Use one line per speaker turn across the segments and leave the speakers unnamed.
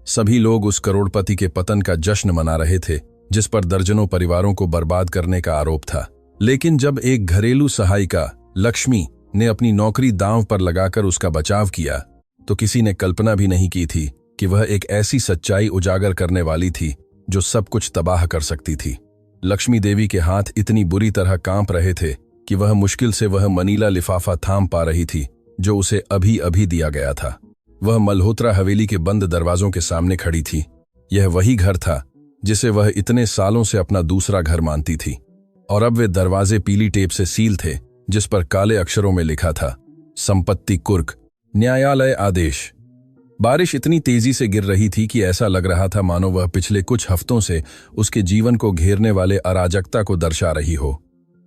सभी लोग उस करोड़पति के पतन का जश्न मना रहे थे जिस पर दर्जनों परिवारों को बर्बाद करने का आरोप था। लेकिन जब एक घरेलू सहायिका लक्ष्मी ने अपनी नौकरी दांव पर लगाकर उसका बचाव किया तो किसी ने कल्पना भी नहीं की थी कि वह एक ऐसी सच्चाई उजागर करने वाली थी जो सब कुछ तबाह कर सकती थी। लक्ष्मी देवी के हाथ इतनी बुरी तरह कांप रहे थे कि वह मुश्किल से वह मनीला लिफाफा थाम पा रही थी जो उसे अभी अभी दिया गया था। वह मल्होत्रा हवेली के बंद दरवाजों के सामने खड़ी थी। यह वही घर था जिसे वह इतने सालों से अपना दूसरा घर मानती थी, और अब वे दरवाजे पीली टेप से सील थे जिस पर काले अक्षरों में लिखा था, संपत्ति कुर्क, न्यायालय आदेश। बारिश इतनी तेजी से गिर रही थी कि ऐसा लग रहा था मानो वह पिछले कुछ हफ्तों से उसके जीवन को घेरने वाले अराजकता को दर्शा रही हो।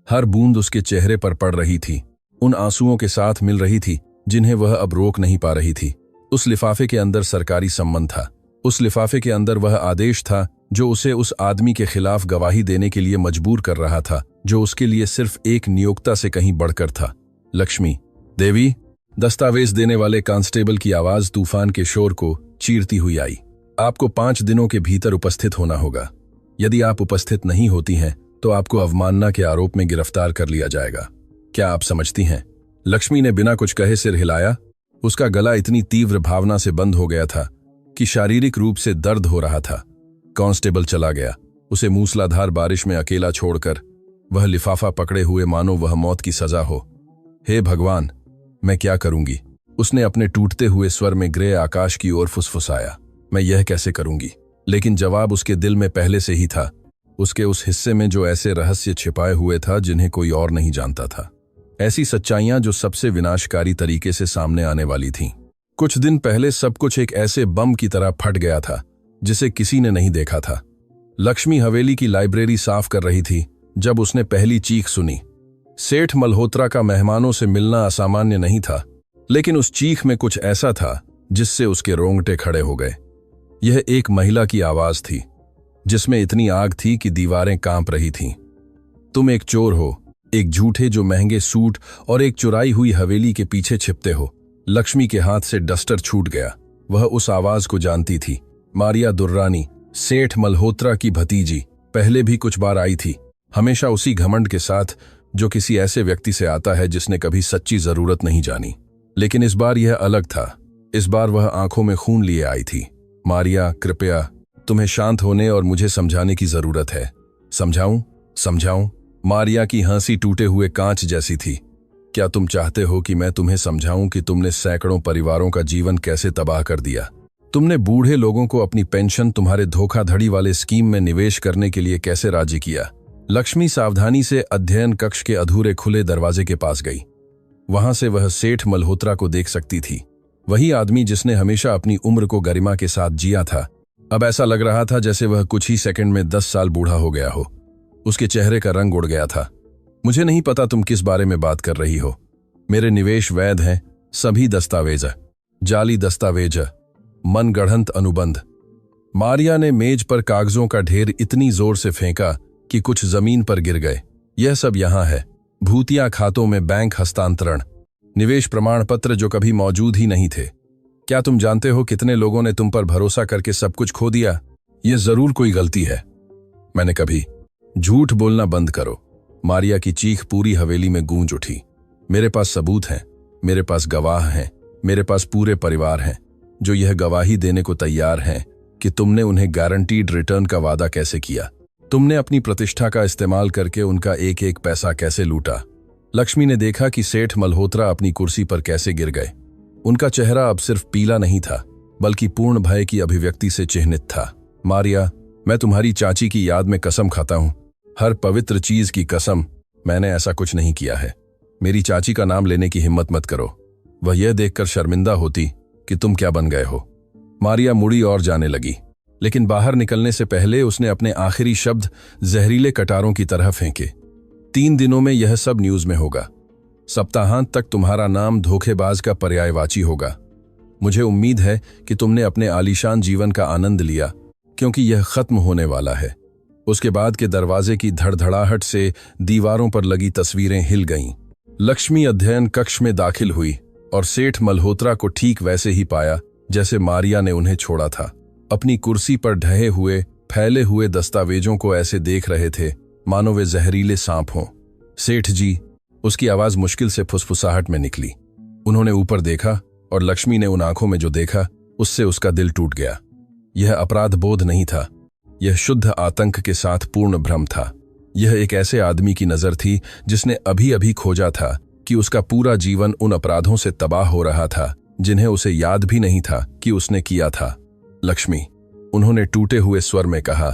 हर बूंद उसके चेहरे पर पड़ रही थी, उन आंसुओं के साथ मिल रही थी जिन्हें वह अब रोक नहीं पा रही थी। उस लिफाफे के अंदर सरकारी सम्मन था। उस लिफाफे के अंदर वह आदेश था जो उसे उस आदमी के खिलाफ गवाही देने के लिए मजबूर कर रहा था जो उसके लिए सिर्फ एक नियोक्ता से कहीं बढ़कर था। लक्ष्मी देवी, दस्तावेज देने वाले कांस्टेबल की आवाज तूफान के शोर को चीरती हुई आई। आपको 5 दिनों के भीतर उपस्थित होना होगा। यदि आप उपस्थित नहीं होती हैं तो आपको अवमानना के आरोप में गिरफ्तार कर लिया जाएगा। क्या आप समझती हैं? लक्ष्मी ने बिना कुछ कहे सिर हिलाया। उसका गला इतनी तीव्र भावना से बंद हो गया था कि शारीरिक रूप से दर्द हो रहा था। कांस्टेबल चला गया। उसे मूसलाधार बारिश में अकेला छोड़कर वह लिफाफा पकड़े हुए मानो वह मौत की सजा हो। हे भगवान, मैं क्या करूंगी? उसने अपने टूटते हुए स्वर में ग्रे आकाश की ओर फुसफुसाया। मैं यह कैसे करूंगी? लेकिन जवाब उसके दिल में पहले से ही था, उसके उस हिस्से में जो ऐसे रहस्य छिपाए हुए था जिन्हें कोई और नहीं जानता था। ऐसी सच्चाइयां जो सबसे विनाशकारी तरीके से सामने आने वाली थीं। कुछ दिन पहले सब कुछ एक ऐसे बम की तरह फट गया था जिसे किसी ने नहीं देखा था। लक्ष्मी हवेली की लाइब्रेरी साफ कर रही थी जब उसने पहली चीख सुनी। सेठ मल्होत्रा का मेहमानों से मिलना असामान्य नहीं था, लेकिन उस चीख में कुछ ऐसा था जिससे उसके रोंगटे खड़े हो गए। यह एक महिला की आवाज थी जिसमें इतनी आग थी कि दीवारें कांप रही थीं। तुम एक चोर हो, एक झूठे जो महंगे सूट और एक चुराई हुई हवेली के पीछे छिपते हो। लक्ष्मी के हाथ से डस्टर छूट गया। वह उस आवाज को जानती थी। मारिया दुर्रानी, सेठ मल्होत्रा की भतीजी, पहले भी कुछ बार आई थी, हमेशा उसी घमंड के साथ जो किसी ऐसे व्यक्ति से आता है जिसने कभी सच्ची जरूरत नहीं जानी। लेकिन इस बार यह अलग था। इस बार वह आंखों में खून लिए आई थी। मारिया, कृपया, तुम्हें शांत होने और मुझे समझाने की जरूरत है। समझाऊं? मारिया की हंसी टूटे हुए कांच जैसी थी। क्या तुम चाहते हो कि मैं तुम्हें समझाऊं कि तुमने सैकड़ों परिवारों का जीवन कैसे तबाह कर दिया? तुमने बूढ़े लोगों को अपनी पेंशन तुम्हारे धोखाधड़ी वाले स्कीम में निवेश करने के लिए कैसे राजी किया? लक्ष्मी सावधानी से अध्ययन कक्ष के अधूरे खुले दरवाजे के पास गई। वहां से वह सेठ मल्होत्रा को देख सकती थी। वही आदमी जिसने हमेशा अपनी उम्र को गरिमा के साथ जिया था, अब ऐसा लग रहा था जैसे वह कुछ ही सेकंड में 10 साल बूढ़ा हो गया हो। उसके चेहरे का रंग उड़ गया था। मुझे नहीं पता तुम किस बारे में बात कर रही हो। मेरे निवेश वैध हैं, सभी दस्तावेज, जाली दस्तावेज, मनगढ़ंत अनुबंध। मारिया ने मेज पर कागजों का ढेर इतनी जोर से फेंका कि कुछ जमीन पर गिर गए। यह सब यहां है। भूतिया खातों में बैंक हस्तांतरण, निवेश प्रमाण पत्र जो कभी मौजूद ही नहीं थे। क्या तुम जानते हो कितने लोगों ने तुम पर भरोसा करके सब कुछ खो दिया? यह जरूर कोई गलती है। मैंने कभी झूठ बोलना बंद करो। मारिया की चीख पूरी हवेली में गूंज उठी। मेरे पास सबूत हैं, मेरे पास गवाह हैं, मेरे पास पूरे परिवार हैं जो यह गवाही देने को तैयार हैं कि तुमने उन्हें गारंटीड रिटर्न का वादा कैसे किया। तुमने अपनी प्रतिष्ठा का इस्तेमाल करके उनका एक एक पैसा कैसे लूटा। लक्ष्मी ने देखा कि सेठ मल्होत्रा अपनी कुर्सी पर कैसे गिर गए। उनका चेहरा अब सिर्फ पीला नहीं था बल्कि पूर्ण भय की अभिव्यक्ति से चिह्नित था। मारिया, मैं तुम्हारी चाची की याद में कसम खाता हूं, हर पवित्र चीज की कसम, मैंने ऐसा कुछ नहीं किया है। मेरी चाची का नाम लेने की हिम्मत मत करो। वह यह देखकर शर्मिंदा होती कि तुम क्या बन गए हो। मारिया मुड़ी और जाने लगी, लेकिन बाहर निकलने से पहले उसने अपने आखिरी शब्द जहरीले कटारों की तरह फेंके। 3 दिनों में यह सब न्यूज में होगा। सप्ताहांत तक तुम्हारा नाम धोखेबाज का पर्यायवाची होगा। मुझे उम्मीद है कि तुमने अपने आलीशान जीवन का आनंद लिया, क्योंकि यह खत्म होने वाला है। उसके बाद के दरवाजे की धड़धड़ाहट से दीवारों पर लगी तस्वीरें हिल गईं। लक्ष्मी अध्ययन कक्ष में दाखिल हुई और सेठ मल्होत्रा को ठीक वैसे ही पाया जैसे मारिया ने उन्हें छोड़ा था। अपनी कुर्सी पर ढहे हुए फैले हुए दस्तावेजों को ऐसे देख रहे थे मानो वे जहरीले सांप हों। सेठ जी, उसकी आवाज मुश्किल से फुसफुसाहट में निकली। उन्होंने ऊपर देखा और लक्ष्मी ने उन आंखों में जो देखा उससे उसका दिल टूट गया। यह अपराध बोध नहीं था, यह शुद्ध आतंक के साथ पूर्ण भ्रम था। यह एक ऐसे आदमी की नजर थी जिसने अभी अभी खोजा था कि उसका पूरा जीवन उन अपराधों से तबाह हो रहा था जिन्हें उसे याद भी नहीं था कि उसने किया था। लक्ष्मी, उन्होंने टूटे हुए स्वर में कहा,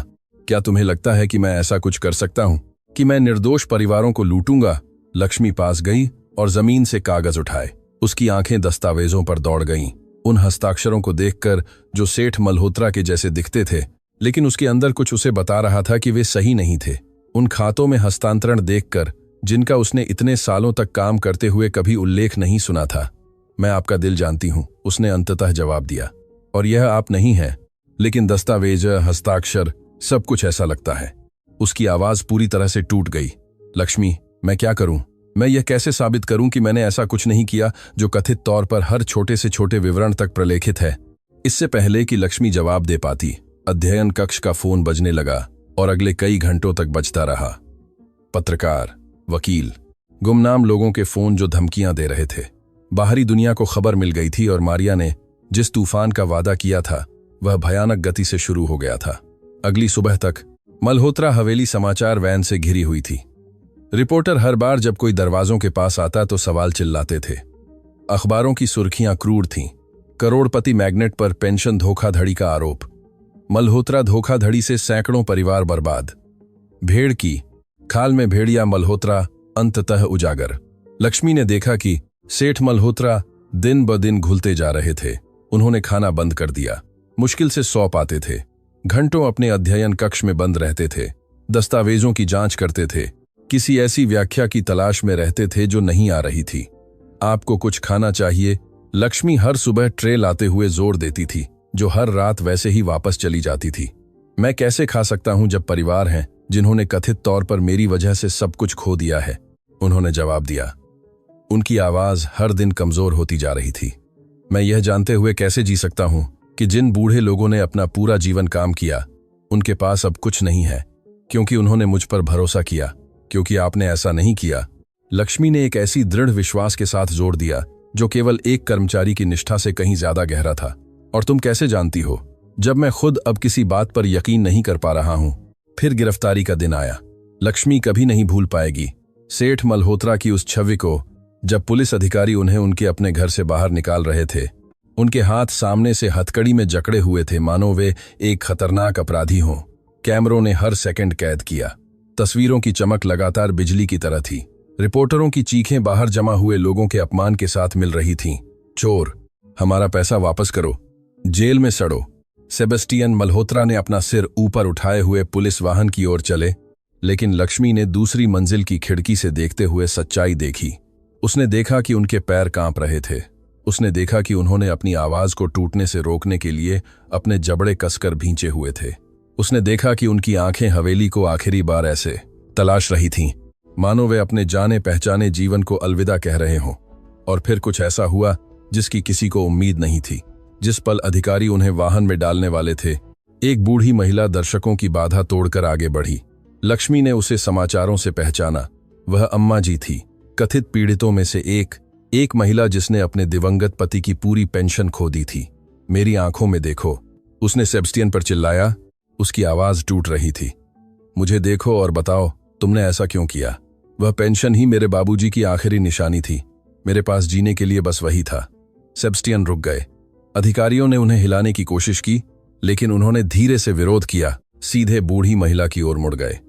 क्या तुम्हें लगता है कि मैं ऐसा कुछ कर सकता हूं कि मैं निर्दोष परिवारों को लूटूंगा? लक्ष्मी पास गई और जमीन से कागज उठाए। उसकी आंखें दस्तावेजों पर दौड़ गईं। उन हस्ताक्षरों को देखकर जो सेठ मल्होत्रा के जैसे दिखते थे, लेकिन उसके अंदर कुछ उसे बता रहा था कि वे सही नहीं थे। उन खातों में हस्तांतरण देखकर जिनका उसने इतने सालों तक काम करते हुए कभी उल्लेख नहीं सुना था। मैं आपका दिल जानती हूं, उसने अंततः जवाब दिया, और यह आप नहीं है, लेकिन दस्तावेज, हस्ताक्षर, सब कुछ ऐसा लगता है। उसकी आवाज पूरी तरह से टूट गई। लक्ष्मी, मैं क्या करूं? मैं यह कैसे साबित करूं कि मैंने ऐसा कुछ नहीं किया जो कथित तौर पर हर छोटे से छोटे विवरण तक प्रलेखित है? इससे पहले कि लक्ष्मी जवाब दे पाती, अध्ययन कक्ष का फोन बजने लगा और अगले कई घंटों तक बजता रहा। पत्रकार, वकील, गुमनाम लोगों के फोन जो धमकियां दे रहे थे। बाहरी दुनिया को खबर मिल गई थी और मारिया ने जिस तूफान का वादा किया था वह भयानक गति से शुरू हो गया था। अगली सुबह तक मल्होत्रा हवेली समाचार वैन से घिरी हुई थी। रिपोर्टर हर बार जब कोई दरवाजों के पास आता तो सवाल चिल्लाते थे। अखबारों की सुर्खियां क्रूर थीं। करोड़पति मैग्नेट पर पेंशन धोखाधड़ी का आरोप, मल्होत्रा धोखाधड़ी से सैकड़ों परिवार बर्बाद, भेड़ की खाल में भेड़िया मल्होत्रा अंततः उजागर। लक्ष्मी ने देखा कि सेठ मल्होत्रा दिन ब दिन घुलते जा रहे थे। उन्होंने खाना बंद कर दिया, मुश्किल से सौ पाते थे, घंटों अपने अध्ययन कक्ष में बंद रहते थे, दस्तावेजों की जांच करते थे, किसी ऐसी व्याख्या की तलाश में रहते थे जो नहीं आ रही थी। आपको कुछ खाना चाहिए? लक्ष्मी हर सुबह ट्रे लाते हुए जोर देती थी, जो हर रात वैसे ही वापस चली जाती थी। मैं कैसे खा सकता हूं जब परिवार हैं जिन्होंने कथित तौर पर मेरी वजह से सब कुछ खो दिया है? उन्होंने जवाब दिया। उनकी आवाज हर दिन कमजोर होती जा रही थी। मैं यह जानते हुए कैसे जी सकता हूं कि जिन बूढ़े लोगों ने अपना पूरा जीवन काम किया उनके पास अब कुछ नहीं है, क्योंकि उन्होंने मुझ पर भरोसा किया, क्योंकि आपने ऐसा नहीं किया। लक्ष्मी ने एक ऐसी दृढ़ विश्वास के साथ जोर दिया जो केवल एक कर्मचारी की निष्ठा से कहीं ज्यादा गहरा था। और तुम कैसे जानती हो? जब मैं खुद अब किसी बात पर यकीन नहीं कर पा रहा हूं। फिर गिरफ्तारी का दिन आया। लक्ष्मी कभी नहीं भूल पाएगी सेठ मल्होत्रा की उस छवि को, जब पुलिस अधिकारी उन्हें उनके अपने घर से बाहर निकाल रहे थे। उनके हाथ सामने से हथकड़ी में जकड़े हुए थे मानो वे एक खतरनाक अपराधी हों। कैमरों ने हर सेकंड कैद किया। तस्वीरों की चमक लगातार बिजली की तरह थी। रिपोर्टरों की चीखें बाहर जमा हुए लोगों के अपमान के साथ मिल रही थीं। चोर, हमारा पैसा वापस करो, जेल में सड़ो। सेबेस्टियन मल्होत्रा ने अपना सिर ऊपर उठाए हुए पुलिस वाहन की ओर चले, लेकिन लक्ष्मी ने दूसरी मंजिल की खिड़की से देखते हुए सच्चाई देखी। उसने देखा कि उनके पैर कांप रहे थे। उसने देखा कि उन्होंने अपनी आवाज को टूटने से रोकने के लिए अपने जबड़े कसकर भींचे हुए थे। उसने देखा कि उनकी आंखें हवेली को आखिरी बार ऐसे तलाश रही थीं मानो वे अपने जाने पहचाने जीवन को अलविदा कह रहे हों। और फिर कुछ ऐसा हुआ जिसकी किसी को उम्मीद नहीं थी। जिस पल अधिकारी उन्हें वाहन में डालने वाले थे, एक बूढ़ी महिला दर्शकों की बाधा तोड़कर आगे बढ़ी। लक्ष्मी ने उसे समाचारों से पहचाना। वह अम्मा जी थी, कथित पीड़ितों में से एक महिला जिसने अपने दिवंगत पति की पूरी पेंशन खो दी थी। मेरी आंखों में देखो, उसने सेबेस्टियन पर चिल्लाया। उसकी आवाज टूट रही थी। मुझे देखो और बताओ तुमने ऐसा क्यों किया? वह पेंशन ही मेरे बाबूजी की आखिरी निशानी थी। मेरे पास जीने के लिए बस वही था। सेबेस्टियन रुक गए। अधिकारियों ने उन्हें हिलाने की कोशिश की, लेकिन उन्होंने धीरे से विरोध किया, सीधे बूढ़ी महिला की ओर मुड़ गए।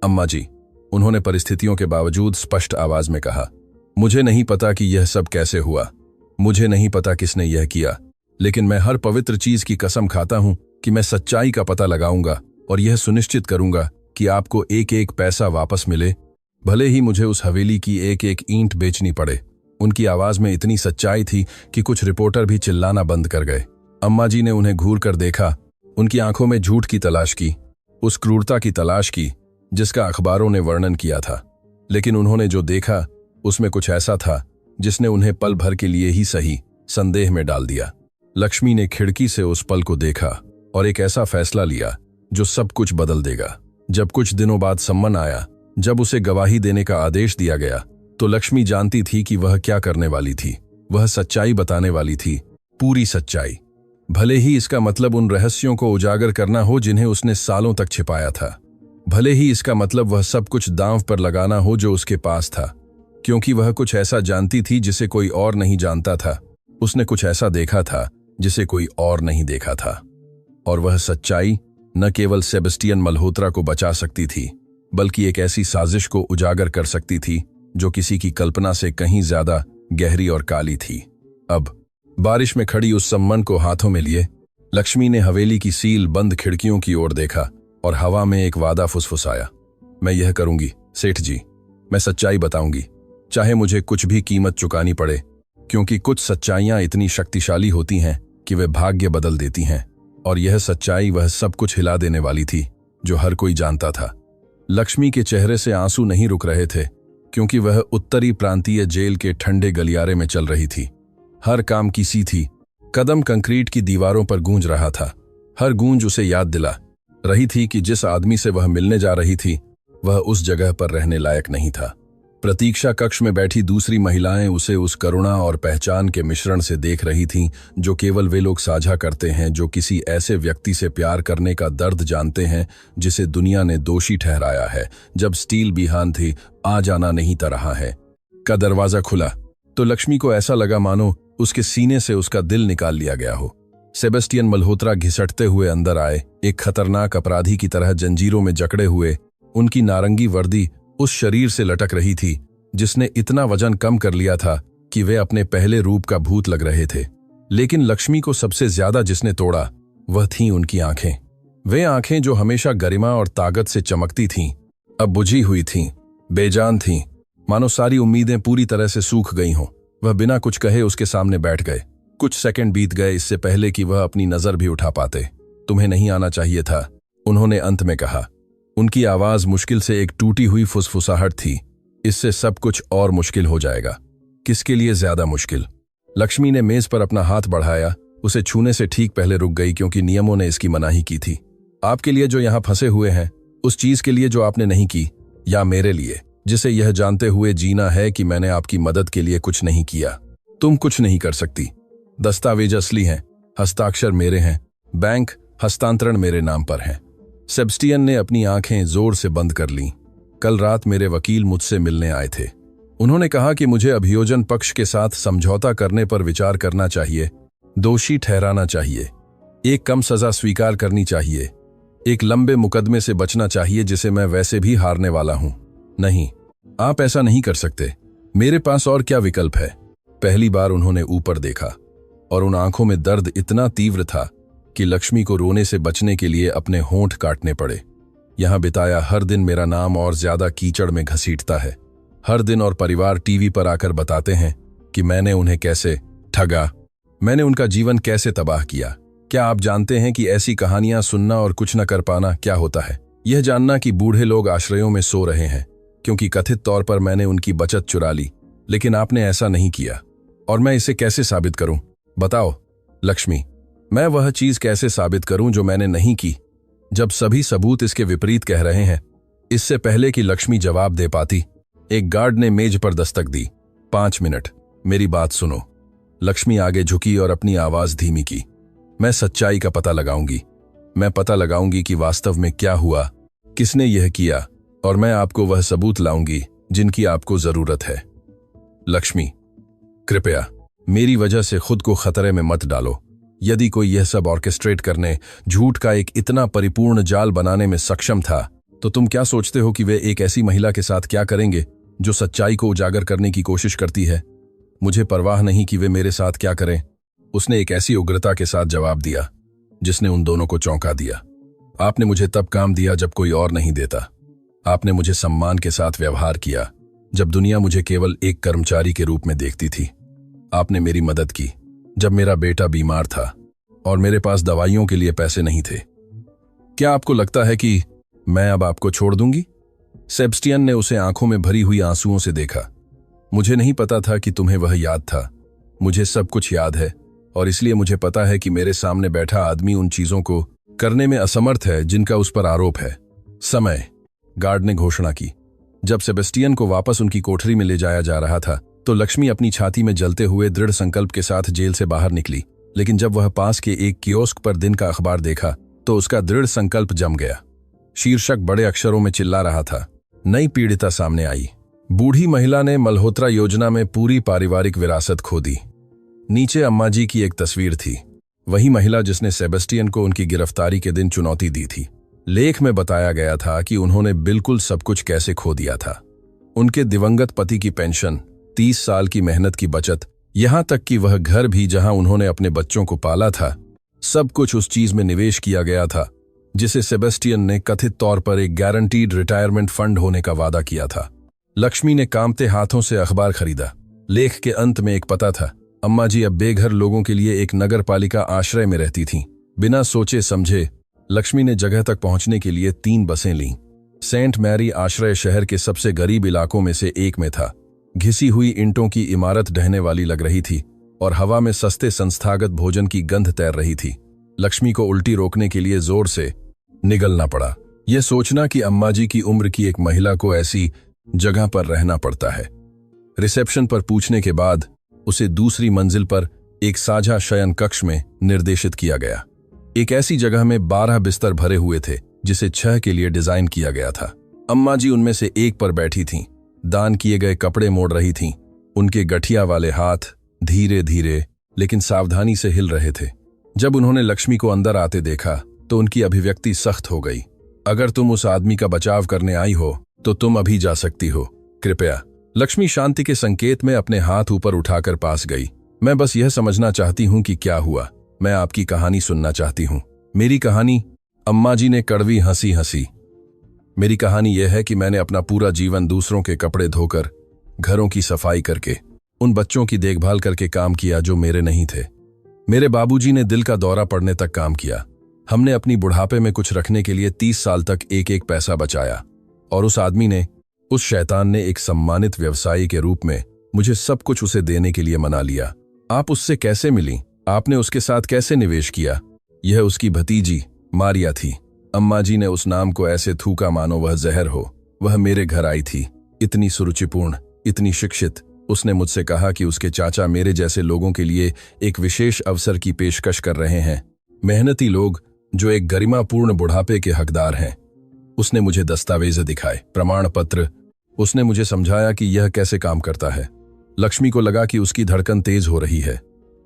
अम्मा जी, उन्होंने परिस्थितियों के बावजूद स्पष्ट आवाज में कहा, मुझे नहीं पता कि यह सब कैसे हुआ, मुझे नहीं पता किसने यह किया, लेकिन मैं हर पवित्र चीज की कसम खाता हूं कि मैं सच्चाई का पता लगाऊंगा और यह सुनिश्चित करूंगा कि आपको एक एक पैसा वापस मिले, भले ही मुझे उस हवेली की एक एक ईंट बेचनी पड़े। उनकी आवाज में इतनी सच्चाई थी कि कुछ रिपोर्टर भी चिल्लाना बंद कर गए। अम्मा जी ने उन्हें घूर कर देखा। उनकी आंखों में झूठ की तलाश की, उस क्रूरता की तलाश की जिसका अखबारों ने वर्णन किया था। लेकिन उन्होंने जो देखा उसमें कुछ ऐसा था जिसने उन्हें पल भर के लिए ही सही संदेह में डाल दिया। लक्ष्मी ने खिड़की से उस पल को देखा। और एक ऐसा फैसला लिया जो सब कुछ बदल देगा। जब कुछ दिनों बाद सम्मन आया, जब उसे गवाही देने का आदेश दिया गया, तो लक्ष्मी जानती थी कि वह क्या करने वाली थी। वह सच्चाई बताने वाली थी, पूरी सच्चाई। भले ही इसका मतलब उन रहस्यों को उजागर करना हो जिन्हें उसने सालों तक छिपाया था। भले ही इसका मतलब वह सब कुछ दांव पर लगाना हो जो उसके पास था, क्योंकि वह कुछ ऐसा जानती थी जिसे कोई और नहीं जानता था। उसने कुछ ऐसा देखा था जिसे कोई और नहीं देखा था। और वह सच्चाई न केवल सेबेस्टियन मल्होत्रा को बचा सकती थी, बल्कि एक ऐसी साजिश को उजागर कर सकती थी जो किसी की कल्पना से कहीं ज्यादा गहरी और काली थी। अब बारिश में खड़ी उस सम्मन को हाथों में लिए लक्ष्मी ने हवेली की सील बंद खिड़कियों की ओर देखा और हवा में एक वादा फुसफुसाया। मैं यह करूंगी सेठ जी, मैं सच्चाई बताऊंगी, चाहे मुझे कुछ भी कीमत चुकानी पड़े, क्योंकि कुछ सच्चाइयां इतनी शक्तिशाली होती हैं कि वे भाग्य बदल देती हैं। और यह सच्चाई वह सब कुछ हिला देने वाली थी जो हर कोई जानता था। लक्ष्मी के चेहरे से आंसू नहीं रुक रहे थे, क्योंकि वह उत्तरी प्रांतीय जेल के ठंडे गलियारे में चल रही थी। हर काम की सी थी, कदम कंक्रीट की दीवारों पर गूंज रहा था। हर गूंज उसे याद दिला रही थी कि जिस आदमी से वह मिलने जा रही थी वह उस जगह पर रहने लायक नहीं था। प्रतीक्षा कक्ष में बैठी दूसरी महिलाएं उसे उस करुणा और पहचान के मिश्रण से देख रही थीं जो केवल वे लोग साझा करते हैं जो किसी ऐसे व्यक्ति से प्यार करने का दर्द जानते हैं जिसे दुनिया ने दोषी ठहराया है। जब स्टील बिहान थी, आ जाना नहीं था रहा है का दरवाजा खुला तो लक्ष्मी को ऐसा लगा मानो उसके सीने से उसका दिल निकाल लिया गया हो। सेबेस्टियन मल्होत्रा घिसटते हुए अंदर आए, एक खतरनाक अपराधी की तरह जंजीरों में जकड़े हुए। उनकी नारंगी वर्दी उस शरीर से लटक रही थी जिसने इतना वजन कम कर लिया था कि वे अपने पहले रूप का भूत लग रहे थे। लेकिन लक्ष्मी को सबसे ज्यादा जिसने तोड़ा वह थीं उनकी आंखें। वे आंखें जो हमेशा गरिमा और ताकत से चमकती थीं, अब बुझी हुई थीं, बेजान थीं, मानो सारी उम्मीदें पूरी तरह से सूख गई हों। वह बिना कुछ कहे उसके सामने बैठ गए। कुछ सेकंड बीत गए इससे पहले कि वह अपनी नजर भी उठा पाते। तुम्हें नहीं आना चाहिए था, उन्होंने अंत में कहा। उनकी आवाज मुश्किल से एक टूटी हुई फुसफुसाहट थी। इससे सब कुछ और मुश्किल हो जाएगा। किसके लिए ज्यादा मुश्किल? लक्ष्मी ने मेज पर अपना हाथ बढ़ाया। उसे छूने से ठीक पहले रुक गई, क्योंकि नियमों ने इसकी मनाही की थी। आपके लिए जो यहां फंसे हुए हैं, उस चीज के लिए जो आपने नहीं की, या मेरे लिए जिसे यह जानते हुए जीना है कि मैंने आपकी मदद के लिए कुछ नहीं किया। तुम कुछ नहीं कर सकती। दस्तावेज असली हैं, हस्ताक्षर मेरे हैं, बैंक हस्तांतरण मेरे नाम पर है। सेबेस्टियन ने अपनी आंखें जोर से बंद कर लीं। कल रात मेरे वकील मुझसे मिलने आए थे। उन्होंने कहा कि मुझे अभियोजन पक्ष के साथ समझौता करने पर विचार करना चाहिए, दोषी ठहराना चाहिए, एक कम सजा स्वीकार करनी चाहिए, एक लंबे मुकदमे से बचना चाहिए जिसे मैं वैसे भी हारने वाला हूं। नहीं, आप ऐसा नहीं कर सकते। मेरे पास और क्या विकल्प है? पहली बार उन्होंने ऊपर देखा और उन आंखों में दर्द इतना तीव्र था कि लक्ष्मी को रोने से बचने के लिए अपने होंठ काटने पड़े। यहां बिताया हर दिन मेरा नाम और ज्यादा कीचड़ में घसीटता है। हर दिन और परिवार टीवी पर आकर बताते हैं कि मैंने उन्हें कैसे ठगा, मैंने उनका जीवन कैसे तबाह किया। क्या आप जानते हैं कि ऐसी कहानियां सुनना और कुछ न कर पाना क्या होता है? यह जानना कि बूढ़े लोग आश्रयों में सो रहे हैं क्योंकि कथित तौर पर मैंने उनकी बचत चुरा ली, लेकिन आपने ऐसा नहीं किया। और मैं इसे कैसे साबित करूं? बताओ लक्ष्मी, मैं वह चीज कैसे साबित करूं जो मैंने नहीं की, जब सभी सबूत इसके विपरीत कह रहे हैं? इससे पहले कि लक्ष्मी जवाब दे पाती, एक गार्ड ने मेज पर दस्तक दी। 5 मिनट, मेरी बात सुनो। लक्ष्मी आगे झुकी और अपनी आवाज धीमी की। मैं सच्चाई का पता लगाऊंगी। मैं पता लगाऊंगी कि वास्तव में क्या हुआ, किसने यह किया, और मैं आपको वह सबूत लाऊंगी जिनकी आपको जरूरत है। लक्ष्मी, कृपया मेरी वजह से खुद को खतरे में मत डालो। यदि कोई यह सब ऑर्केस्ट्रेट करने, झूठ का एक इतना परिपूर्ण जाल बनाने में सक्षम था, तो तुम क्या सोचते हो कि वे एक ऐसी महिला के साथ क्या करेंगे जो सच्चाई को उजागर करने की कोशिश करती है? मुझे परवाह नहीं कि वे मेरे साथ क्या करें, उसने एक ऐसी उग्रता के साथ जवाब दिया जिसने उन दोनों को चौंका दिया। आपने मुझे तब काम दिया जब कोई और नहीं देता। आपने मुझे सम्मान के साथ व्यवहार किया जब दुनिया मुझे केवल एक कर्मचारी के रूप में देखती थी। आपने मेरी मदद की जब मेरा बेटा बीमार था और मेरे पास दवाइयों के लिए पैसे नहीं थे। क्या आपको लगता है कि मैं अब आपको छोड़ दूंगी? सेबेस्टियन ने उसे आंखों में भरी हुई आंसुओं से देखा। मुझे नहीं पता था कि तुम्हें वह याद था। मुझे सब कुछ याद है, और इसलिए मुझे पता है कि मेरे सामने बैठा आदमी उन चीजों को करने में असमर्थ है जिनका उस पर आरोप है। समय, गार्ड ने घोषणा की। जब सेबेस्टियन को वापस उनकी कोठरी में ले जाया जा रहा था तो लक्ष्मी अपनी छाती में जलते हुए दृढ़ संकल्प के साथ जेल से बाहर निकली। लेकिन जब वह पास के एक कियोस्क पर दिन का अखबार देखा तो उसका दृढ़ संकल्प जम गया। शीर्षक बड़े अक्षरों में चिल्ला रहा था, नई पीड़िता सामने आई। बूढ़ी महिला ने मल्होत्रा योजना में पूरी पारिवारिक विरासत खो दी। नीचे अम्मा जी की एक तस्वीर थी, वही महिला जिसने सेबेस्टियन को उनकी गिरफ्तारी के दिन चुनौती दी थी। लेख में बताया गया था कि उन्होंने बिल्कुल सब कुछ कैसे खो दिया था। उनके दिवंगत पति की पेंशन, 30 साल की मेहनत की बचत, यहां तक कि वह घर भी जहां उन्होंने अपने बच्चों को पाला था, सब कुछ उस चीज में निवेश किया गया था जिसे सेबेस्टियन ने कथित तौर पर एक गारंटीड रिटायरमेंट फंड होने का वादा किया था। लक्ष्मी ने कांपते हाथों से अखबार खरीदा। लेख के अंत में एक पता था। अम्मा जी अब बेघर लोगों के लिए एक नगर पालिका आश्रय में रहती थीं। बिना सोचे समझे लक्ष्मी ने जगह तक पहुंचने के लिए 3 बसें लीं। सेंट मैरी आश्रय शहर के सबसे गरीब इलाकों में से एक में था। घिसी हुई ईंटों की इमारत ढहने वाली लग रही थी और हवा में सस्ते संस्थागत भोजन की गंध तैर रही थी। लक्ष्मी को उल्टी रोकने के लिए जोर से निगलना पड़ा। यह सोचना कि अम्मा जी की उम्र की एक महिला को ऐसी जगह पर रहना पड़ता है। रिसेप्शन पर पूछने के बाद उसे दूसरी मंजिल पर एक साझा शयन कक्ष में निर्देशित किया गया। एक ऐसी जगह में 12 बिस्तर भरे हुए थे जिसे 6 के लिए डिजाइन किया गया था। अम्मा जी उनमें से एक पर बैठी थीं, दान किए गए कपड़े मोड़ रही थीं। उनके गठिया वाले हाथ धीरे धीरे लेकिन सावधानी से हिल रहे थे। जब उन्होंने लक्ष्मी को अंदर आते देखा तो उनकी अभिव्यक्ति सख्त हो गई। अगर तुम उस आदमी का बचाव करने आई हो तो तुम अभी जा सकती हो, कृपया। लक्ष्मी शांति के संकेत में अपने हाथ ऊपर उठाकर पास गई। मैं बस यह समझना चाहती हूं कि क्या हुआ। मैं आपकी कहानी सुनना चाहती हूं। मेरी कहानी? अम्मा जी ने कड़वी हंसी हंसी। मेरी कहानी यह है कि मैंने अपना पूरा जीवन दूसरों के कपड़े धोकर, घरों की सफाई करके, उन बच्चों की देखभाल करके काम किया जो मेरे नहीं थे। मेरे बाबूजी ने दिल का दौरा पड़ने तक काम किया। हमने अपनी बुढ़ापे में कुछ रखने के लिए 30 साल तक एक एक पैसा बचाया। और उस आदमी ने, उस शैतान ने एक सम्मानित व्यवसायी के रूप में मुझे सब कुछ उसे देने के लिए मना लिया। आप उससे कैसे मिली? आपने उसके साथ कैसे निवेश किया? यह उसकी भतीजी मारिया थी। अम्मा जी ने उस नाम को ऐसे थूका मानो वह जहर हो। वह मेरे घर आई थी, इतनी सुरुचिपूर्ण, इतनी शिक्षित। उसने मुझसे कहा कि उसके चाचा मेरे जैसे लोगों के लिए एक विशेष अवसर की पेशकश कर रहे हैं, मेहनती लोग जो एक गरिमापूर्ण बुढ़ापे के हकदार हैं। उसने मुझे दस्तावेज दिखाए, प्रमाण पत्र। उसने मुझे समझाया कि यह कैसे काम करता है। लक्ष्मी को लगा कि उसकी धड़कन तेज हो रही है।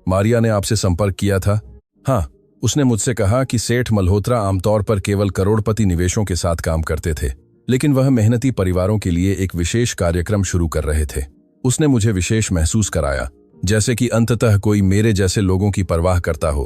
मारिया ने आपसे संपर्क किया था? हाँ, उसने मुझसे कहा कि सेठ मल्होत्रा आमतौर पर केवल करोड़पति निवेशों के साथ काम करते थे, लेकिन वह मेहनती परिवारों के लिए एक विशेष कार्यक्रम शुरू कर रहे थे। उसने मुझे विशेष महसूस कराया, जैसे कि अंततः कोई मेरे जैसे लोगों की परवाह करता हो।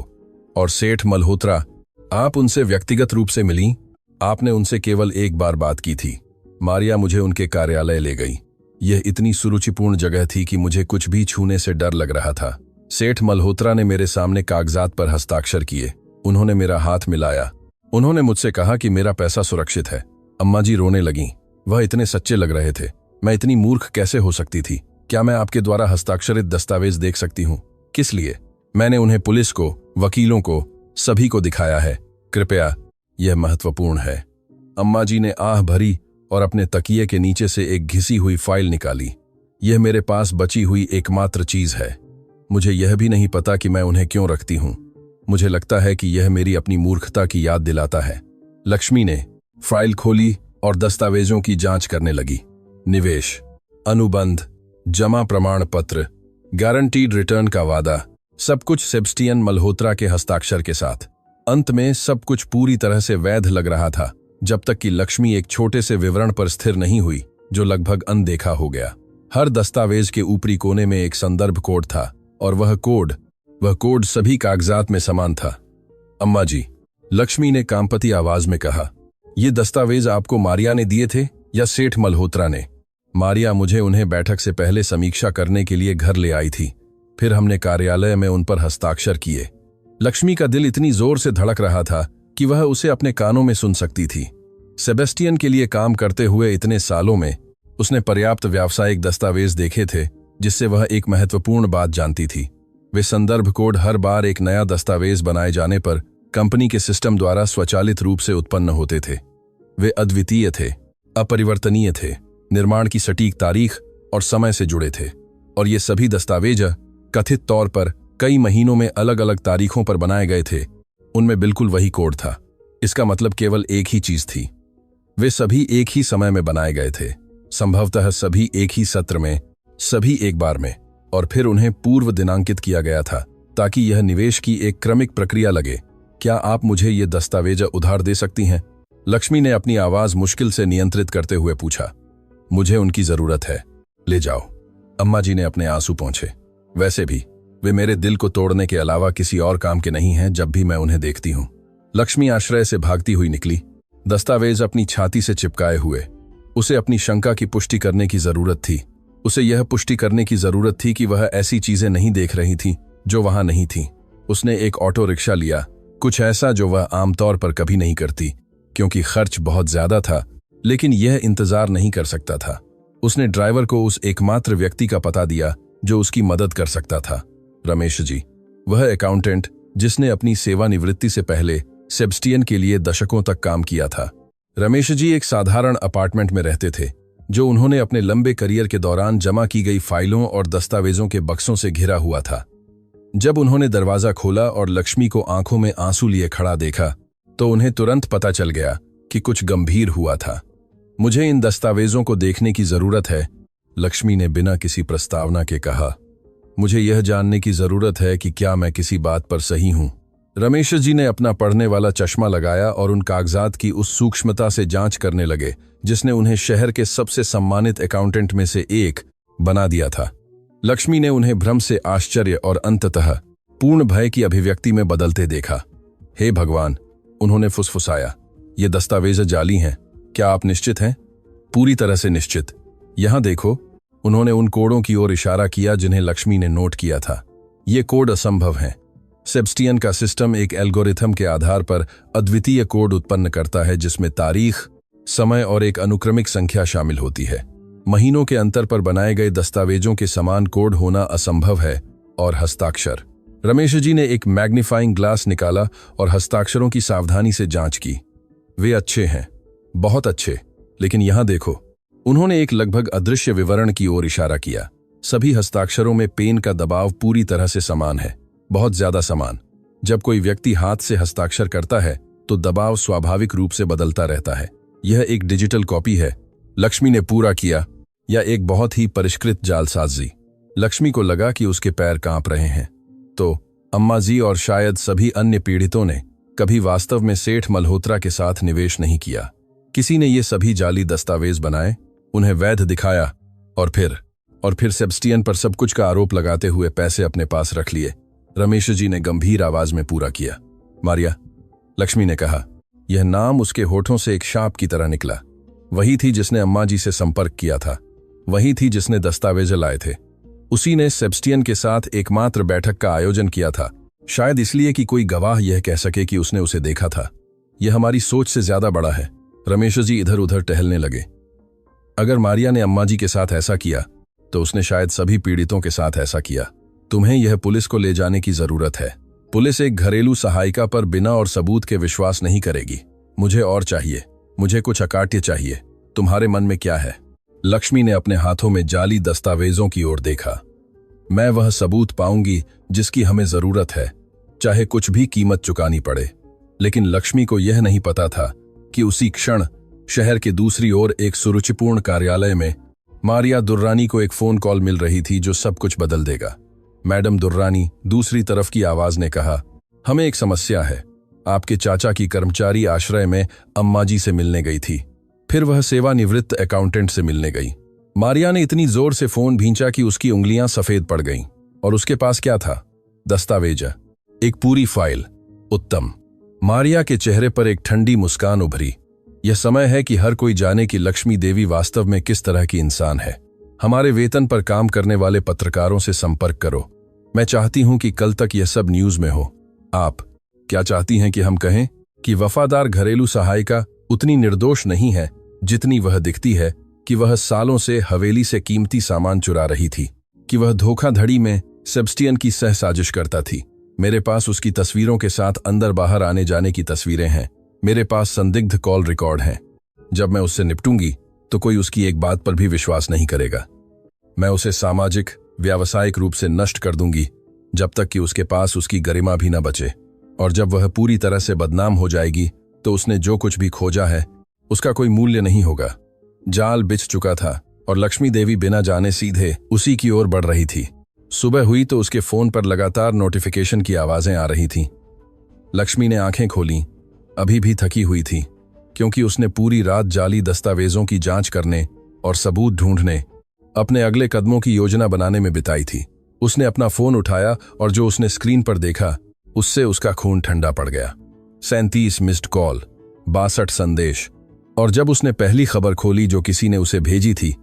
और सेठ मल्होत्रा, आप उनसे व्यक्तिगत रूप से मिली? आपने उनसे केवल एक बार बात की थी। मारिया मुझे उनके कार्यालय ले गई। यह इतनी सुरुचिपूर्ण जगह थी कि मुझे कुछ भी छूने से डर लग रहा था। सेठ मल्होत्रा ने मेरे सामने कागजात पर हस्ताक्षर किए। उन्होंने मेरा हाथ मिलाया। उन्होंने मुझसे कहा कि मेरा पैसा सुरक्षित है। अम्मा जी रोने लगीं। वह इतने सच्चे लग रहे थे। मैं इतनी मूर्ख कैसे हो सकती थी? क्या मैं आपके द्वारा हस्ताक्षरित दस्तावेज देख सकती हूँ? किस लिए? मैंने उन्हें पुलिस को, वकीलों को, सभी को दिखाया है। कृपया, यह महत्वपूर्ण है। अम्मा जी ने आह भरी और अपने तकिए के नीचे से एक घिसी हुई फाइल निकाली। यह मेरे पास बची हुई एकमात्र चीज है। मुझे यह भी नहीं पता कि मैं उन्हें क्यों रखती हूं। मुझे लगता है कि यह मेरी अपनी मूर्खता की याद दिलाता है। लक्ष्मी ने फाइल खोली और दस्तावेजों की जांच करने लगी। निवेश, अनुबंध, जमा प्रमाण पत्र, गारंटीड रिटर्न का वादा, सब कुछ सेबेस्टियन मल्होत्रा के हस्ताक्षर के साथ। अंत में सब कुछ पूरी तरह से वैध लग रहा था, जब तक कि लक्ष्मी एक छोटे से विवरण पर स्थिर नहीं हुई जो लगभग अनदेखा हो गया। हर दस्तावेज के ऊपरी कोने में एक संदर्भ कोड था और वह कोड सभी कागजात में समान था। अम्मा जी, लक्ष्मी ने कांपती आवाज में कहा, ये दस्तावेज आपको मारिया ने दिए थे या सेठ मल्होत्रा ने? मारिया मुझे उन्हें बैठक से पहले समीक्षा करने के लिए घर ले आई थी। फिर हमने कार्यालय में उन पर हस्ताक्षर किए। लक्ष्मी का दिल इतनी जोर से धड़क रहा था कि वह उसे अपने कानों में सुन सकती थी। सेबेस्टियन के लिए काम करते हुए इतने सालों में उसने पर्याप्त व्यावसायिक दस्तावेज देखे थे जिससे वह एक महत्वपूर्ण बात जानती थी। वे संदर्भ कोड हर बार एक नया दस्तावेज बनाए जाने पर कंपनी के सिस्टम द्वारा स्वचालित रूप से उत्पन्न होते थे। वे अद्वितीय थे, अपरिवर्तनीय थे, निर्माण की सटीक तारीख और समय से जुड़े थे, और ये सभी दस्तावेज कथित तौर पर कई महीनों में अलग अलग तारीखों पर बनाए गए थे। उनमें बिल्कुल वही कोड था। इसका मतलब केवल एक ही चीज थी, वे सभी एक ही समय में बनाए गए थे, संभवतः सभी एक ही सत्र में, सभी एक बार में, और फिर उन्हें पूर्व दिनांकित किया गया था ताकि यह निवेश की एक क्रमिक प्रक्रिया लगे। क्या आप मुझे ये दस्तावेज उधार दे सकती हैं? लक्ष्मी ने अपनी आवाज मुश्किल से नियंत्रित करते हुए पूछा। मुझे उनकी जरूरत है, ले जाओ। अम्मा जी ने अपने आंसू पोंछे। वैसे भी वे मेरे दिल को तोड़ने के अलावा किसी और काम के नहीं हैं जब भी मैं उन्हें देखती हूं। लक्ष्मी आश्रय से भागती हुई निकली, दस्तावेज अपनी छाती से चिपकाए हुए। उसे अपनी शंका की पुष्टि करने की जरूरत थी। उसे यह पुष्टि करने की जरूरत थी कि वह ऐसी चीजें नहीं देख रही थी जो वहां नहीं थी। उसने एक ऑटो रिक्शा लिया, कुछ ऐसा जो वह आमतौर पर कभी नहीं करती, क्योंकि खर्च बहुत ज्यादा था, लेकिन यह इंतजार नहीं कर सकता था। उसने ड्राइवर को उस एकमात्र व्यक्ति का पता दिया जो उसकी मदद कर सकता था, रमेश जी, वह अकाउंटेंट जिसने अपनी सेवानिवृत्ति से पहले सेबस्टियन के लिए दशकों तक काम किया था। रमेश जी एक साधारण अपार्टमेंट में रहते थे जो उन्होंने अपने लंबे करियर के दौरान जमा की गई फाइलों और दस्तावेजों के बक्सों से घिरा हुआ था। जब उन्होंने दरवाजा खोला और लक्ष्मी को आंखों में आंसू लिए खड़ा देखा तो उन्हें तुरंत पता चल गया कि कुछ गंभीर हुआ था। मुझे इन दस्तावेजों को देखने की जरूरत है, लक्ष्मी ने बिना किसी प्रस्तावना के कहा। मुझे यह जानने की जरूरत है कि क्या मैं किसी बात पर सही हूं। रमेश जी ने अपना पढ़ने वाला चश्मा लगाया और उन कागजात की उस सूक्ष्मता से जांच करने लगे जिसने उन्हें शहर के सबसे सम्मानित अकाउंटेंट में से एक बना दिया था। लक्ष्मी ने उन्हें भ्रम से आश्चर्य और अंततः पूर्ण भय की अभिव्यक्ति में बदलते देखा। हे भगवान, उन्होंने फुसफुसाया, ये दस्तावेज जाली हैं, क्या आप निश्चित हैं? पूरी तरह से निश्चित। यहां देखो, उन्होंने उन कोडों की ओर इशारा किया जिन्हें लक्ष्मी ने नोट किया था। ये कोड असंभव हैं। सेबस्टियन का सिस्टम एक एल्गोरिथम के आधार पर अद्वितीय कोड उत्पन्न करता है जिसमें तारीख, समय और एक अनुक्रमिक संख्या शामिल होती है। महीनों के अंतर पर बनाए गए दस्तावेजों के समान कोड होना असंभव है। और हस्ताक्षर। रमेश जी ने एक मैग्नीफाइंग ग्लास निकाला और हस्ताक्षरों की सावधानी से जांच की। वे अच्छे हैं, बहुत अच्छे, लेकिन यहां देखो। उन्होंने एक लगभग अदृश्य विवरण की ओर इशारा किया। सभी हस्ताक्षरों में पेन का दबाव पूरी तरह से समान है, बहुत ज्यादा समान। जब कोई व्यक्ति हाथ से हस्ताक्षर करता है तो दबाव स्वाभाविक रूप से बदलता रहता है। यह एक डिजिटल कॉपी है, लक्ष्मी ने पूरा किया, या एक बहुत ही परिष्कृत जालसाजी। लक्ष्मी को लगा कि उसके पैर कांप रहे हैं। तो अम्मा जी और शायद सभी अन्य पीड़ितों ने कभी वास्तव में सेठ मल्होत्रा के साथ निवेश नहीं किया। किसी ने ये सभी जाली दस्तावेज बनाए, उन्हें वैध दिखाया और फिर सेबस्टियन पर सब कुछ का आरोप लगाते हुए पैसे अपने पास रख लिए। रमेश जी ने गंभीर आवाज में पूरा किया। मारिया, लक्ष्मी ने कहा। यह नाम उसके होठों से एक शाप की तरह निकला। वही थी जिसने अम्मा जी से संपर्क किया था, वही थी जिसने दस्तावेज लाए थे। उसी ने सेबस्टियन के साथ एकमात्र बैठक का आयोजन किया था, शायद इसलिए कि कोई गवाह यह कह सके कि उसने उसे देखा था। यह हमारी सोच से ज्यादा बड़ा है। रमेश जी इधर उधर टहलने लगे। अगर मारिया ने अम्मा जी के साथ ऐसा किया तो उसने शायद सभी पीड़ितों के साथ ऐसा किया। तुम्हें यह पुलिस को ले जाने की जरूरत है। पुलिस एक घरेलू सहायिका पर बिना और सबूत के विश्वास नहीं करेगी। मुझे और चाहिए, मुझे कुछ अकाट्य चाहिए। तुम्हारे मन में क्या है? लक्ष्मी ने अपने हाथों में जाली दस्तावेजों की ओर देखा। मैं वह सबूत पाऊंगी जिसकी हमें जरूरत है, चाहे कुछ भी कीमत चुकानी पड़े। लेकिन लक्ष्मी को यह नहीं पता था कि उसी क्षण शहर के दूसरी ओर एक सुरुचिपूर्ण कार्यालय में मारिया दुर्रानी को एक फोन कॉल मिल रही थी जो सब कुछ बदल देगा। मैडम दुर्रानी, दूसरी तरफ की आवाज ने कहा, हमें एक समस्या है। आपके चाचा की कर्मचारी आश्रय में अम्मा जी से मिलने गई थी, फिर वह सेवानिवृत्त अकाउंटेंट से मिलने गई। मारिया ने इतनी जोर से फोन भींचा कि उसकी उंगलियां सफेद पड़ गईं। और उसके पास क्या था? दस्तावेज, एक पूरी फाइल। उत्तम। मारिया के चेहरे पर एक ठंडी मुस्कान उभरी। यह समय है कि हर कोई जाने कि लक्ष्मी देवी वास्तव में किस तरह की इंसान है। हमारे वेतन पर काम करने वाले पत्रकारों से संपर्क करो। मैं चाहती हूं कि कल तक यह सब न्यूज में हो। आप क्या चाहती हैं कि हम कहें कि वफादार घरेलू सहायिका उतनी निर्दोष नहीं है जितनी वह दिखती है, कि वह सालों से हवेली से कीमती सामान चुरा रही थी, कि वह धोखाधड़ी में सेबस्टियन की सह साजिश करता थी? मेरे पास उसकी तस्वीरों के साथ अंदर बाहर आने जाने की तस्वीरें हैं। मेरे पास संदिग्ध कॉल रिकॉर्ड हैं। जब मैं उससे निपटूंगी तो कोई उसकी एक बात पर भी विश्वास नहीं करेगा। मैं उसे सामाजिक व्यावसायिक रूप से नष्ट कर दूंगी जब तक कि उसके पास उसकी गरिमा भी न बचे। और जब वह पूरी तरह से बदनाम हो जाएगी तो उसने जो कुछ भी खोजा है उसका कोई मूल्य नहीं होगा। जाल बिछ चुका था और लक्ष्मी देवी बिना जाने सीधे उसी की ओर बढ़ रही थी। सुबह हुई तो उसके फोन पर लगातार नोटिफिकेशन की आवाजें आ रही थीं। लक्ष्मी ने आंखें खोलीं। अभी भी थकी हुई थी क्योंकि उसने पूरी रात जाली दस्तावेजों की जांच करने और सबूत ढूंढने, अपने अगले कदमों की योजना बनाने में बिताई थी। उसने अपना फोन उठाया और जो उसने स्क्रीन पर देखा उससे उसका खून ठंडा पड़ गया। 37 मिस्ड कॉल, 62 संदेश। और जब उसने पहली खबर खोली जो किसी ने उसे भेजी थी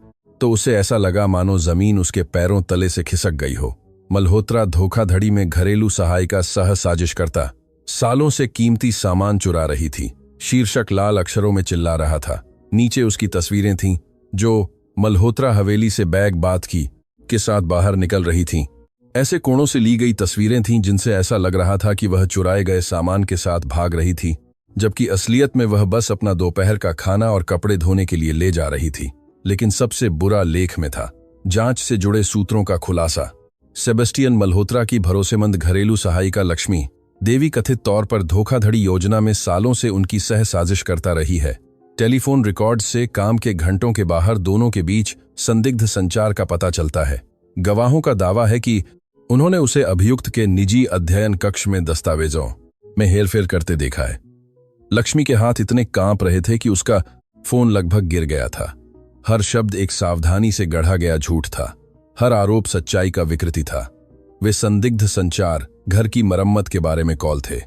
तो उसे ऐसा लगा मानो जमीन उसके पैरों तले से खिसक गई हो। मल्होत्रा धोखाधड़ी में घरेलू सहायिका सह साजिश करता, सालों से कीमती सामान चुरा रही थी। शीर्षक लाल अक्षरों में चिल्ला रहा था। नीचे उसकी तस्वीरें थीं जो मल्होत्रा हवेली से बैग बात की के साथ बाहर निकल रही थीं। ऐसे कोणों से ली गई तस्वीरें थीं जिनसे ऐसा लग रहा था कि वह चुराए गए सामान के साथ भाग रही थी, जबकि असलियत में वह बस अपना दोपहर का खाना और कपड़े धोने के लिए ले जा रही थी। लेकिन सबसे बुरा लेख में था जांच से जुड़े सूत्रों का खुलासा। सेबेस्टियन मल्होत्रा की भरोसेमंद घरेलू सहायिका लक्ष्मी देवी कथित तौर पर धोखाधड़ी योजना में सालों से उनकी सह साजिश करता रही है। टेलीफोन रिकॉर्ड से काम के घंटों के बाहर दोनों के बीच संदिग्ध संचार का पता चलता है। गवाहों का दावा है कि उन्होंने उसे अभियुक्त के निजी अध्ययन कक्ष में दस्तावेजों में हेरफेर करते देखा है। लक्ष्मी के हाथ इतने कांप रहे थे कि उसका फोन लगभग गिर गया था। हर शब्द एक सावधानी से गढ़ा गया झूठ था। हर आरोप सच्चाई का विकृति था। वे संदिग्ध संचार घर की मरम्मत के बारे में कॉल थे।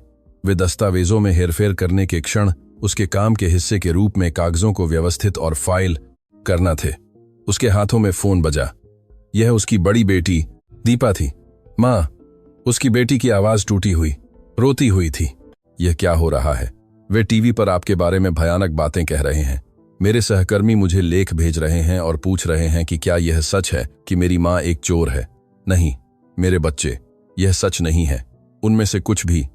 वे दस्तावेजों में हेरफेर करने के क्षण उसके काम के हिस्से के रूप में कागजों को व्यवस्थित और फाइल करना थे। उसके हाथों में फोन बजा। यह उसकी बड़ी बेटी दीपा थी। माँ, उसकी बेटी की आवाज टूटी हुई, रोती हुई थी। यह क्या हो रहा है? वे टीवी पर आपके बारे में भयानक बातें कह रहे हैं। मेरे सहकर्मी मुझे लेख भेज रहे हैं और पूछ रहे हैं कि क्या यह सच है कि मेरी माँ एक चोर है। नहीं मेरे बच्चे, यह सच नहीं है। उनमें से कुछ भी।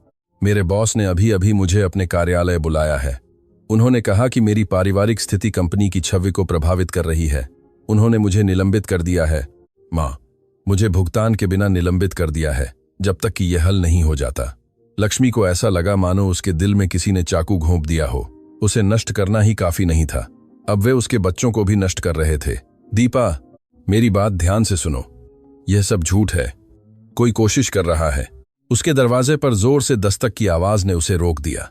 मेरे बॉस ने अभी अभी मुझे अपने कार्यालय बुलाया है। उन्होंने कहा कि मेरी पारिवारिक स्थिति कंपनी की छवि को प्रभावित कर रही है। उन्होंने मुझे निलंबित कर दिया है। माँ, मुझे भुगतान के बिना निलंबित कर दिया है जब तक कि यह हल नहीं हो जाता। लक्ष्मी को ऐसा लगा मानो उसके दिल में किसी ने चाकू घोंप दिया हो। उसे नष्ट करना ही काफी नहीं था, अब वे उसके बच्चों को भी नष्ट कर रहे थे। दीपा, मेरी बात ध्यान से सुनो। यह सब झूठ है। कोई कोशिश कर रहा है। उसके दरवाजे पर जोर से दस्तक की आवाज ने उसे रोक दिया।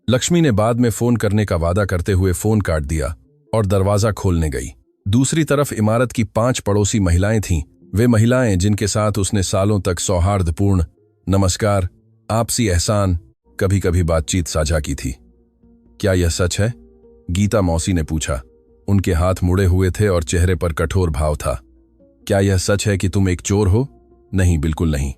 लक्ष्मी ने बाद में फोन करने का वादा करते हुए फोन काट दिया और दरवाजा खोलने गई। दूसरी तरफ इमारत की 5 पड़ोसी महिलाएं थीं। वे महिलाएं जिनके साथ उसने सालों तक सौहार्दपूर्ण नमस्कार, आपसी एहसान, कभी कभी बातचीत साझा की थी। क्या यह सच है? गीता मौसी ने पूछा। उनके हाथ मुड़े हुए थे और चेहरे पर कठोर भाव था। क्या यह सच है कि तुम एक चोर हो? नहीं, बिल्कुल नहीं।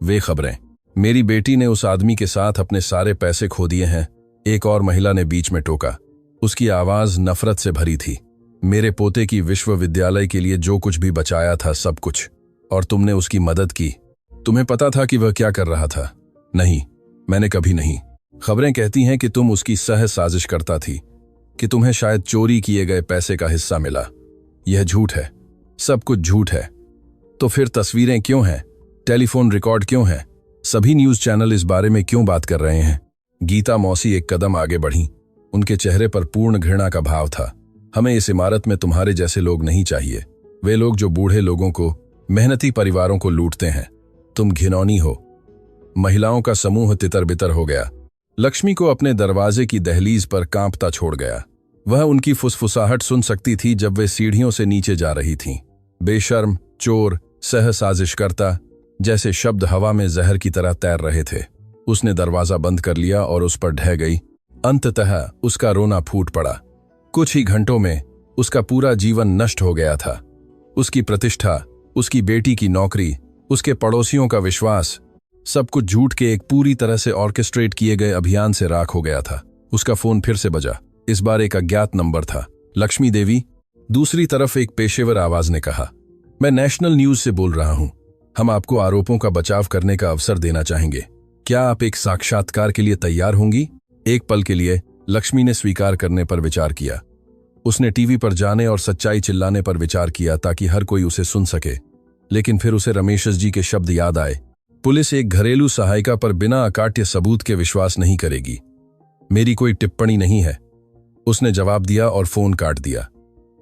वे खबरें। मेरी बेटी ने उस आदमी के साथ अपने सारे पैसे खो दिए हैं, एक और महिला ने बीच में टोका। उसकी आवाज नफरत से भरी थी। मेरे पोते की विश्वविद्यालय के लिए जो कुछ भी बचाया था, सब कुछ, और तुमने उसकी मदद की। तुम्हें पता था कि वह क्या कर रहा था? नहीं, मैंने कभी नहीं। खबरें कहती हैं कि तुम उसकी सह साजिश करता थी, कि तुम्हें शायद चोरी किए गए पैसे का हिस्सा मिला। यह झूठ है, सब कुछ झूठ है। तो फिर तस्वीरें क्यों हैं? टेलीफोन रिकॉर्ड क्यों है? सभी न्यूज चैनल इस बारे में क्यों बात कर रहे हैं? गीता मौसी एक कदम आगे बढ़ी। उनके चेहरे पर पूर्ण घृणा का भाव था। हमें इस इमारत में तुम्हारे जैसे लोग नहीं चाहिए। वे लोग जो बूढ़े लोगों को, मेहनती परिवारों को लूटते हैं। तुम घिनौनी हो। महिलाओं का समूह तितर बितर हो गया। लक्ष्मी को अपने दरवाजे की दहलीज पर कांपता छोड़ गया। वह उनकी फुसफुसाहट सुन सकती थी जब वे सीढ़ियों से नीचे जा रही थीं। बेशर्म, चोर, सह साजिशकर्ता जैसे शब्द हवा में जहर की तरह तैर रहे थे। उसने दरवाजा बंद कर लिया और उस पर ढह गई। अंततः उसका रोना फूट पड़ा। कुछ ही घंटों में उसका पूरा जीवन नष्ट हो गया था। उसकी प्रतिष्ठा, उसकी बेटी की नौकरी, उसके पड़ोसियों का विश्वास, सब कुछ झूठ के एक पूरी तरह से ऑर्केस्ट्रेट किए गए अभियान से राख हो गया था। उसका फोन फिर से बजा। इस बार एक अज्ञात नंबर था। लक्ष्मी देवी। दूसरी तरफ एक पेशेवर आवाज ने कहा, मैं नेशनल न्यूज से बोल रहा हूं। हम आपको आरोपों का बचाव करने का अवसर देना चाहेंगे। क्या आप एक साक्षात्कार के लिए तैयार होंगी? एक पल के लिए लक्ष्मी ने स्वीकार करने पर विचार किया। उसने टीवी पर जाने और सच्चाई चिल्लाने पर विचार किया ताकि हर कोई उसे सुन सके। लेकिन फिर उसे रमेश जी के शब्द याद आए, पुलिस एक घरेलू सहायिका पर बिना अकाट्य सबूत के विश्वास नहीं करेगी। मेरी कोई टिप्पणी नहीं है, उसने जवाब दिया और फोन काट दिया।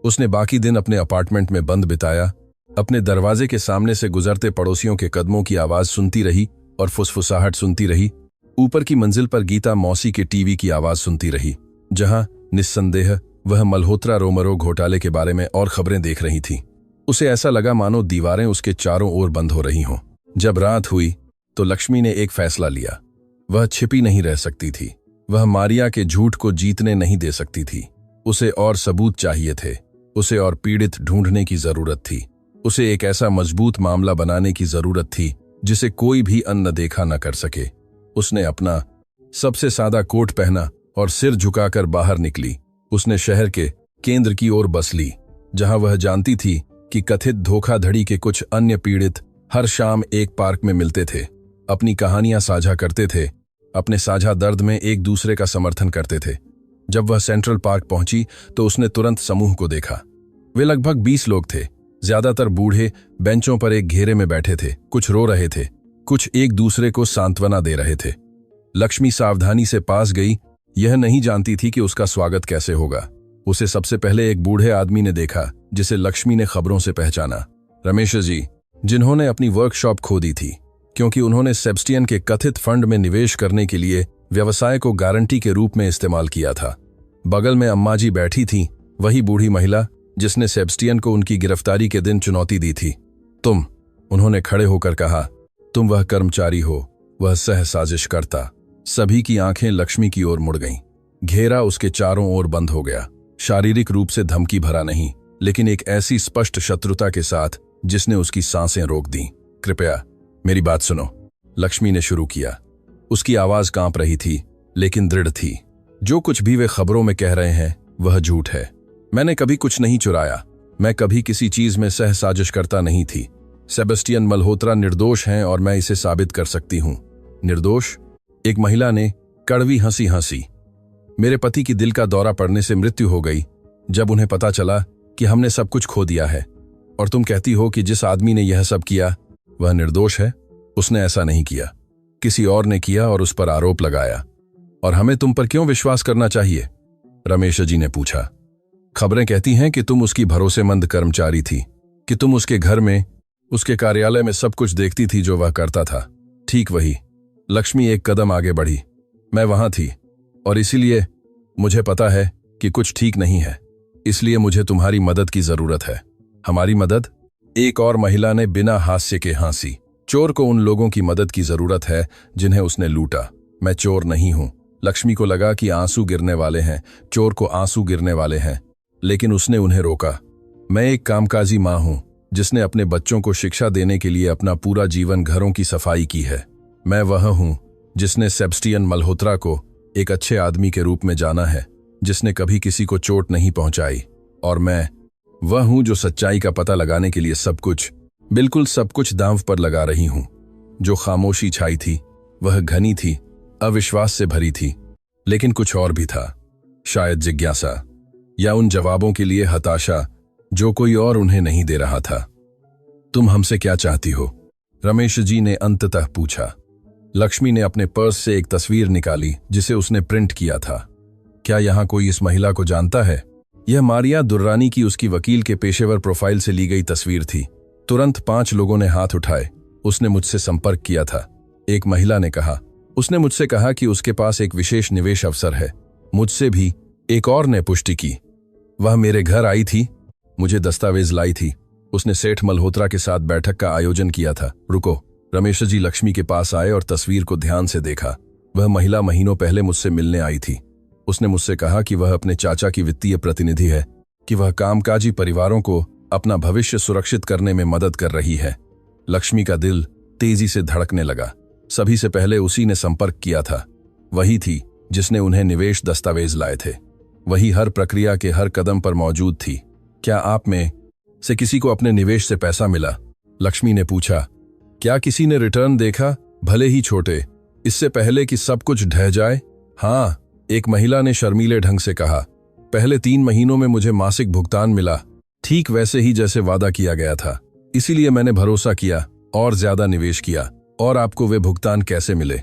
उसने बाकी दिन अपने अपार्टमेंट में बंद बिताया, अपने दरवाजे के सामने से गुजरते पड़ोसियों के कदमों की आवाज सुनती रही और फुसफुसाहट सुनती रही। ऊपर की मंजिल पर गीता मौसी के टीवी की आवाज सुनती रही, जहां निस्संदेह वह मल्होत्रा रोमरो घोटाले के बारे में और खबरें देख रही थी। उसे ऐसा लगा मानो दीवारें उसके चारों ओर बंद हो रही हों। जब रात हुई तो लक्ष्मी ने एक फैसला लिया। वह छिपी नहीं रह सकती थी। वह मारिया के झूठ को जीतने नहीं दे सकती थी। उसे और सबूत चाहिए थे। उसे और पीड़ित ढूंढने की जरूरत थी। उसे एक ऐसा मजबूत मामला बनाने की जरूरत थी जिसे कोई भी अनदेखा न कर सके। उसने अपना सबसे सादा कोट पहना और सिर झुकाकर बाहर निकली। उसने शहर के केंद्र की ओर बस ली, जहां वह जानती थी कि कथित धोखाधड़ी के कुछ अन्य पीड़ित हर शाम एक पार्क में मिलते थे, अपनी कहानियां साझा करते थे, अपने साझा दर्द में एक दूसरे का समर्थन करते थे। जब वह सेंट्रल पार्क पहुंची तो उसने तुरंत समूह को देखा। वे लगभग 20 लोग थे, ज्यादातर बूढ़े, बेंचों पर एक घेरे में बैठे थे। कुछ रो रहे थे, कुछ एक दूसरे को सांत्वना दे रहे थे। लक्ष्मी सावधानी से पास गई, यह नहीं जानती थी कि उसका स्वागत कैसे होगा। उसे सबसे पहले एक बूढ़े आदमी ने देखा जिसे लक्ष्मी ने खबरों से पहचाना। रमेश जी, जिन्होंने अपनी वर्कशॉप खो दी थी क्योंकि उन्होंने सेबस्टियन के कथित फंड में निवेश करने के लिए व्यवसाय को गारंटी के रूप में इस्तेमाल किया था। बगल में अम्मा जी बैठी थीं, वही बूढ़ी महिला जिसने सेबस्टियन को उनकी गिरफ्तारी के दिन चुनौती दी थी। तुम, उन्होंने खड़े होकर कहा, तुम वह कर्मचारी हो, वह सह साजिशकर्ता। सभी की आंखें लक्ष्मी की ओर मुड़ गईं। घेरा उसके चारों ओर बंद हो गया, शारीरिक रूप से धमकी भरा नहीं, लेकिन एक ऐसी स्पष्ट शत्रुता के साथ जिसने उसकी सांसें रोक दी। कृपया मेरी बात सुनो, लक्ष्मी ने शुरू किया। उसकी आवाज कांप रही थी, लेकिन दृढ़ थी। जो कुछ भी वे खबरों में कह रहे हैं वह झूठ है। मैंने कभी कुछ नहीं चुराया। मैं कभी किसी चीज में सह साजिशकर्ता नहीं थी। सेबस्टियन मल्होत्रा निर्दोष हैं और मैं इसे साबित कर सकती हूं। निर्दोष? एक महिला ने कड़वी हंसी हंसी। मेरे पति की दिल का दौरा पड़ने से मृत्यु हो गई जब उन्हें पता चला कि हमने सब कुछ खो दिया है। और तुम कहती हो कि जिस आदमी ने यह सब किया वह निर्दोष है? उसने ऐसा नहीं किया, किसी और ने किया और उस पर आरोप लगाया। और हमें तुम पर क्यों विश्वास करना चाहिए? रमेश जी ने पूछा। खबरें कहती हैं कि तुम उसकी भरोसेमंद कर्मचारी थी, कि तुम उसके घर में, उसके कार्यालय में सब कुछ देखती थी जो वह करता था। ठीक वही। लक्ष्मी एक कदम आगे बढ़ी। मैं वहां थी और इसीलिए मुझे पता है कि कुछ ठीक नहीं है। इसलिए मुझे तुम्हारी मदद की जरूरत है। हमारी मदद? एक और महिला ने बिना हास्य के हंसी। चोर को उन लोगों की मदद की जरूरत है जिन्हें उसने लूटा। मैं चोर नहीं हूं। लक्ष्मी को लगा कि आंसू गिरने वाले हैं, चोर को आंसू गिरने वाले हैं, लेकिन उसने उन्हें रोका। मैं एक कामकाजी मां हूं जिसने अपने बच्चों को शिक्षा देने के लिए अपना पूरा जीवन घरों की सफाई की है। मैं वह हूं जिसने सेबस्टियन मल्होत्रा को एक अच्छे आदमी के रूप में जाना है, जिसने कभी किसी को चोट नहीं पहुंचाई। और मैं वह हूं जो सच्चाई का पता लगाने के लिए सब कुछ, बिल्कुल सब कुछ दांव पर लगा रही हूं। जो खामोशी छाई थी वह घनी थी, अविश्वास से भरी थी, लेकिन कुछ और भी था। शायद जिज्ञासा, या उन जवाबों के लिए हताशा जो कोई और उन्हें नहीं दे रहा था। तुम हमसे क्या चाहती हो? रमेश जी ने अंततः पूछा। लक्ष्मी ने अपने पर्स से एक तस्वीर निकाली जिसे उसने प्रिंट किया था। क्या यहां कोई इस महिला को जानता है? यह मारिया दुर्रानी की उसकी वकील के पेशेवर प्रोफाइल से ली गई तस्वीर थी। तुरंत 5 लोगों ने हाथ उठाए। उसने मुझसे संपर्क किया था, एक महिला ने कहा। उसने मुझसे कहा कि उसके पास एक विशेष निवेश अवसर है। मुझसे भी एक और ने पुष्टि की। वह मेरे घर आई थी, मुझे दस्तावेज लाई थी। उसने सेठ मल्होत्रा के साथ बैठक का आयोजन किया था। रुको। रमेश जी लक्ष्मी के पास आए और तस्वीर को ध्यान से देखा। वह महिला महीनों पहले मुझसे मिलने आई थी। उसने मुझसे कहा कि वह अपने चाचा की वित्तीय प्रतिनिधि है, कि वह कामकाजी परिवारों को अपना भविष्य सुरक्षित करने में मदद कर रही है। लक्ष्मी का दिल तेजी से धड़कने लगा। सभी से पहले उसी ने संपर्क किया था। वही थी जिसने उन्हें निवेश दस्तावेज लाए थे। वही हर प्रक्रिया के हर कदम पर मौजूद थी। क्या आप में से किसी को अपने निवेश से पैसा मिला? लक्ष्मी ने पूछा। क्या किसी ने रिटर्न देखा, भले ही छोटे? इससे पहले कि सब कुछ ढह जाए? हाँ, एक महिला ने शर्मीले ढंग से कहा। पहले 3 महीनों में मुझे मासिक भुगतान मिला, ठीक वैसे ही जैसे वादा किया गया था। इसीलिए मैंने भरोसा किया और ज्यादा निवेश किया। और आपको वे भुगतान कैसे मिले?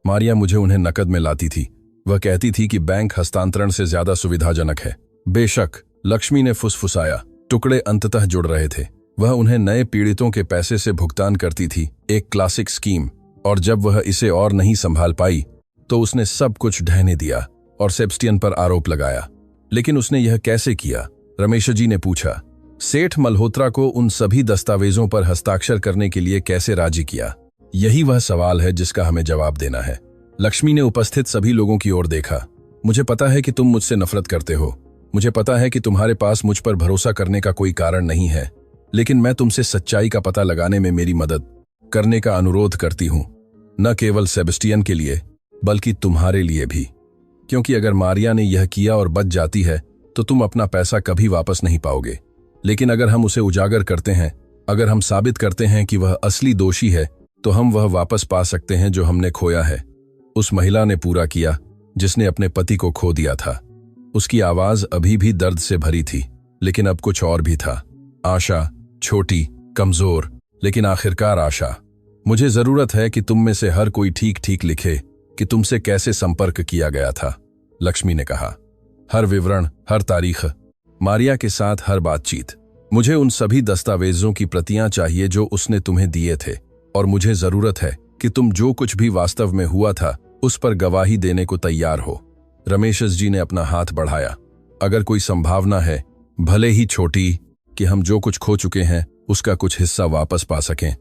मारिया मुझे उन्हें नकद में लाती थी। वह कहती थी कि बैंक हस्तांतरण से ज्यादा सुविधाजनक है। बेशक, लक्ष्मी ने फुसफुसाया। टुकड़े अंततः जुड़ रहे थे। वह उन्हें नए पीड़ितों के पैसे से भुगतान करती थी, एक क्लासिक स्कीम। और जब वह इसे और नहीं संभाल पाई तो उसने सब कुछ ढहने दिया और सेबस्टियन पर आरोप लगाया। लेकिन उसने यह कैसे किया? रमेश जी ने पूछा। सेठ मल्होत्रा को उन सभी दस्तावेजों पर हस्ताक्षर करने के लिए कैसे राजी किया? यही वह सवाल है जिसका हमें जवाब देना है। लक्ष्मी ने उपस्थित सभी लोगों की ओर देखा। मुझे पता है कि तुम मुझसे नफरत करते हो। मुझे पता है कि तुम्हारे पास मुझ पर भरोसा करने का कोई कारण नहीं है। लेकिन मैं तुमसे सच्चाई का पता लगाने में मेरी मदद करने का अनुरोध करती हूं, न केवल सेबस्टियन के लिए बल्कि तुम्हारे लिए भी। क्योंकि अगर मारिया ने यह किया और बच जाती है तो तुम अपना पैसा कभी वापस नहीं पाओगे। लेकिन अगर हम उसे उजागर करते हैं, अगर हम साबित करते हैं कि वह असली दोषी है, तो हम वह वापस पा सकते हैं जो हमने खोया है। उस महिला ने पूरा किया जिसने अपने पति को खो दिया था। उसकी आवाज अभी भी दर्द से भरी थी, लेकिन अब कुछ और भी था। आशा, छोटी, कमजोर, लेकिन आखिरकार आशा। मुझे जरूरत है कि तुम में से हर कोई ठीक ठीक लिखे कि तुमसे कैसे संपर्क किया गया था, लक्ष्मी ने कहा। हर विवरण, हर तारीख, मारिया के साथ हर बातचीत। मुझे उन सभी दस्तावेजों की प्रतियां चाहिए जो उसने तुम्हें दिए थे। और मुझे जरूरत है कि तुम जो कुछ भी वास्तव में हुआ था उस पर गवाही देने को तैयार हो। रमेश जी ने अपना हाथ बढ़ाया। अगर कोई संभावना है, भले ही छोटी, कि हम जो कुछ खो चुके हैं उसका कुछ हिस्सा वापस पा सकें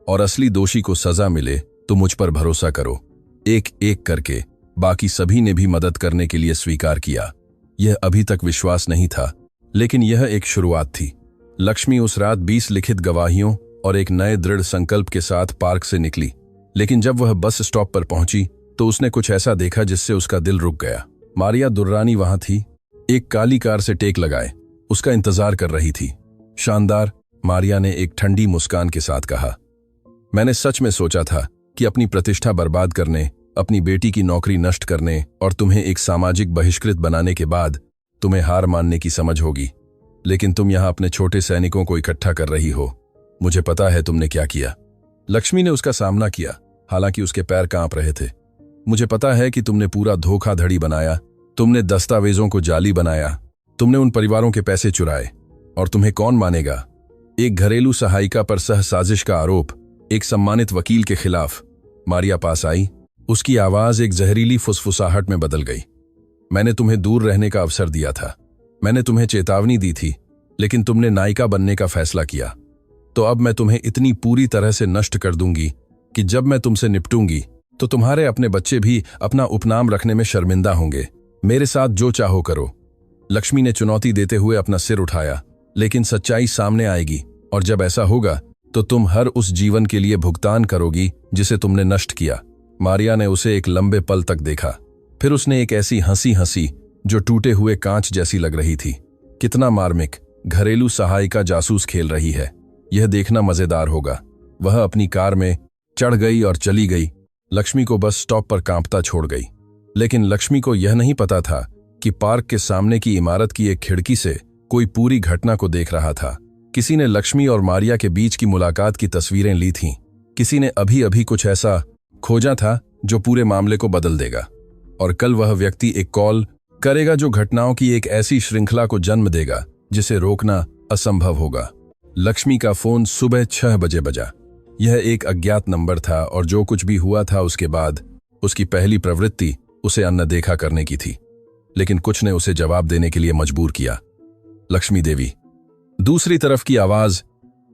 और असली दोषी को सजा मिले, तो मुझ पर भरोसा करो। एक एक करके बाकी सभी ने भी मदद करने के लिए स्वीकार किया। यह अभी तक विश्वास नहीं था, लेकिन यह एक शुरुआत थी। लक्ष्मी उस रात 20 लिखित गवाहियों और एक नए दृढ़ संकल्प के साथ पार्क से निकली। लेकिन जब वह बस स्टॉप पर पहुंची तो उसने कुछ ऐसा देखा जिससे उसका दिल रुक गया। मारिया दुर्रानी वहां थी, एक काली कार से टेक लगाए, उसका इंतजार कर रही थी। शानदार, मारिया ने एक ठंडी मुस्कान के साथ कहा। मैंने सच में सोचा था कि अपनी प्रतिष्ठा बर्बाद करने, अपनी बेटी की नौकरी नष्ट करने और तुम्हें एक सामाजिक बहिष्कृत बनाने के बाद तुम्हें हार मानने की समझ होगी। लेकिन तुम यहां अपने छोटे सैनिकों को इकट्ठा कर रही हो। मुझे पता है तुमने क्या किया। लक्ष्मी ने उसका सामना किया, हालांकि उसके पैर कांप रहे थे। मुझे पता है कि तुमने पूरा धोखाधड़ी बनाया, तुमने दस्तावेजों को जाली बनाया, तुमने उन परिवारों के पैसे चुराए। और तुम्हें कौन मानेगा? एक घरेलू सहायिका पर सहसाजिश का आरोप, एक सम्मानित वकील के खिलाफ। मारिया पास आई, उसकी आवाज एक जहरीली फुसफुसाहट में बदल गई। मैंने तुम्हें दूर रहने का अवसर दिया था, मैंने तुम्हें चेतावनी दी थी, लेकिन तुमने नायिका बनने का फैसला किया। तो अब मैं तुम्हें इतनी पूरी तरह से नष्ट कर दूंगी कि जब मैं तुमसे निपटूंगी तो तुम्हारे अपने बच्चे भी अपना उपनाम रखने में शर्मिंदा होंगे। मेरे साथ जो चाहो करो। लक्ष्मी ने चुनौती देते हुए अपना सिर उठाया। लेकिन सच्चाई सामने आएगी, और जब ऐसा होगा तो तुम हर उस जीवन के लिए भुगतान करोगी जिसे तुमने नष्ट किया। मारिया ने उसे एक लंबे पल तक देखा, फिर उसने एक ऐसी हंसी हंसी जो टूटे हुए कांच जैसी लग रही थी। कितना मार्मिक, घरेलू सहायिका जासूस खेल रही है। यह देखना मजेदार होगा। वह अपनी कार में चढ़ गई और चली गई। लक्ष्मी को बस स्टॉप पर कांपता छोड़ गई। लेकिन लक्ष्मी को यह नहीं पता था कि पार्क के सामने की इमारत की एक खिड़की से कोई पूरी घटना को देख रहा था। किसी ने लक्ष्मी और मारिया के बीच की मुलाकात की तस्वीरें ली थीं। किसी ने अभी अभी कुछ ऐसा खोजा था जो पूरे मामले को बदल देगा। और कल वह व्यक्ति एक कॉल करेगा जो घटनाओं की एक ऐसी श्रृंखला को जन्म देगा जिसे रोकना असंभव होगा। लक्ष्मी का फोन सुबह 6 बजे बजा। यह एक अज्ञात नंबर था और जो कुछ भी हुआ था उसके बाद उसकी पहली प्रवृत्ति उसे अनदेखा करने की थी। लेकिन कुछ ने उसे जवाब देने के लिए मजबूर किया। लक्ष्मी देवी। दूसरी तरफ की आवाज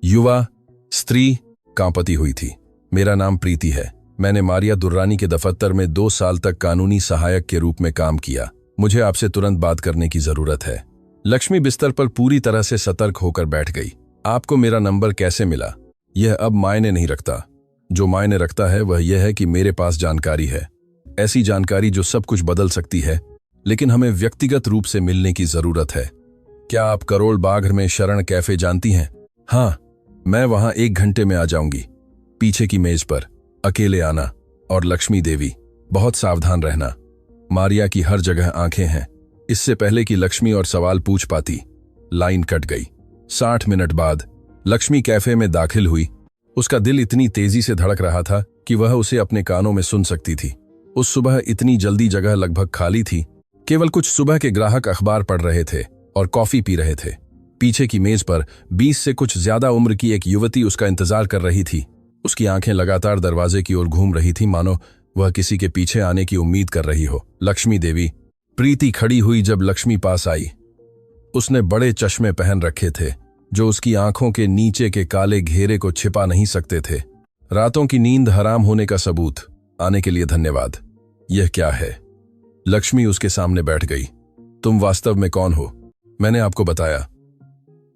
युवा स्त्री कांपती हुई थी। मेरा नाम प्रीति है। मैंने मारिया दुर्रानी के दफ्तर में 2 साल तक कानूनी सहायक के रूप में काम किया। मुझे आपसे तुरंत बात करने की जरूरत है। लक्ष्मी बिस्तर पर पूरी तरह से सतर्क होकर बैठ गई। आपको मेरा नंबर कैसे मिला? यह अब मायने नहीं रखता। जो मायने रखता है वह यह है कि मेरे पास जानकारी है, ऐसी जानकारी जो सब कुछ बदल सकती है। लेकिन हमें व्यक्तिगत रूप से मिलने की जरूरत है। क्या आप करोल बाग में शरण कैफे जानती हैं? हाँ, मैं वहां 1 घंटे में आ जाऊंगी। पीछे की मेज पर। अकेले आना। और लक्ष्मी देवी, बहुत सावधान रहना। मारिया की हर जगह आंखें हैं। इससे पहले कि लक्ष्मी और सवाल पूछ पाती, लाइन कट गई। 60 मिनट बाद लक्ष्मी कैफे में दाखिल हुई। उसका दिल इतनी तेजी से धड़क रहा था कि वह उसे अपने कानों में सुन सकती थी। उस सुबह इतनी जल्दी जगह लगभग खाली थी। केवल कुछ सुबह के ग्राहक अखबार पढ़ रहे थे और कॉफी पी रहे थे। पीछे की मेज पर 20 से कुछ ज्यादा उम्र की एक युवती उसका इंतजार कर रही थी। उसकी आंखें लगातार दरवाजे की ओर घूम रही थी, मानो वह किसी के पीछे आने की उम्मीद कर रही हो। लक्ष्मी देवी। प्रीति खड़ी हुई जब लक्ष्मी पास आई। उसने बड़े चश्मे पहन रखे थे जो उसकी आंखों के नीचे के काले घेरे को छिपा नहीं सकते थे। रातों की नींद हराम होने का सबूत। आने के लिए धन्यवाद। यह क्या है? लक्ष्मी उसके सामने बैठ गई। तुम वास्तव में कौन हो? मैंने आपको बताया।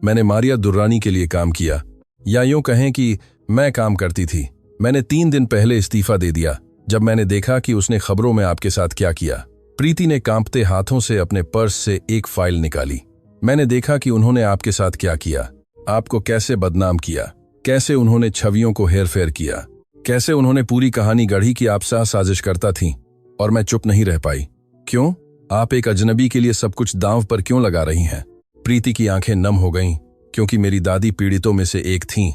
मैंने मारिया दुर्रानी के लिए काम किया, या यूं कहें कि मैं काम करती थी। मैंने 3 दिन पहले इस्तीफा दे दिया जब मैंने देखा कि उसने खबरों में आपके साथ क्या किया। प्रीति ने कांपते हाथों से अपने पर्स से एक फाइल निकाली। मैंने देखा कि उन्होंने आपके साथ क्या किया, आपको कैसे बदनाम किया, कैसे उन्होंने छवियों को हेरफेर किया, कैसे उन्होंने पूरी कहानी गढ़ी कि आप साजिश करता थी। और मैं चुप नहीं रह पाई। क्यों? आप एक अजनबी के लिए सब कुछ दांव पर क्यों लगा रही हैं? प्रीति की आंखें नम हो गईं, क्योंकि मेरी दादी पीड़ितों में से एक थीं,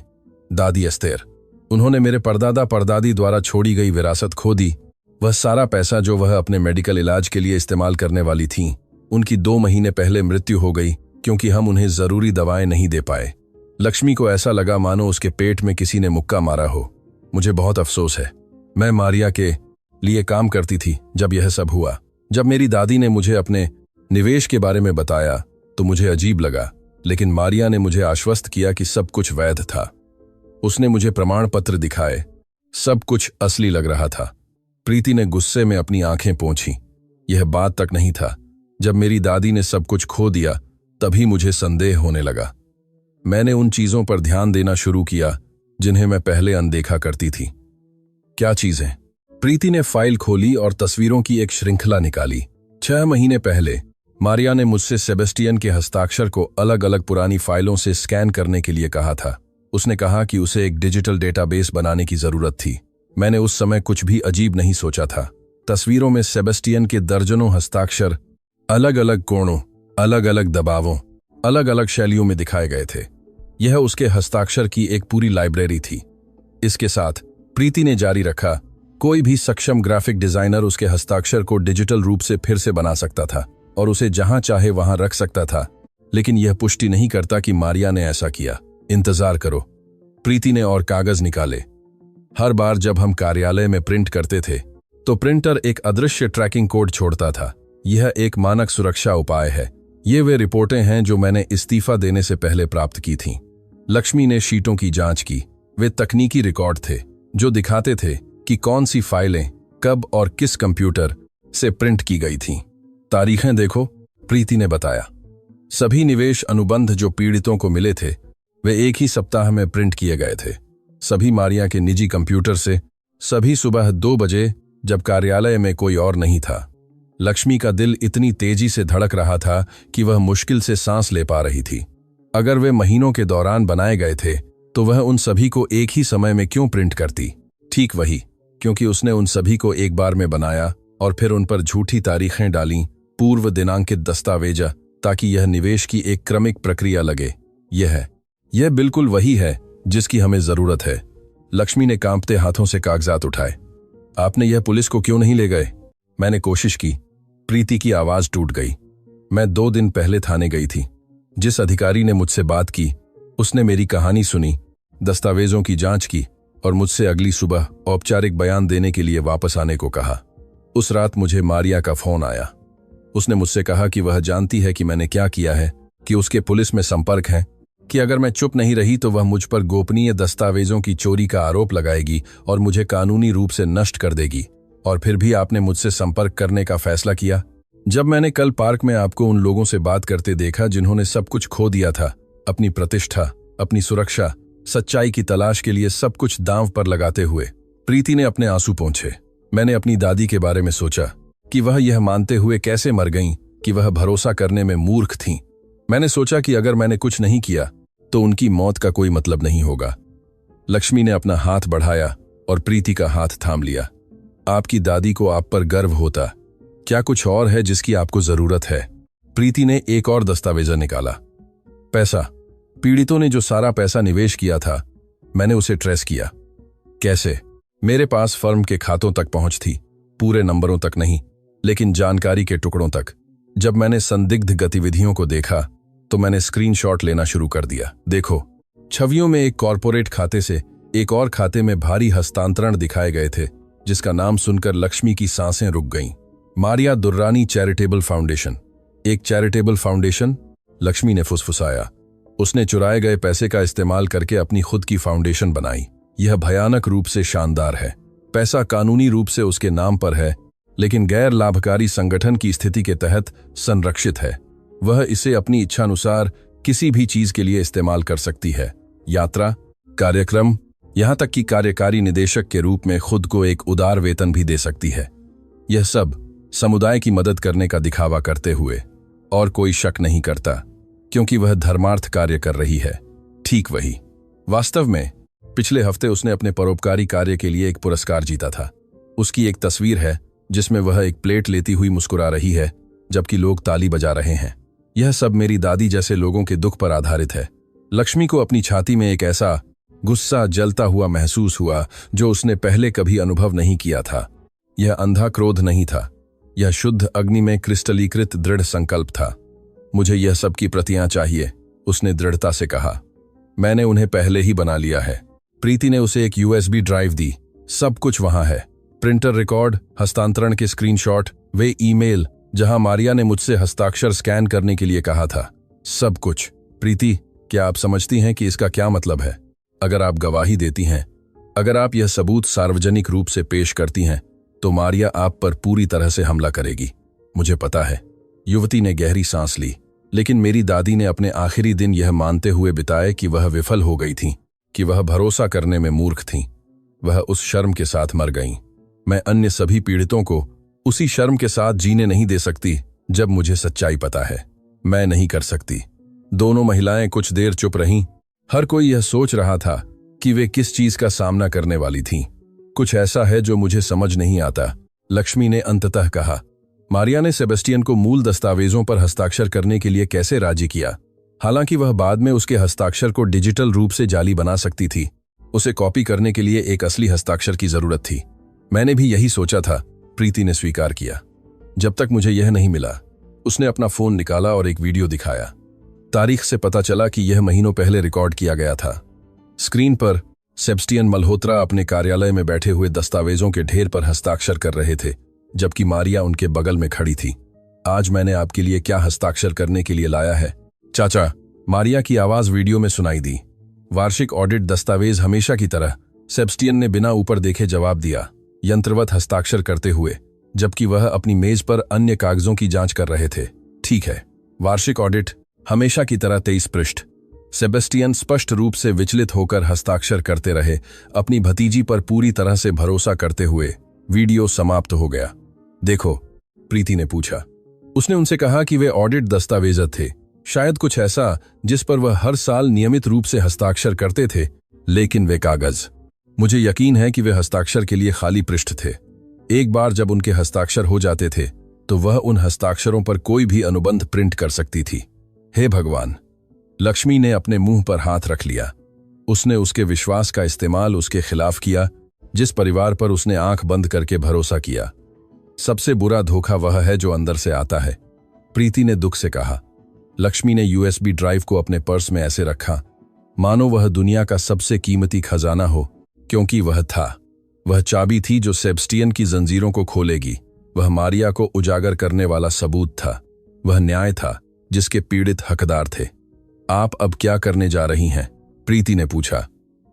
दादी एस्तेर। उन्होंने मेरे परदादा परदादी द्वारा छोड़ी गई विरासत खो दी। वह सारा पैसा जो वह अपने मेडिकल इलाज के लिए इस्तेमाल करने वाली थीं, उनकी 2 महीने पहले मृत्यु हो गई क्योंकि हम उन्हें जरूरी दवाएं नहीं दे पाए। लक्ष्मी को ऐसा लगा मानो उसके पेट में किसी ने मुक्का मारा हो। मुझे बहुत अफसोस है। मैं मारिया के लिए काम करती थी जब यह सब हुआ। जब मेरी दादी ने मुझे अपने निवेश के बारे में बताया तो मुझे अजीब लगा, लेकिन मारिया ने मुझे आश्वस्त किया कि सब कुछ वैध था। उसने मुझे प्रमाण पत्र दिखाए। सब कुछ असली लग रहा था। प्रीति ने गुस्से में अपनी आंखें पोंछी। यह बात तक नहीं था। जब मेरी दादी ने सब कुछ खो दिया तभी मुझे संदेह होने लगा। मैंने उन चीजों पर ध्यान देना शुरू किया जिन्हें मैं पहले अनदेखा करती थी। क्या चीजें? प्रीति ने फाइल खोली और तस्वीरों की एक श्रृंखला निकाली। 6 महीने पहले मारिया ने मुझसे सेबेस्टियन के हस्ताक्षर को अलग अलग पुरानी फाइलों से स्कैन करने के लिए कहा था। उसने कहा कि उसे एक डिजिटल डेटाबेस बनाने की जरूरत थी। मैंने उस समय कुछ भी अजीब नहीं सोचा था। तस्वीरों में सेबेस्टियन के दर्जनों हस्ताक्षर अलग अलग कोणों, अलग अलग दबावों, अलग अलग शैलियों में दिखाए गए थे। यह उसके हस्ताक्षर की एक पूरी लाइब्रेरी थी। इसके साथ प्रीति ने जारी रखा, कोई भी सक्षम ग्राफिक डिजाइनर उसके हस्ताक्षर को डिजिटल रूप से फिर से बना सकता था और उसे जहां चाहे वहां रख सकता था, लेकिन यह पुष्टि नहीं करता कि मारिया ने ऐसा किया। इंतजार करो। प्रीति ने और कागज निकाले। हर बार जब हम कार्यालय में प्रिंट करते थे तो प्रिंटर एक अदृश्य ट्रैकिंग कोड छोड़ता था। यह एक मानक सुरक्षा उपाय है। ये वे रिपोर्टें हैं जो मैंने इस्तीफा देने से पहले प्राप्त की थीं। लक्ष्मी ने शीटों की जांच की। वे तकनीकी रिकॉर्ड थे जो दिखाते थे कि कौन सी फाइलें कब और किस कंप्यूटर से प्रिंट की गई थीं। तारीखें देखो, प्रीति ने बताया। सभी निवेश अनुबंध जो पीड़ितों को मिले थे वे एक ही सप्ताह में प्रिंट किए गए थे। सभी मारिया के निजी कंप्यूटर से, सभी सुबह 2 बजे जब कार्यालय में कोई और नहीं था। लक्ष्मी का दिल इतनी तेजी से धड़क रहा था कि वह मुश्किल से सांस ले पा रही थी। अगर वे महीनों के दौरान बनाए गए थे तो वह उन सभी को एक ही समय में क्यों प्रिंट करती? ठीक वही, क्योंकि उसने उन सभी को एक बार में बनाया और फिर उन पर झूठी तारीखें डालीं, पूर्व दिनांकित दस्तावेजा, ताकि यह निवेश की एक क्रमिक प्रक्रिया लगे। यह बिल्कुल वही है जिसकी हमें जरूरत है। लक्ष्मी ने कांपते हाथों से कागजात उठाए। आपने यह पुलिस को क्यों नहीं ले गए? मैंने कोशिश की। प्रीति की आवाज टूट गई। मैं 2 दिन पहले थाने गई थी। जिस अधिकारी ने मुझसे बात की उसने मेरी कहानी सुनी, दस्तावेजों की जांच की और मुझसे अगली सुबह औपचारिक बयान देने के लिए वापस आने को कहा। उस रात मुझे मारिया का फोन आया। उसने मुझसे कहा कि वह जानती है कि मैंने क्या किया है, कि उसके पुलिस में संपर्क हैं, कि अगर मैं चुप नहीं रही तो वह मुझ पर गोपनीय दस्तावेजों की चोरी का आरोप लगाएगी और मुझे कानूनी रूप से नष्ट कर देगी। और फिर भी आपने मुझसे संपर्क करने का फैसला किया। जब मैंने कल पार्क में आपको उन लोगों से बात करते देखा जिन्होंने सब कुछ खो दिया था, अपनी प्रतिष्ठा, अपनी सुरक्षा, सच्चाई की तलाश के लिए सब कुछ दांव पर लगाते हुए। प्रीति ने अपने आंसू पोंछे। मैंने अपनी दादी के बारे में सोचा कि वह यह मानते हुए कैसे मर गईं कि वह भरोसा करने में मूर्ख थीं। मैंने सोचा कि अगर मैंने कुछ नहीं किया तो उनकी मौत का कोई मतलब नहीं होगा। लक्ष्मी ने अपना हाथ बढ़ाया और प्रीति का हाथ थाम लिया। आपकी दादी को आप पर गर्व होता। क्या कुछ और है जिसकी आपको जरूरत है? प्रीति ने एक और दस्तावेजा निकाला। पैसा। पीड़ितों ने जो सारा पैसा निवेश किया था, मैंने उसे ट्रेस किया। कैसे? मेरे पास फर्म के खातों तक पहुंच थी, पूरे नंबरों तक नहीं, लेकिन जानकारी के टुकड़ों तक। जब मैंने संदिग्ध गतिविधियों को देखा तो मैंने स्क्रीनशॉट लेना शुरू कर दिया। देखो, छवियों में एक कॉरपोरेट खाते से एक और खाते में भारी हस्तांतरण दिखाए गए थे, जिसका नाम सुनकर लक्ष्मी की सांसें रुक गईं। Maria Durrani charitable foundation. एक चैरिटेबल फाउंडेशन? लक्ष्मी ने फुसफुसाया। उसने चुराए गए पैसे का इस्तेमाल करके अपनी खुद की फाउंडेशन बनाई। यह भयानक रूप से शानदार है। पैसा कानूनी रूप से उसके नाम पर है, लेकिन गैर लाभकारी संगठन की स्थिति के तहत संरक्षित है। वह इसे अपनी इच्छानुसार किसी भी चीज के लिए इस्तेमाल कर सकती है। यात्रा, कार्यक्रम, यहां तक कि कार्यकारी निदेशक के रूप में खुद को एक उदार वेतन भी दे सकती है। यह सब समुदाय की मदद करने का दिखावा करते हुए। और कोई शक नहीं करता, क्योंकि वह धर्मार्थ कार्य कर रही है। ठीक वही। वास्तव में पिछले हफ्ते उसने अपने परोपकारी कार्य के लिए एक पुरस्कार जीता था। उसकी एक तस्वीर है जिसमें वह एक प्लेट लेती हुई मुस्कुरा रही है, जबकि लोग ताली बजा रहे हैं। यह सब मेरी दादी जैसे लोगों के दुख पर आधारित है। लक्ष्मी को अपनी छाती में एक ऐसा गुस्सा जलता हुआ महसूस हुआ जो उसने पहले कभी अनुभव नहीं किया था। यह अंधा क्रोध नहीं था, यह शुद्ध अग्नि में क्रिस्टलीकृत दृढ़ संकल्प था। मुझे यह सब की प्रतियां चाहिए, उसने दृढ़ता से कहा। मैंने उन्हें पहले ही बना लिया है। प्रीति ने उसे एक यूएसबी ड्राइव दी। सब कुछ वहां है। प्रिंटर रिकॉर्ड, हस्तांतरण के स्क्रीनशॉट, वे ईमेल जहां मारिया ने मुझसे हस्ताक्षर स्कैन करने के लिए कहा था। सब कुछ। प्रीति, क्या आप समझती हैं कि इसका क्या मतलब है? अगर आप गवाही देती हैं, अगर आप यह सबूत सार्वजनिक रूप से पेश करती हैं, तो मारिया आप पर पूरी तरह से हमला करेगी। मुझे पता है। युवती ने गहरी सांस ली। लेकिन मेरी दादी ने अपने आखिरी दिन यह मानते हुए बिताए कि वह विफल हो गई थी, कि वह भरोसा करने में मूर्ख थीं। वह उस शर्म के साथ मर गईं। मैं अन्य सभी पीड़ितों को उसी शर्म के साथ जीने नहीं दे सकती। जब मुझे सच्चाई पता है, मैं नहीं कर सकती। दोनों महिलाएं कुछ देर चुप रहीं। हर कोई यह सोच रहा था कि वे किस चीज का सामना करने वाली थीं। कुछ ऐसा है जो मुझे समझ नहीं आता, लक्ष्मी ने अंततः कहा। मारिया ने सेबेस्टियन को मूल दस्तावेजों पर हस्ताक्षर करने के लिए कैसे राजी किया? हालांकि वह बाद में उसके हस्ताक्षर को डिजिटल रूप से जाली बना सकती थी, उसे कॉपी करने के लिए एक असली हस्ताक्षर की जरूरत थी। मैंने भी यही सोचा था, प्रीति ने स्वीकार किया। जब तक मुझे यह नहीं मिला। उसने अपना फोन निकाला और एक वीडियो दिखाया। तारीख से पता चला कि यह महीनों पहले रिकॉर्ड किया गया था। स्क्रीन पर सेबेस्टियन मल्होत्रा अपने कार्यालय में बैठे हुए दस्तावेजों के ढेर पर हस्ताक्षर कर रहे थे, जबकि मारिया उनके बगल में खड़ी थी। आज मैंने आपके लिए क्या हस्ताक्षर करने के लिए लाया है, चाचा? मारिया की आवाज वीडियो में सुनाई दी। वार्षिक ऑडिट दस्तावेज हमेशा की तरह, सेबेस्टियन ने बिना ऊपर देखे जवाब दिया, यंत्रवत हस्ताक्षर करते हुए, जबकि वह अपनी मेज पर अन्य कागजों की जांच कर रहे थे। ठीक है, वार्षिक ऑडिट हमेशा की तरह 23 पृष्ठ। सेबेस्टियन स्पष्ट रूप से विचलित होकर हस्ताक्षर करते रहे, अपनी भतीजी पर पूरी तरह से भरोसा करते हुए। वीडियो समाप्त हो गया। देखो, प्रीति ने पूछा। उसने उनसे कहा कि वे ऑडिट दस्तावेज थे, शायद कुछ ऐसा जिस पर वह हर साल नियमित रूप से हस्ताक्षर करते थे, लेकिन वे कागज। मुझे यकीन है कि वे हस्ताक्षर के लिए खाली पृष्ठ थे। एक बार जब उनके हस्ताक्षर हो जाते थे, तो वह उन हस्ताक्षरों पर कोई भी अनुबंध प्रिंट कर सकती थी। हे भगवान! लक्ष्मी ने अपने मुंह पर हाथ रख लिया। उसने उसके विश्वास का इस्तेमाल उसके खिलाफ किया, जिस परिवार पर उसने आंख बंद करके भरोसा किया। सबसे बुरा धोखा वह है जो अंदर से आता है, प्रीति ने दुख से कहा। लक्ष्मी ने यूएसबी ड्राइव को अपने पर्स में ऐसे रखा, मानो वह दुनिया का सबसे कीमती खजाना हो, क्योंकि वह था। वह चाबी थी जो सेबेस्टियन की जंजीरों को खोलेगी। वह मारिया को उजागर करने वाला सबूत था। वह न्याय था जिसके पीड़ित हकदार थे। आप अब क्या करने जा रही हैं? प्रीति ने पूछा।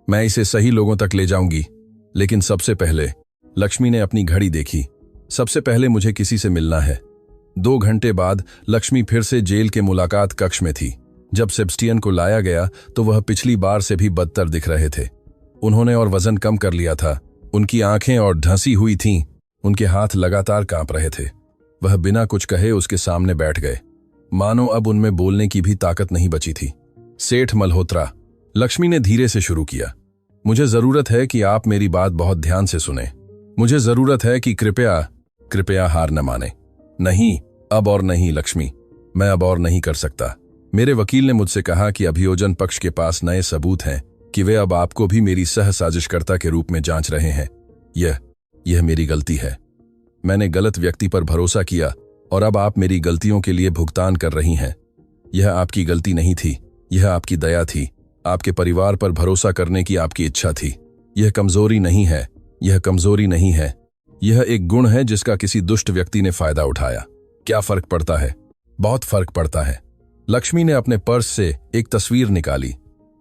मैं इसे सही लोगों तक ले जाऊंगी, लेकिन सबसे पहले। लक्ष्मी ने अपनी घड़ी देखी। सबसे पहले मुझे किसी से मिलना है। 2 घंटे बाद लक्ष्मी फिर से जेल के मुलाकात कक्ष में थी। जब सेबेस्टियन को लाया गया तो वह पिछली बार से भी बदतर दिख रहे थे। उन्होंने और वजन कम कर लिया था। उनकी आंखें और ढंसी हुई थीं। उनके हाथ लगातार कांप रहे थे। वह बिना कुछ कहे उसके सामने बैठ गए, मानो अब उनमें बोलने की भी ताकत नहीं बची थी। सेठ मल्होत्रा, लक्ष्मी ने धीरे से शुरू किया, मुझे जरूरत है कि आप मेरी बात बहुत ध्यान से सुने। मुझे जरूरत है कि कृपया कृपया हार न माने। नहीं, अब और नहीं लक्ष्मी, मैं अब और नहीं कर सकता। मेरे वकील ने मुझसे कहा कि अभियोजन पक्ष के पास नए सबूत हैं कि वे अब आपको भी मेरी सह साजिशकर्ता के रूप में जांच रहे हैं। यह मेरी गलती है। मैंने गलत व्यक्ति पर भरोसा किया और अब आप मेरी गलतियों के लिए भुगतान कर रही हैं। यह आपकी गलती नहीं थी, यह आपकी दया थी। आपके परिवार पर भरोसा करने की आपकी इच्छा थी। यह कमजोरी नहीं है, यह कमजोरी नहीं है, यह एक गुण है जिसका किसी दुष्ट व्यक्ति ने फायदा उठाया। क्या फर्क पड़ता है? बहुत फर्क पड़ता है। लक्ष्मी ने अपने पर्स से एक तस्वीर निकाली।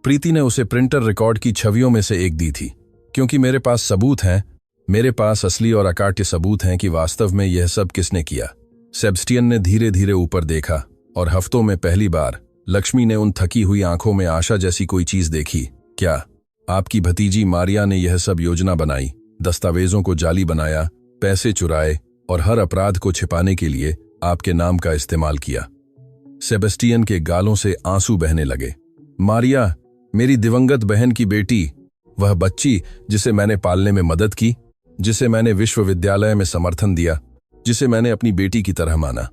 प्रीति ने उसे प्रिंटर रिकॉर्ड की छवियों में से एक दी थी। क्योंकि मेरे पास सबूत हैं, मेरे पास असली और अकाट्य सबूत हैं कि वास्तव में यह सब किसने किया। सेबेस्टियन ने धीरे धीरे ऊपर देखा और हफ्तों में पहली बार लक्ष्मी ने उन थकी हुई आंखों में आशा जैसी कोई चीज देखी। क्या आपकी भतीजी मारिया ने यह सब योजना बनाई, दस्तावेजों को जाली बनाया, पैसे चुराए और हर अपराध को छिपाने के लिए आपके नाम का इस्तेमाल किया? सेबेस्टियन के गालों से आंसू बहने लगे। मारिया, मेरी दिवंगत बहन की बेटी, वह बच्ची जिसे मैंने पालने में मदद की, जिसे मैंने विश्वविद्यालय में समर्थन दिया, जिसे मैंने अपनी बेटी की तरह माना।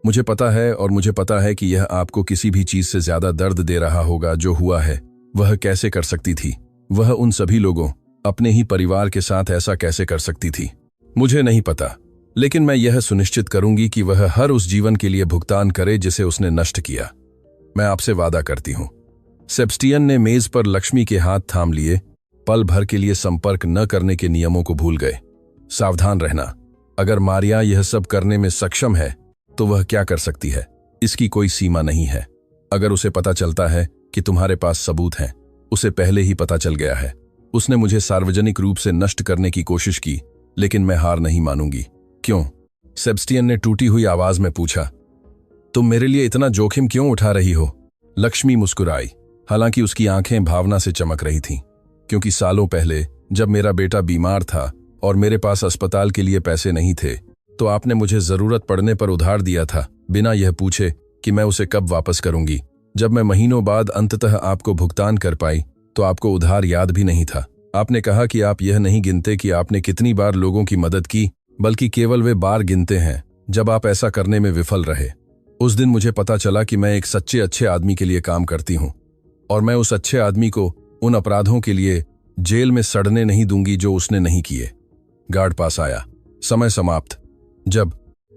मुझे पता है और मुझे पता है कि यह आपको किसी भी चीज से ज्यादा दर्द दे रहा होगा जो हुआ है। वह कैसे कर सकती थी? वह उन सभी लोगों, अपने ही परिवार के साथ ऐसा कैसे कर सकती थी? मुझे नहीं पता, लेकिन मैं यह सुनिश्चित करूंगी कि वह हर उस जीवन के लिए भुगतान करे जिसे उसने नष्ट किया। मैं आपसे वादा करती हूं। सेबेस्टियन ने मेज पर लक्ष्मी के हाथ थाम लिए। पल भर के लिए संपर्क न करने के नियमों को भूल गए। सावधान रहना, अगर मारिया यह सब करने में सक्षम है तो वह क्या कर सकती है, इसकी कोई सीमा नहीं है। अगर उसे पता चलता है कि तुम्हारे पास सबूत हैं, उसे पहले ही पता चल गया है। उसने मुझे सार्वजनिक रूप से नष्ट करने की कोशिश की, लेकिन मैं हार नहीं मानूंगी। क्यों? सेबेस्टियन ने टूटी हुई आवाज में पूछा। तुम मेरे लिए इतना जोखिम क्यों उठा रही हो? लक्ष्मी मुस्कुराई, हालांकि उसकी आंखें भावना से चमक रही थीं। क्योंकि सालों पहले जब मेरा बेटा बीमार था और मेरे पास अस्पताल के लिए पैसे नहीं थे, तो आपने मुझे जरूरत पड़ने पर उधार दिया था, बिना यह पूछे कि मैं उसे कब वापस करूंगी। जब मैं महीनों बाद अंततः आपको भुगतान कर पाई तो आपको उधार याद भी नहीं था। आपने कहा कि आप यह नहीं गिनते कि आपने कितनी बार लोगों की मदद की, बल्कि केवल वे बार गिनते हैं जब आप ऐसा करने में विफल रहे। उस दिन मुझे पता चला कि मैं एक सच्चे अच्छे आदमी के लिए काम करती हूँ और मैं उस अच्छे आदमी को उन अपराधों के लिए जेल में सड़ने नहीं दूंगी जो उसने नहीं किए। गार्ड पास आया। समय समाप्त। जब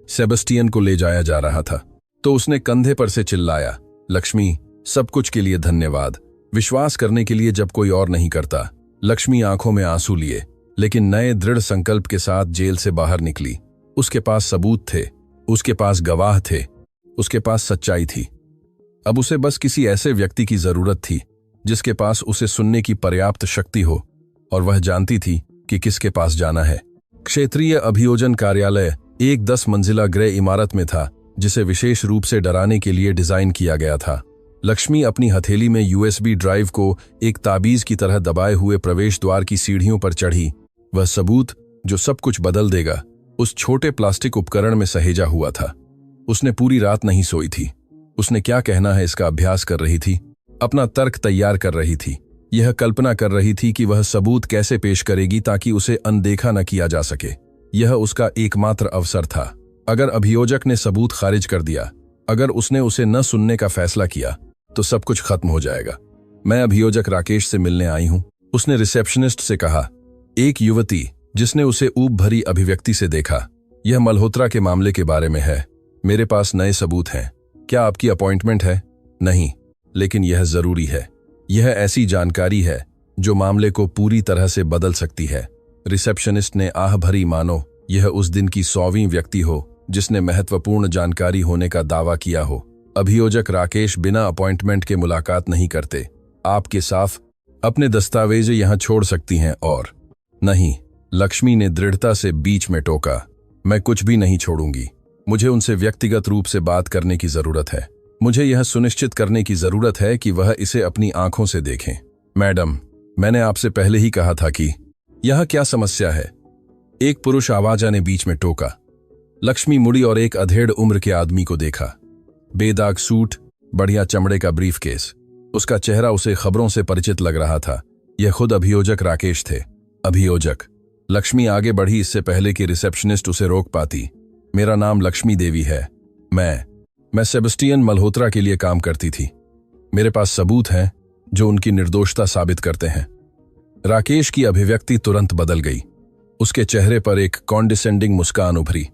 सेबेस्टियन को ले जाया जा रहा था तो उसने कंधे पर से चिल्लाया, लक्ष्मी, सब कुछ के लिए धन्यवाद। विश्वास करने के लिए जब कोई और नहीं करता। लक्ष्मी आंखों में आंसू लिए, लेकिन नए दृढ़ संकल्प के साथ जेल से बाहर निकली। उसके पास सबूत थे, उसके पास गवाह थे, उसके पास सच्चाई थी। अब उसे बस किसी ऐसे व्यक्ति की जरूरत थी जिसके पास उसे सुनने की पर्याप्त शक्ति हो, और वह जानती थी कि किसके पास जाना है। क्षेत्रीय अभियोजन कार्यालय एक 10 मंजिला ग्रे इमारत में था, जिसे विशेष रूप से डराने के लिए डिजाइन किया गया था। लक्ष्मी अपनी हथेली में यूएसबी ड्राइव को एक ताबीज की तरह दबाए हुए प्रवेश द्वार की सीढ़ियों पर चढ़ी। वह सबूत जो सब कुछ बदल देगा, उस छोटे प्लास्टिक उपकरण में सहेजा हुआ था। उसने पूरी रात नहीं सोई थी। उसने क्या कहना है इसका अभ्यास कर रही थी, अपना तर्क तैयार कर रही थी। यह कल्पना कर रही थी कि वह सबूत कैसे पेश करेगी ताकि उसे अनदेखा न किया जा सके। यह उसका एकमात्र अवसर था। अगर अभियोजक ने सबूत खारिज कर दिया, अगर उसने उसे न सुनने का फैसला किया, तो सब कुछ खत्म हो जाएगा। मैं अभियोजक राकेश से मिलने आई हूं, उसने रिसेप्शनिस्ट से कहा। एक युवती जिसने उसे ऊब भरी अभिव्यक्ति से देखा। यह मल्होत्रा के मामले के बारे में है। मेरे पास नए सबूत हैं। क्या आपकी अपॉइंटमेंट है? नहीं, लेकिन यह जरूरी है। यह ऐसी जानकारी है जो मामले को पूरी तरह से बदल सकती है। रिसेप्शनिस्ट ने आह भरी, मानो यह उस दिन की 100वीं व्यक्ति हो जिसने महत्वपूर्ण जानकारी होने का दावा किया हो। अभियोजक राकेश बिना अपॉइंटमेंट के मुलाकात नहीं करते। आपके साफ अपने दस्तावेज यहां छोड़ सकती हैं। और नहीं, लक्ष्मी ने दृढ़ता से बीच में टोका, मैं कुछ भी नहीं छोड़ूंगी। मुझे उनसे व्यक्तिगत रूप से बात करने की जरूरत है। मुझे यह सुनिश्चित करने की जरूरत है कि वह इसे अपनी आंखों से देखें। मैडम, मैंने आपसे पहले ही कहा था कि यह क्या समस्या है? एक पुरुष आवाजा ने बीच में टोका। लक्ष्मी मुड़ी और एक अधेड़ उम्र के आदमी को देखा। बेदाग सूट, बढ़िया चमड़े का ब्रीफकेस। उसका चेहरा उसे खबरों से परिचित लग रहा था। यह खुद अभियोजक राकेश थे। अभियोजक, लक्ष्मी आगे बढ़ी इससे पहले कि रिसेप्शनिस्ट उसे रोक पाती। मेरा नाम लक्ष्मी देवी है। मैं सेबेस्टियन मल्होत्रा के लिए काम करती थी। मेरे पास सबूत हैं जो उनकी निर्दोषता साबित करते हैं। राकेश की अभिव्यक्ति तुरंत बदल गई। उसके चेहरे पर एक कॉन्डिसेंडिंग मुस्कान उभरी।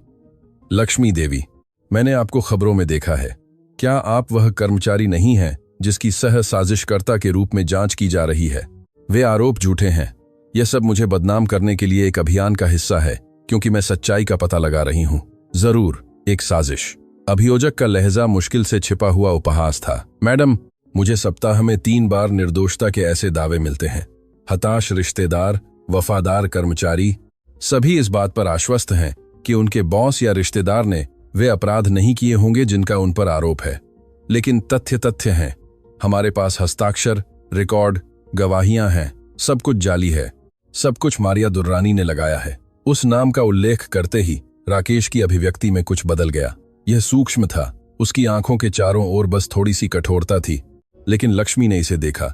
लक्ष्मी देवी, मैंने आपको खबरों में देखा है। क्या आप वह कर्मचारी नहीं हैं जिसकी सह साजिशकर्ता के रूप में जांच की जा रही है? वे आरोप झूठे हैं। यह सब मुझे बदनाम करने के लिए एक अभियान का हिस्सा है, क्योंकि मैं सच्चाई का पता लगा रही हूं। जरूर एक साजिश। अभियोजक का लहजा मुश्किल से छिपा हुआ उपहास था। मैडम, मुझे सप्ताह में 3 बार निर्दोषता के ऐसे दावे मिलते हैं। हताश रिश्तेदार, वफादार कर्मचारी, सभी इस बात पर आश्वस्त हैं कि उनके बॉस या रिश्तेदार ने वे अपराध नहीं किए होंगे जिनका उन पर आरोप है। लेकिन तथ्य हैं। हमारे पास हस्ताक्षर, रिकॉर्ड, गवाहियां हैं। सब कुछ जाली है। सब कुछ मारिया दुर्रानी ने लगाया है। उस नाम का उल्लेख करते ही राकेश की अभिव्यक्ति में कुछ बदल गया। यह सूक्ष्म था। उसकी आंखों के चारों ओर बस थोड़ी सी कठोरता थी। लेकिन लक्ष्मी ने इसे देखा।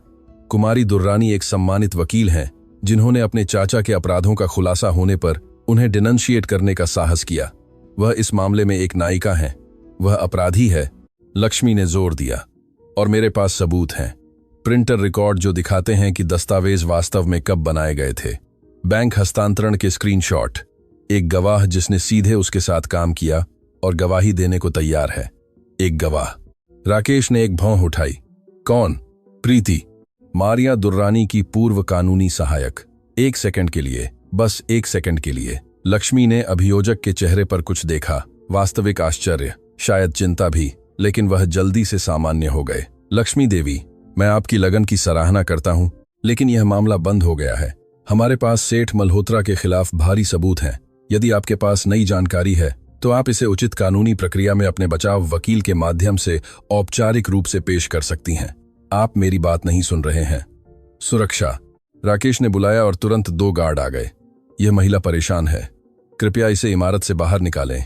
कुमारी दुर्रानी एक सम्मानित वकील हैं जिन्होंने अपने चाचा के अपराधों का खुलासा होने पर उन्हें डिनंशिएट करने का साहस किया। वह इस मामले में एक नायिका हैं। वह अपराधी है, लक्ष्मी ने जोर दिया। और मेरे पास सबूत हैं। प्रिंटर रिकॉर्ड जो दिखाते हैं कि दस्तावेज वास्तव में कब बनाए गए थे। बैंक हस्तांतरण के स्क्रीनशॉट। एक गवाह जिसने सीधे उसके साथ काम किया और गवाही देने को तैयार है। एक गवाह। राकेश ने एक भौं उठाई। कौन? प्रीति, मारिया दुर्रानी की पूर्व कानूनी सहायक। 1 सेकंड के लिए, बस 1 सेकंड के लिए लक्ष्मी ने अभियोजक के चेहरे पर कुछ देखा। वास्तविक आश्चर्य, शायद चिंता भी, लेकिन वह जल्दी से सामान्य हो गए। लक्ष्मी देवी, मैं आपकी लगन की सराहना करता हूं, लेकिन यह मामला बंद हो गया है। हमारे पास सेठ मल्होत्रा के खिलाफ भारी सबूत हैं। यदि आपके पास नई जानकारी है तो आप इसे उचित कानूनी प्रक्रिया में अपने बचाव वकील के माध्यम से औपचारिक रूप से पेश कर सकती हैं। आप मेरी बात नहीं सुन रहे हैं। सुरक्षा। राकेश ने बुलाया और तुरंत 2 गार्ड आ गए। यह महिला परेशान है, कृपया इसे इमारत से बाहर निकालें।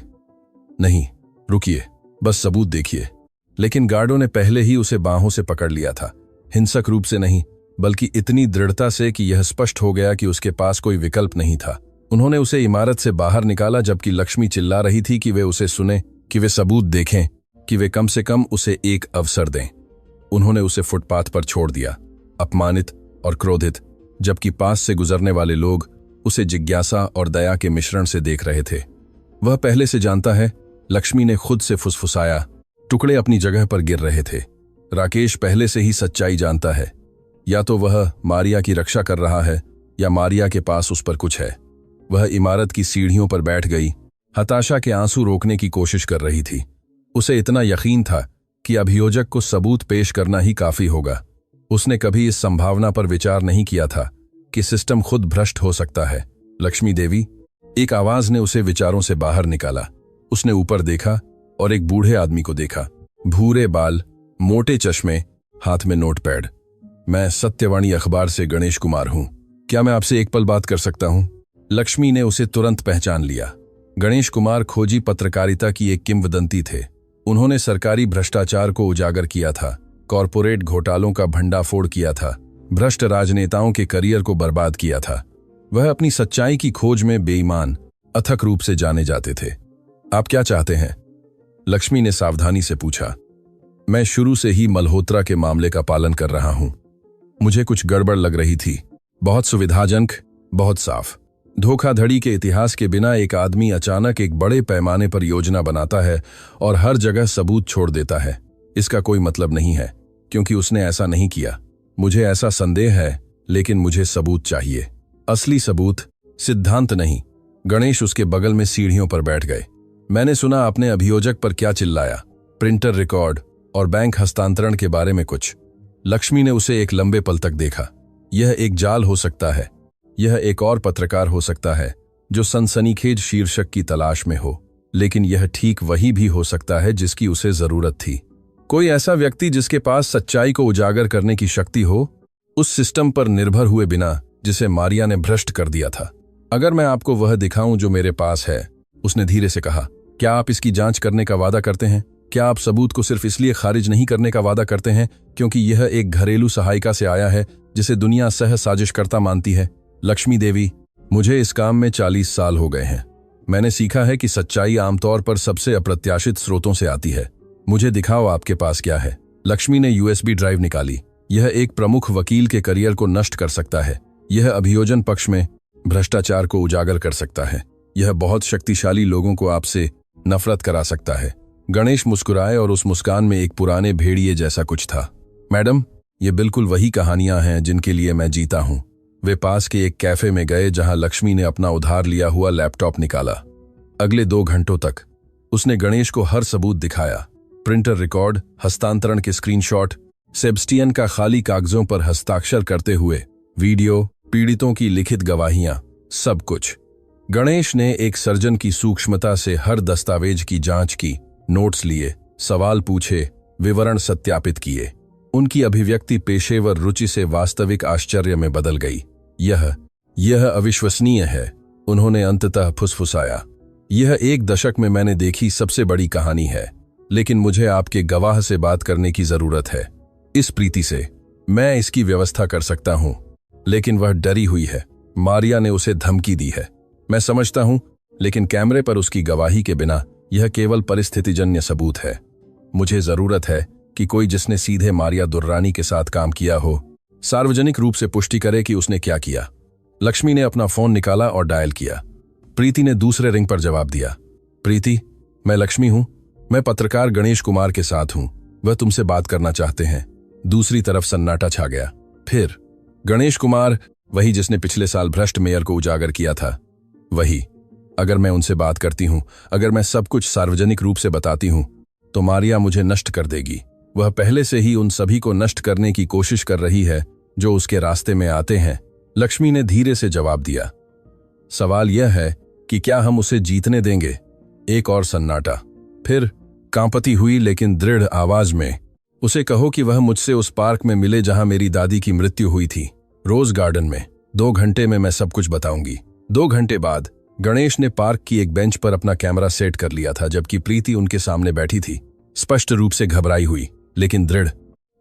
नहीं, रुकिए, बस सबूत देखिए। लेकिन गार्डों ने पहले ही उसे बाहों से पकड़ लिया था। हिंसक रूप से नहीं, बल्कि इतनी दृढ़ता से कि यह स्पष्ट हो गया कि उसके पास कोई विकल्प नहीं था। उन्होंने उसे इमारत से बाहर निकाला जबकि लक्ष्मी चिल्ला रही थी कि वे उसे सुने, कि वे सबूत देखें, कि वे कम से कम उसे एक अवसर दें। उन्होंने उसे फुटपाथ पर छोड़ दिया, अपमानित और क्रोधित, जबकि पास से गुजरने वाले लोग उसे जिज्ञासा और दया के मिश्रण से देख रहे थे। वह पहले से जानता है, लक्ष्मी ने खुद से फुसफुसाया। टुकड़े अपनी जगह पर गिर रहे थे। राकेश पहले से ही सच्चाई जानता है। या तो वह मारिया की रक्षा कर रहा है या मारिया के पास उस पर कुछ है। वह इमारत की सीढ़ियों पर बैठ गई, हताशा के आंसू रोकने की कोशिश कर रही थी। उसे इतना यकीन था कि अभियोजक को सबूत पेश करना ही काफी होगा। उसने कभी इस संभावना पर विचार नहीं किया था कि सिस्टम खुद भ्रष्ट हो सकता है। लक्ष्मी देवी, एक आवाज ने उसे विचारों से बाहर निकाला। उसने ऊपर देखा और एक बूढ़े आदमी को देखा। भूरे बाल, मोटे चश्मे, हाथ में नोटपैड। मैं सत्यवाणी अखबार से गणेश कुमार हूं। क्या मैं आपसे एक पल बात कर सकता हूं? लक्ष्मी ने उसे तुरंत पहचान लिया। गणेश कुमार खोजी पत्रकारिता की एक किंवदंती थे। उन्होंने सरकारी भ्रष्टाचार को उजागर किया था, कॉरपोरेट घोटालों का भंडाफोड़ किया था, भ्रष्ट राजनेताओं के करियर को बर्बाद किया था। वह अपनी सच्चाई की खोज में बेईमान, अथक रूप से जाने जाते थे। आप क्या चाहते हैं? लक्ष्मी ने सावधानी से पूछा। मैं शुरू से ही मल्होत्रा के मामले का पालन कर रहा हूं। मुझे कुछ गड़बड़ लग रही थी। बहुत सुविधाजनक, बहुत साफ। धोखाधड़ी के इतिहास के बिना एक आदमी अचानक एक बड़े पैमाने पर योजना बनाता है और हर जगह सबूत छोड़ देता है। इसका कोई मतलब नहीं है, क्योंकि उसने ऐसा नहीं किया। मुझे ऐसा संदेह है, लेकिन मुझे सबूत चाहिए। असली सबूत, सिद्धांत नहीं। गणेश उसके बगल में सीढ़ियों पर बैठ गए। मैंने सुना आपने अभियोजक पर क्या चिल्लाया, प्रिंटर रिकॉर्ड और बैंक हस्तांतरण के बारे में कुछ। लक्ष्मी ने उसे एक लंबे पल तक देखा। यह एक जाल हो सकता है। यह एक और पत्रकार हो सकता है जो सनसनीखेज शीर्षक की तलाश में हो, लेकिन यह ठीक वही भी हो सकता है जिसकी उसे जरूरत थी। कोई ऐसा व्यक्ति जिसके पास सच्चाई को उजागर करने की शक्ति हो, उस सिस्टम पर निर्भर हुए बिना जिसे मारिया ने भ्रष्ट कर दिया था। अगर मैं आपको वह दिखाऊं जो मेरे पास है, उसने धीरे से कहा, क्या आप इसकी जांच करने का वादा करते हैं? क्या आप सबूत को सिर्फ इसलिए खारिज नहीं करने का वादा करते हैं क्योंकि यह एक घरेलू सहायिका से आया है जिसे दुनिया सह साजिशकर्ता मानती है? लक्ष्मी देवी, मुझे इस काम में 40 साल हो गए हैं। मैंने सीखा है कि सच्चाई आमतौर पर सबसे अप्रत्याशित स्रोतों से आती है। मुझे दिखाओ आपके पास क्या है। लक्ष्मी ने यूएसबी ड्राइव निकाली। यह एक प्रमुख वकील के करियर को नष्ट कर सकता है। यह अभियोजन पक्ष में भ्रष्टाचार को उजागर कर सकता है। यह बहुत शक्तिशाली लोगों को आपसे नफरत करा सकता है। गणेश मुस्कुराए और उस मुस्कान में एक पुराने भेड़िए जैसा कुछ था। मैडम, ये बिल्कुल वही कहानियां हैं जिनके लिए मैं जीता हूं। वे पास के एक कैफे में गए जहां लक्ष्मी ने अपना उधार लिया हुआ लैपटॉप निकाला। अगले 2 घंटों तक उसने गणेश को हर सबूत दिखाया। प्रिंटर रिकॉर्ड, हस्तांतरण के स्क्रीनशॉट, सेबस्टियन का खाली कागजों पर हस्ताक्षर करते हुए वीडियो, पीड़ितों की लिखित गवाहियां, सब कुछ। गणेश ने एक सर्जन की सूक्ष्मता से हर दस्तावेज की जांच की, नोट्स लिए, सवाल पूछे, विवरण सत्यापित किए। उनकी अभिव्यक्ति पेशेवर रुचि से वास्तविक आश्चर्य में बदल गई। यह अविश्वसनीय है, उन्होंने अंततः फुसफुसाया। यह 1 दशक में मैंने देखी सबसे बड़ी कहानी है, लेकिन मुझे आपके गवाह से बात करने की जरूरत है। इस प्रीति से मैं इसकी व्यवस्था कर सकता हूं, लेकिन वह डरी हुई है। मारिया ने उसे धमकी दी है। मैं समझता हूं, लेकिन कैमरे पर उसकी गवाही के बिना यह केवल परिस्थितिजन्य सबूत है। मुझे जरूरत है कि कोई जिसने सीधे मारिया दुर्रानी के साथ काम किया हो, सार्वजनिक रूप से पुष्टि करे कि उसने क्या किया। लक्ष्मी ने अपना फोन निकाला और डायल किया। प्रीति ने दूसरे रिंग पर जवाब दिया। प्रीति, मैं लक्ष्मी हूं। मैं पत्रकार गणेश कुमार के साथ हूं। वह तुमसे बात करना चाहते हैं। दूसरी तरफ सन्नाटा छा गया। फिर गणेश कुमार, वही जिसने पिछले साल भ्रष्ट मेयर को उजागर किया था, वही। अगर मैं उनसे बात करती हूं, अगर मैं सब कुछ सार्वजनिक रूप से बताती हूं, तो मारिया मुझे नष्ट कर देगी। वह पहले से ही उन सभी को नष्ट करने की कोशिश कर रही है जो उसके रास्ते में आते हैं। लक्ष्मी ने धीरे से जवाब दिया। सवाल यह है कि क्या हम उसे जीतने देंगे। एक और सन्नाटा। फिर कांपती हुई लेकिन दृढ़ आवाज में, उसे कहो कि वह मुझसे उस पार्क में मिले जहां मेरी दादी की मृत्यु हुई थी, रोज गार्डन में। 2 घंटे में मैं सब कुछ बताऊंगी। 2 घंटे बाद गणेश ने पार्क की एक बेंच पर अपना कैमरा सेट कर लिया था, जबकि प्रीति उनके सामने बैठी थी, स्पष्ट रूप से घबराई हुई लेकिन दृढ़।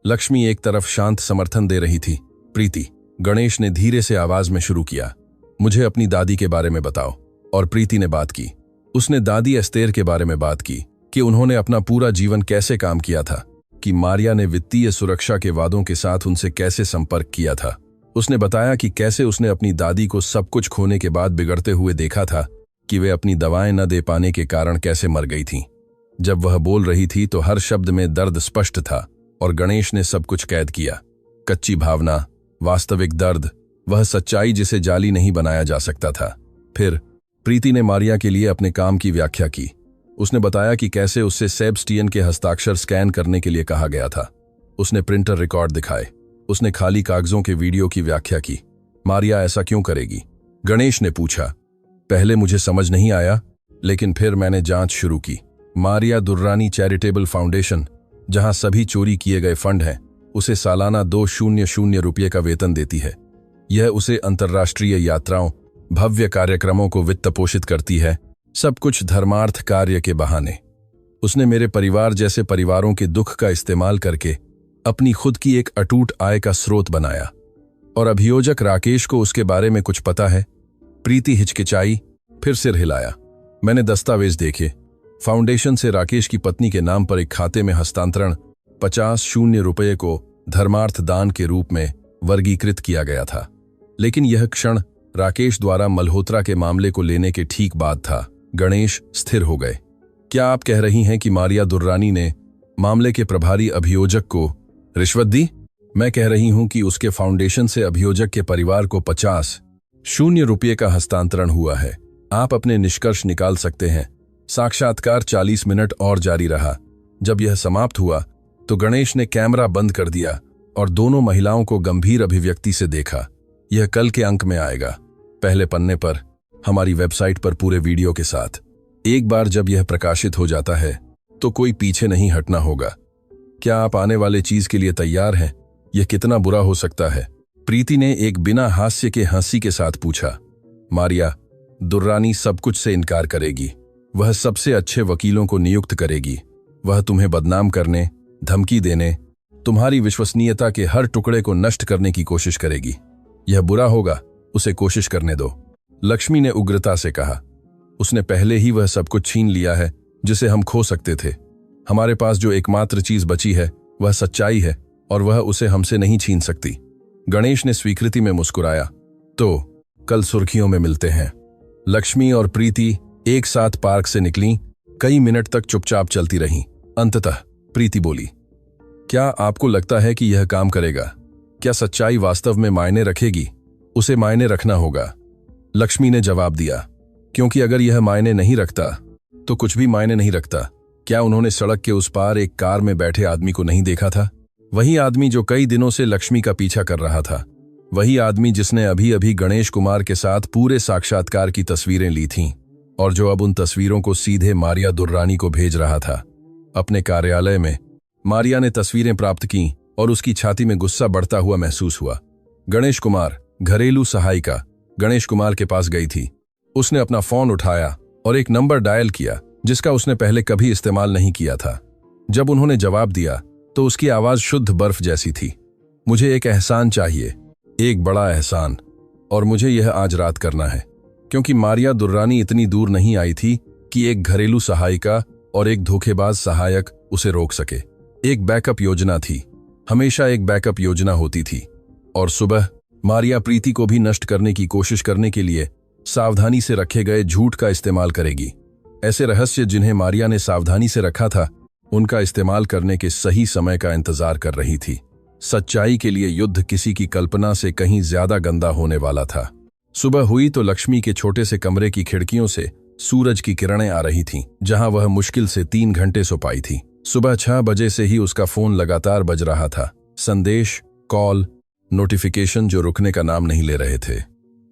लक्ष्मी एक तरफ शांत समर्थन दे रही थी। प्रीति, गणेश ने धीरे से आवाज में शुरू किया, मुझे अपनी दादी के बारे में बताओ। और प्रीति ने बात की। उसने दादी एस्तेर के बारे में बात की कि उन्होंने अपना पूरा जीवन कैसे काम किया था, कि मारिया ने वित्तीय सुरक्षा के वादों के साथ उनसे कैसे संपर्क किया था। उसने बताया कि कैसे उसने अपनी दादी को सब कुछ खोने के बाद बिगड़ते हुए देखा था, कि वे अपनी दवाएं न दे पाने के कारण कैसे मर गई थीं। जब वह बोल रही थी तो हर शब्द में दर्द स्पष्ट था, और गणेश ने सब कुछ कैद किया। कच्ची भावना, वास्तविक दर्द, वह सच्चाई जिसे जाली नहीं बनाया जा सकता था। फिर प्रीति ने मारिया के लिए अपने काम की व्याख्या की। उसने बताया कि कैसे उससे सेबस्टियन के हस्ताक्षर स्कैन करने के लिए कहा गया था। उसने प्रिंटर रिकॉर्ड दिखाए। उसने खाली कागजों के वीडियो की व्याख्या की। मारिया ऐसा क्यों करेगी? गणेश ने पूछा। पहले मुझे समझ नहीं आया, लेकिन फिर मैंने जांच शुरू की। मारिया दुर्रानी चैरिटेबल फाउंडेशन, जहां सभी चोरी किए गए फंड हैं, उसे सालाना 200 रुपये का वेतन देती है। यह उसे अंतर्राष्ट्रीय यात्राओं, भव्य कार्यक्रमों को वित्त पोषित करती है, सब कुछ धर्मार्थ कार्य के बहाने। उसने मेरे परिवार जैसे परिवारों के दुख का इस्तेमाल करके अपनी खुद की एक अटूट आय का स्रोत बनाया। और अभियोजक राकेश को उसके बारे में कुछ पता है? प्रीति हिचकिचाई, फिर सिर हिलाया। मैंने दस्तावेज देखे। फाउंडेशन से राकेश की पत्नी के नाम पर एक खाते में हस्तांतरण 50 रुपये को धर्मार्थ दान के रूप में वर्गीकृत किया गया था। लेकिन यह क्षण राकेश द्वारा मल्होत्रा के मामले को लेने के ठीक बाद था। गणेश स्थिर हो गए। क्या आप कह रही हैं कि मारिया दुर्रानी ने मामले के प्रभारी अभियोजक को रिश्वत दी? मैं कह रही हूं कि उसके फाउंडेशन से अभियोजक के परिवार को 50 रुपये का हस्तांतरण हुआ है। आप अपने निष्कर्ष निकाल सकते हैं। साक्षात्कार 40 मिनट और जारी रहा। जब यह समाप्त हुआ तो गणेश ने कैमरा बंद कर दिया और दोनों महिलाओं को गंभीर अभिव्यक्ति से देखा। यह कल के अंक में आएगा, पहले पन्ने पर, हमारी वेबसाइट पर पूरे वीडियो के साथ। एक बार जब यह प्रकाशित हो जाता है तो कोई पीछे नहीं हटना होगा। क्या आप आने वाले चीज के लिए तैयार हैं? यह कितना बुरा हो सकता है? प्रीति ने एक बिना हास्य के हंसी के साथ पूछा। मारिया दुर्रानी सब कुछ से इनकार करेगी। वह सबसे अच्छे वकीलों को नियुक्त करेगी। वह तुम्हें बदनाम करने, धमकी देने, तुम्हारी विश्वसनीयता के हर टुकड़े को नष्ट करने की कोशिश करेगी। यह बुरा होगा, उसे कोशिश करने दो। लक्ष्मी ने उग्रता से कहा। उसने पहले ही वह सब कुछ छीन लिया है जिसे हम खो सकते थे। हमारे पास जो एकमात्र चीज बची है वह सच्चाई है और वह उसे हमसे नहीं छीन सकती। गणेश ने स्वीकृति में मुस्कुराया। तो कल सुर्खियों में मिलते हैं। लक्ष्मी और प्रीति एक साथ पार्क से निकलीं, कई मिनट तक चुपचाप चलती रहीं। अंततः प्रीति बोली, क्या आपको लगता है कि यह काम करेगा? क्या सच्चाई वास्तव में मायने रखेगी? उसे मायने रखना होगा, लक्ष्मी ने जवाब दिया, क्योंकि अगर यह मायने नहीं रखता तो कुछ भी मायने नहीं रखता। क्या उन्होंने सड़क के उस पार एक कार में बैठे आदमी को नहीं देखा था? वही आदमी जो कई दिनों से लक्ष्मी का पीछा कर रहा था, वही आदमी जिसने अभी अभी गणेश कुमार के साथ पूरे साक्षात्कार की तस्वीरें ली थीं और जो अब उन तस्वीरों को सीधे मारिया दुर्रानी को भेज रहा था। अपने कार्यालय में मारिया ने तस्वीरें प्राप्त की और उसकी छाती में गुस्सा बढ़ता हुआ महसूस हुआ। गणेश कुमार, घरेलू सहायिका, गणेश कुमार के पास गई थी। उसने अपना फोन उठाया और एक नंबर डायल किया जिसका उसने पहले कभी इस्तेमाल नहीं किया था। जब उन्होंने जवाब दिया तो उसकी आवाज शुद्ध बर्फ जैसी थी। मुझे एक एहसान चाहिए, एक बड़ा एहसान, और मुझे यह आज रात करना है, क्योंकि मारिया दुर्रानी इतनी दूर नहीं आई थी कि एक घरेलू सहायिका और एक धोखेबाज सहायक उसे रोक सके। एक बैकअप योजना थी, हमेशा एक बैकअप योजना होती थी। और सुबह मारिया प्रीति को भी नष्ट करने की कोशिश करने के लिए सावधानी से रखे गए झूठ का इस्तेमाल करेगी। ऐसे रहस्य जिन्हें मारिया ने सावधानी से रखा था, उनका इस्तेमाल करने के सही समय का इंतजार कर रही थी। सच्चाई के लिए युद्ध किसी की कल्पना से कहीं ज्यादा गंदा होने वाला था। सुबह हुई तो लक्ष्मी के छोटे से कमरे की खिड़कियों से सूरज की किरणें आ रही थीं, जहां वह मुश्किल से 3 घंटे सो पाई थी। सुबह 6 बजे से ही उसका फोन लगातार बज रहा था। संदेश, कॉल, नोटिफिकेशन जो रुकने का नाम नहीं ले रहे थे।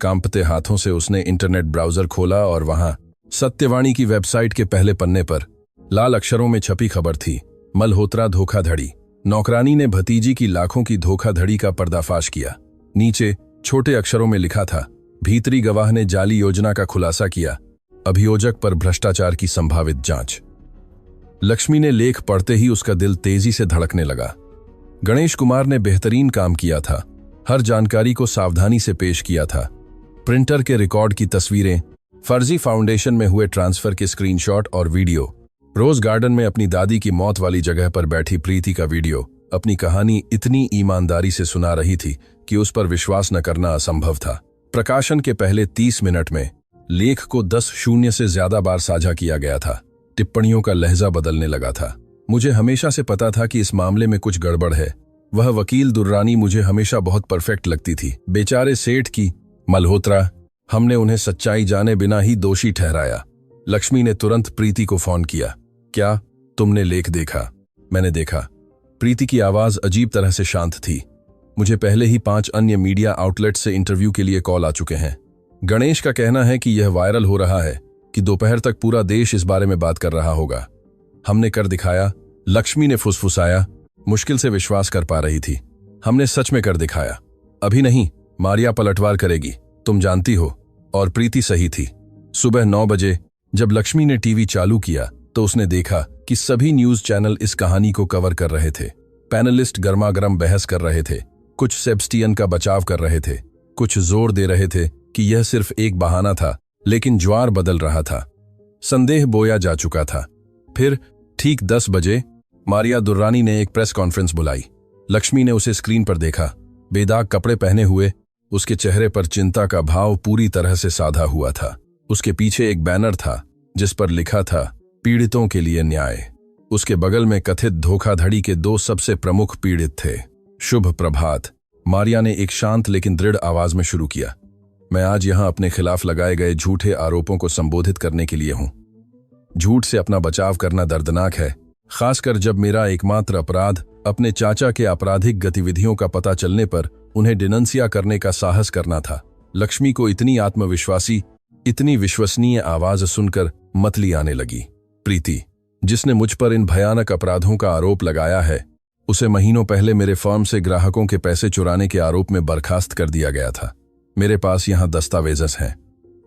कांपते हाथों से उसने इंटरनेट ब्राउजर खोला और वहां सत्यवाणी की वेबसाइट के पहले पन्ने पर लाल अक्षरों में छपी खबर थी, मल्होत्रा धोखाधड़ी। नौकरानी ने भतीजी की लाखों की धोखाधड़ी का पर्दाफाश किया। नीचे छोटे अक्षरों में लिखा था, भीतरी गवाह ने जाली योजना का खुलासा किया, अभियोजक पर भ्रष्टाचार की संभावित जांच। लक्ष्मी ने लेख पढ़ते ही उसका दिल तेजी से धड़कने लगा। गणेश कुमार ने बेहतरीन काम किया था, हर जानकारी को सावधानी से पेश किया था। प्रिंटर के रिकॉर्ड की तस्वीरें, फर्जी फाउंडेशन में हुए ट्रांसफर के स्क्रीनशॉट और वीडियो, रोज गार्डन में अपनी दादी की मौत वाली जगह पर बैठी प्रीति का वीडियो अपनी कहानी इतनी ईमानदारी से सुना रही थी कि उस पर विश्वास न करना असंभव था। प्रकाशन के पहले 30 मिनट में लेख को 10 शून्य से ज्यादा बार साझा किया गया था। टिप्पणियों का लहजा बदलने लगा था। मुझे हमेशा से पता था कि इस मामले में कुछ गड़बड़ है। वह वकील दुर्रानी मुझे हमेशा बहुत परफेक्ट लगती थी। बेचारे सेठ की मल्होत्रा, हमने उन्हें सच्चाई जाने बिना ही दोषी ठहराया। लक्ष्मी ने तुरंत प्रीति को फोन किया। क्या तुमने लेख देखा? मैंने देखा। प्रीति की आवाज अजीब तरह से शांत थी। मुझे पहले ही 5 अन्य मीडिया आउटलेट से इंटरव्यू के लिए कॉल आ चुके हैं। गणेश का कहना है कि यह वायरल हो रहा है कि दोपहर तक पूरा देश इस बारे में बात कर रहा होगा। हमने कर दिखाया, लक्ष्मी ने फुसफुसाया, मुश्किल से विश्वास कर पा रही थी। हमने सच में कर दिखाया। अभी नहीं, मारिया पलटवार करेगी, तुम जानती हो। और प्रीति सही थी। सुबह 9 बजे जब लक्ष्मी ने टीवी चालू किया तो उसने देखा कि सभी न्यूज चैनल इस कहानी को कवर कर रहे थे। पैनलिस्ट गर्मागर्म बहस कर रहे थे, कुछ सेबस्टियन का बचाव कर रहे थे, कुछ जोर दे रहे थे कि यह सिर्फ एक बहाना था, लेकिन ज्वार बदल रहा था। संदेह बोया जा चुका था। फिर ठीक 10 बजे मारिया दुर्रानी ने एक प्रेस कॉन्फ्रेंस बुलाई। लक्ष्मी ने उसे स्क्रीन पर देखा। बेदाग कपड़े पहने हुए, उसके चेहरे पर चिंता का भाव पूरी तरह से साधा हुआ था। उसके पीछे एक बैनर था जिस पर लिखा था, पीड़ितों के लिए न्याय। उसके बगल में कथित धोखाधड़ी के 2 सबसे प्रमुख पीड़ित थे। शुभ प्रभात, मारिया ने एक शांत लेकिन दृढ़ आवाज में शुरू किया। मैं आज यहां अपने खिलाफ लगाए गए झूठे आरोपों को संबोधित करने के लिए हूं। झूठ से अपना बचाव करना दर्दनाक है, खासकर जब मेरा एकमात्र अपराध अपने चाचा के आपराधिक गतिविधियों का पता चलने पर उन्हें डिनंसिया करने का साहस करना था। लक्ष्मी को इतनी आत्मविश्वासी, इतनी विश्वसनीय आवाज सुनकर मतली आने लगी। प्रीति, जिसने मुझ पर इन भयानक अपराधों का आरोप लगाया है, उसे महीनों पहले मेरे फर्म से ग्राहकों के पैसे चुराने के आरोप में बर्खास्त कर दिया गया था। मेरे पास यहां दस्तावेज़ हैं।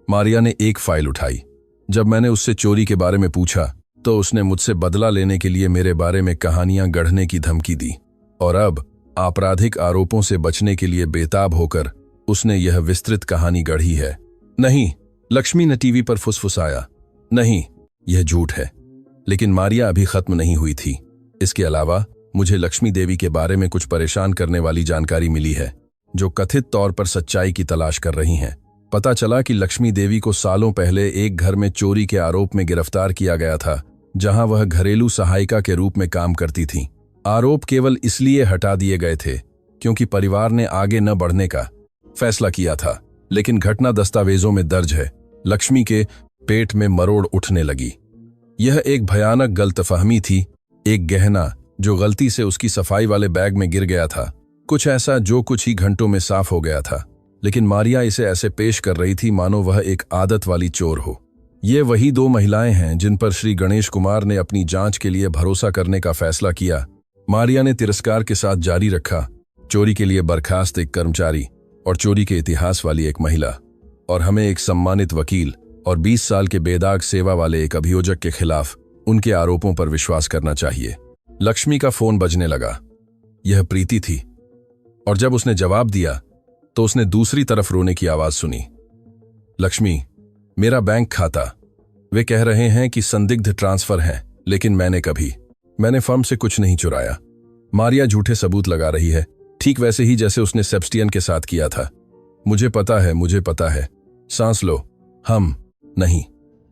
मारिया ने एक फाइल उठाई। जब मैंने उससे चोरी के बारे में पूछा तो उसने मुझसे बदला लेने के लिए मेरे बारे में कहानियां गढ़ने की धमकी दी, और अब आपराधिक आरोपों से बचने के लिए बेताब होकर उसने यह विस्तृत कहानी गढ़ी है। नहीं, लक्ष्मी ने टीवी पर फुसफुसाया। नहीं, यह झूठ है। लेकिन मारिया अभी खत्म नहीं हुई थी। इसके अलावा मुझे लक्ष्मी देवी के बारे में कुछ परेशान करने वाली जानकारी मिली है, जो कथित तौर पर सच्चाई की तलाश कर रही हैं। पता चला कि लक्ष्मी देवी को सालों पहले एक घर में चोरी के आरोप में गिरफ्तार किया गया था, जहां वह घरेलू सहायिका के रूप में काम करती थीं। आरोप केवल इसलिए हटा दिए गए थे क्योंकि परिवार ने आगे न बढ़ने का फैसला किया था। लेकिन घटना दस्तावेजों में दर्ज है। लक्ष्मी के पेट में मरोड़ उठने लगी। यह एक भयानक गलतफहमी थी, एक गहना जो गलती से उसकी सफाई वाले बैग में गिर गया था, कुछ ऐसा जो कुछ ही घंटों में साफ हो गया था। लेकिन मारिया इसे ऐसे पेश कर रही थी मानो वह एक आदत वाली चोर हो। ये वही दो महिलाएं हैं जिन पर श्री गणेश कुमार ने अपनी जांच के लिए भरोसा करने का फैसला किया। मारिया ने तिरस्कार के साथ जारी रखा, चोरी के लिए बर्खास्त एक कर्मचारी और चोरी के इतिहास वाली एक महिला, और हमें एक सम्मानित वकील और 20 साल के बेदाग सेवा वाले एक अभियोजक के खिलाफ उनके आरोपों पर विश्वास करना चाहिए। लक्ष्मी का फोन बजने लगा। यह प्रीति थी, और जब उसने जवाब दिया तो उसने दूसरी तरफ रोने की आवाज सुनी। लक्ष्मी, मेरा बैंक खाता। वे कह रहे हैं कि संदिग्ध ट्रांसफर है, लेकिन मैंने फर्म से कुछ नहीं चुराया। मारिया झूठे सबूत लगा रही है, ठीक वैसे ही जैसे उसने सेबेस्टियन के साथ किया था। मुझे पता है। सांस लो। हम नहीं।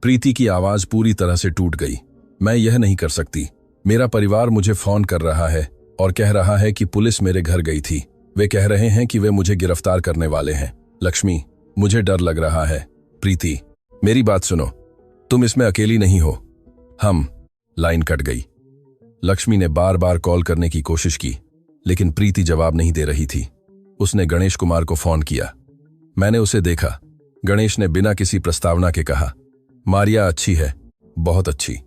प्रीति की आवाज पूरी तरह से टूट गई। मैं यह नहीं कर सकती। मेरा परिवार मुझे फोन कर रहा है और कह रहा है कि पुलिस मेरे घर गई थी। वे कह रहे हैं कि वे मुझे गिरफ्तार करने वाले हैं। लक्ष्मी, मुझे डर लग रहा है। प्रीति, मेरी बात सुनो, तुम इसमें अकेली नहीं हो। लाइन कट गई। लक्ष्मी ने बार बार कॉल करने की कोशिश की, लेकिन प्रीति जवाब नहीं दे रही थी। उसने गणेश कुमार को फोन किया। मैंने उसे देखा। गणेश ने बिना किसी प्रस्तावना के कहा, मारिया अच्छी है, बहुत अच्छी।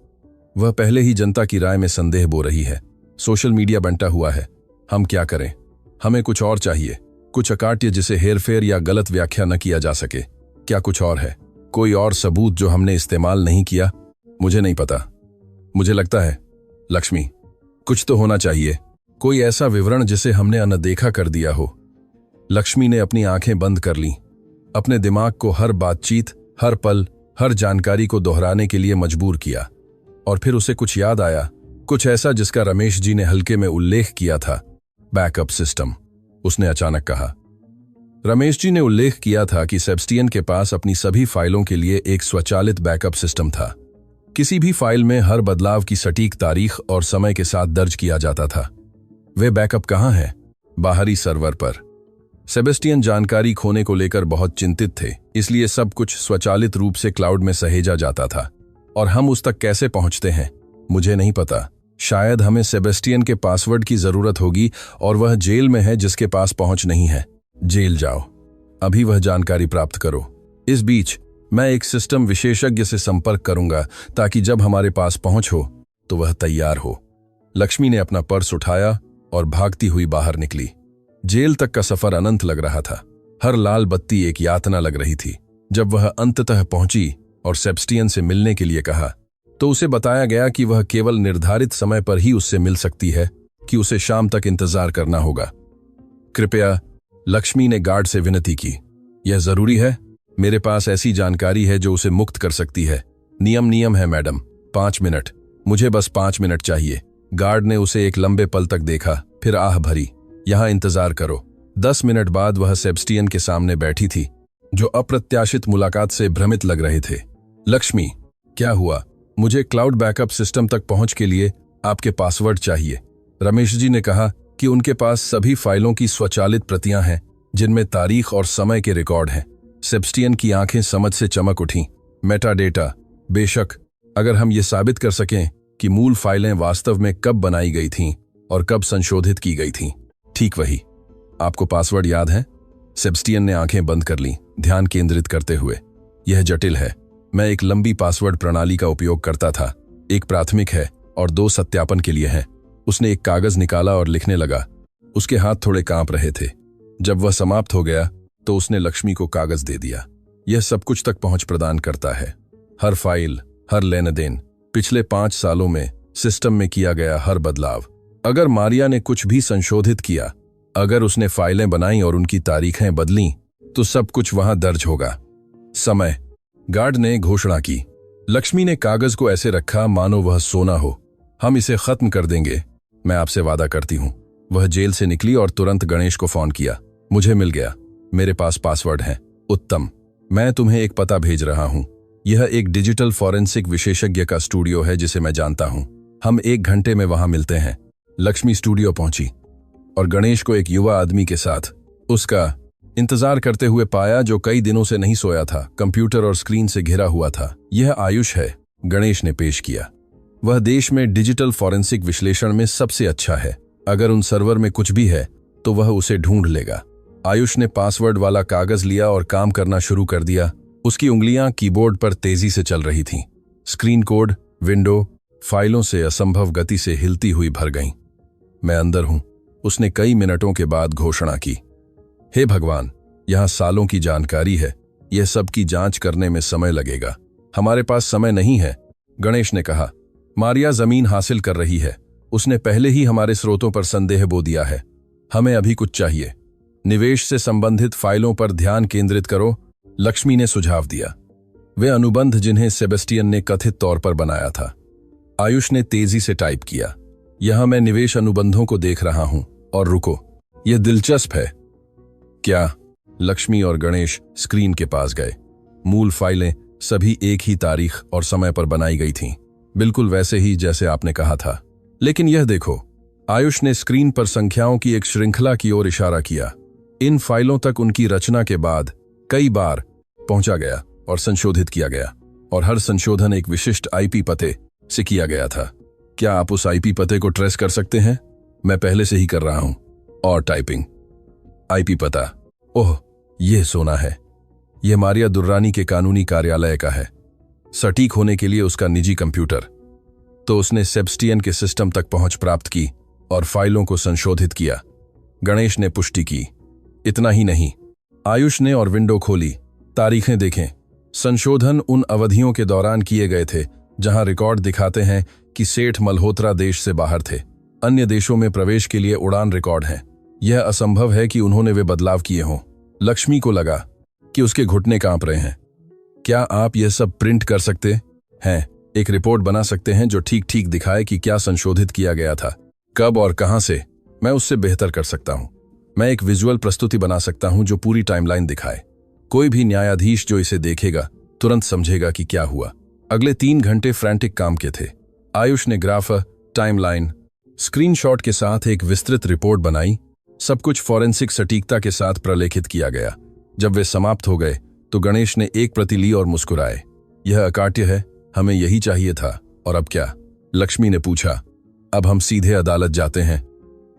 वह पहले ही जनता की राय में संदेह बो रही है। सोशल मीडिया बंटा हुआ है। हम क्या करें? हमें कुछ और चाहिए, कुछ अकाट्य जिसे हेरफेर या गलत व्याख्या न किया जा सके। क्या कुछ और है? कोई और सबूत जो हमने इस्तेमाल नहीं किया? मुझे नहीं पता। मुझे लगता है लक्ष्मी, कुछ तो होना चाहिए, कोई ऐसा विवरण जिसे हमने अनदेखा कर दिया हो। लक्ष्मी ने अपनी आंखें बंद कर लीं, अपने दिमाग को हर बातचीत, हर पल, हर जानकारी को दोहराने के लिए मजबूर किया। और फिर उसे कुछ याद आया, कुछ ऐसा जिसका रमेश जी ने हल्के में उल्लेख किया था। बैकअप सिस्टम, उसने अचानक कहा। रमेश जी ने उल्लेख किया था कि सेबेस्टियन के पास अपनी सभी फाइलों के लिए एक स्वचालित बैकअप सिस्टम था। किसी भी फाइल में हर बदलाव की सटीक तारीख और समय के साथ दर्ज किया जाता था। वे बैकअप कहाँ हैं? बाहरी सर्वर पर। सेबेस्टियन जानकारी खोने को लेकर बहुत चिंतित थे, इसलिए सब कुछ स्वचालित रूप से क्लाउड में सहेजा जाता था। और हम उस तक कैसे पहुंचते हैं, मुझे नहीं पता। शायद हमें सेबेस्टियन के पासवर्ड की जरूरत होगी, और वह जेल में है जिसके पास पहुंच नहीं है। जेल जाओ, अभी वह जानकारी प्राप्त करो। इस बीच मैं एक सिस्टम विशेषज्ञ से संपर्क करूंगा, ताकि जब हमारे पास पहुंच हो तो वह तैयार हो। लक्ष्मी ने अपना पर्स उठाया और भागती हुई बाहर निकली। जेल तक का सफर अनंत लग रहा था। हर लाल बत्ती एक यातना लग रही थी। जब वह अंततः पहुंची और सेबेस्टियन से मिलने के लिए कहा, तो उसे बताया गया कि वह केवल निर्धारित समय पर ही उससे मिल सकती है, कि उसे शाम तक इंतजार करना होगा। कृपया, लक्ष्मी ने गार्ड से विनती की। यह जरूरी है, मेरे पास ऐसी जानकारी है जो उसे मुक्त कर सकती है। नियम है मैडम। 5 मिनट, मुझे बस 5 मिनट चाहिए। गार्ड ने उसे एक लंबे पल तक देखा, फिर आह भरी, यहां इंतजार करो। 10 मिनट बाद वह सेबेस्टियन के सामने बैठी थी, जो अप्रत्याशित मुलाकात से भ्रमित लग रहे थे। लक्ष्मी, क्या हुआ? मुझे क्लाउड बैकअप सिस्टम तक पहुंच के लिए आपके पासवर्ड चाहिए। रमेश जी ने कहा कि उनके पास सभी फाइलों की स्वचालित प्रतियां हैं, जिनमें तारीख और समय के रिकॉर्ड हैं। सेबेस्टियन की आंखें समझ से चमक उठीं। मेटाडेटा, बेशक, अगर हम ये साबित कर सकें कि मूल फाइलें वास्तव में कब बनाई गई थीं और कब संशोधित की गई थीं। ठीक वही। आपको पासवर्ड याद है? सेबेस्टियन ने आंखें बंद कर लीं, ध्यान केंद्रित करते हुए। यह जटिल है। मैं एक लंबी पासवर्ड प्रणाली का उपयोग करता था। एक प्राथमिक है और 2 सत्यापन के लिए हैं। उसने एक कागज निकाला और लिखने लगा। उसके हाथ थोड़े कांप रहे थे। जब वह समाप्त हो गया तो उसने लक्ष्मी को कागज दे दिया। यह सब कुछ तक पहुंच प्रदान करता है। हर फाइल, हर लेन देन, पिछले 5 सालों में सिस्टम में किया गया हर बदलाव। अगर मारिया ने कुछ भी संशोधित किया, अगर उसने फाइलें बनाई और उनकी तारीखें बदलीं, तो सब कुछ वहां दर्ज होगा। समय। गार्ड ने घोषणा की। लक्ष्मी ने कागज को ऐसे रखा मानो वह सोना हो। हम इसे खत्म कर देंगे, मैं आपसे वादा करती हूं। वह जेल से निकली और तुरंत गणेश को फोन किया। मुझे मिल गया, मेरे पास पासवर्ड है। उत्तम, मैं तुम्हें एक पता भेज रहा हूं। यह एक डिजिटल फॉरेंसिक विशेषज्ञ का स्टूडियो है जिसे मैं जानता हूं। हम 1 घंटे में वहां मिलते हैं। लक्ष्मी स्टूडियो पहुंची और गणेश को एक युवा आदमी के साथ उसका इंतजार करते हुए पाया, जो कई दिनों से नहीं सोया था, कंप्यूटर और स्क्रीन से घिरा हुआ था। यह आयुष है, गणेश ने पेश किया। वह देश में डिजिटल फॉरेंसिक विश्लेषण में सबसे अच्छा है। अगर उन सर्वर में कुछ भी है तो वह उसे ढूंढ लेगा। आयुष ने पासवर्ड वाला कागज लिया और काम करना शुरू कर दिया। उसकी उंगलियां कीबोर्ड पर तेजी से चल रही थीं। स्क्रीन कोड, विंडो, फाइलों से असंभव गति से हिलती हुई भर गईं। मैं अंदर हूं, उसने कई मिनटों के बाद घोषणा की। हे भगवान, यहां सालों की जानकारी है। यह सब की जांच करने में समय लगेगा। हमारे पास समय नहीं है, गणेश ने कहा। मारिया जमीन हासिल कर रही है। उसने पहले ही हमारे स्रोतों पर संदेह बो दिया है। हमें अभी कुछ चाहिए। निवेश से संबंधित फाइलों पर ध्यान केंद्रित करो, लक्ष्मी ने सुझाव दिया। वे अनुबंध जिन्हें सेबेस्टियन ने कथित तौर पर बनाया था। आयुष ने तेजी से टाइप किया। यहां मैं निवेश अनुबंधों को देख रहा हूं। और रुको, यह दिलचस्प है। क्या? लक्ष्मी और गणेश स्क्रीन के पास गए। मूल फाइलें सभी एक ही तारीख और समय पर बनाई गई थीं, बिल्कुल वैसे ही जैसे आपने कहा था। लेकिन यह देखो, आयुष ने स्क्रीन पर संख्याओं की एक श्रृंखला की ओर इशारा किया। इन फाइलों तक उनकी रचना के बाद कई बार पहुंचा गया और संशोधित किया गया, और हर संशोधन एक विशिष्ट आईपी पते से किया गया था। क्या आप उस आईपी पते को ट्रेस कर सकते हैं? मैं पहले से ही कर रहा हूं। और टाइपिंग। आईपी पता, ओह, यह सोना है। यह मारिया दुर्रानी के कानूनी कार्यालय का है। सटीक होने के लिए उसका निजी कंप्यूटर। तो उसने सेबेस्टियन के सिस्टम तक पहुंच प्राप्त की और फाइलों को संशोधित किया, गणेश ने पुष्टि की। इतना ही नहीं, आयुष ने और विंडो खोली। तारीखें देखें। संशोधन उन अवधियों के दौरान किए गए थे जहां रिकॉर्ड दिखाते हैं कि सेठ मल्होत्रा देश से बाहर थे। अन्य देशों में प्रवेश के लिए उड़ान रिकॉर्ड हैं। यह असंभव है कि उन्होंने वे बदलाव किए हों। लक्ष्मी को लगा कि उसके घुटने कांप रहे हैं। क्या आप यह सब प्रिंट कर सकते हैं? एक रिपोर्ट बना सकते हैं जो ठीक ठीक दिखाए कि क्या संशोधित किया गया था, कब और कहां से? मैं उससे बेहतर कर सकता हूं। मैं एक विजुअल प्रस्तुति बना सकता हूं जो पूरी टाइमलाइन दिखाए। कोई भी न्यायाधीश जो इसे देखेगा तुरंत समझेगा कि क्या हुआ। अगले 3 घंटे फ्रैंटिक काम के थे। आयुष ने ग्राफ, टाइमलाइन, स्क्रीनशॉट के साथ एक विस्तृत रिपोर्ट बनाई। सब कुछ फॉरेंसिक सटीकता के साथ प्रलेखित किया गया। जब वे समाप्त हो गए तो गणेश ने एक प्रति ली और मुस्कुराए। यह अकाट्य है, हमें यही चाहिए था। और अब क्या? लक्ष्मी ने पूछा। अब हम सीधे अदालत जाते हैं।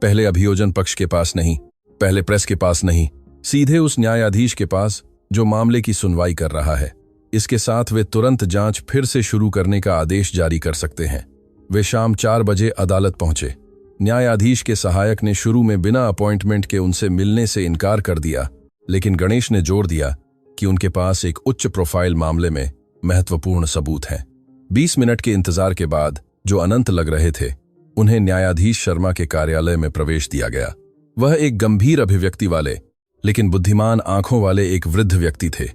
पहले अभियोजन पक्ष के पास नहीं, पहले प्रेस के पास नहीं, सीधे उस न्यायाधीश के पास जो मामले की सुनवाई कर रहा है। इसके साथ वे तुरंत जांच फिर से शुरू करने का आदेश जारी कर सकते हैं। वे शाम 4 बजे अदालत पहुंचे। न्यायाधीश के सहायक ने शुरू में बिना अपॉइंटमेंट के उनसे मिलने से इनकार कर दिया, लेकिन गणेश ने जोर दिया कि उनके पास एक उच्च प्रोफाइल मामले में महत्वपूर्ण सबूत हैं। 20 मिनट के इंतजार के बाद, जो अनंत लग रहे थे, उन्हें न्यायाधीश शर्मा के कार्यालय में प्रवेश दिया गया। वह एक गंभीर अभिव्यक्ति वाले लेकिन बुद्धिमान आंखों वाले एक वृद्ध व्यक्ति थे।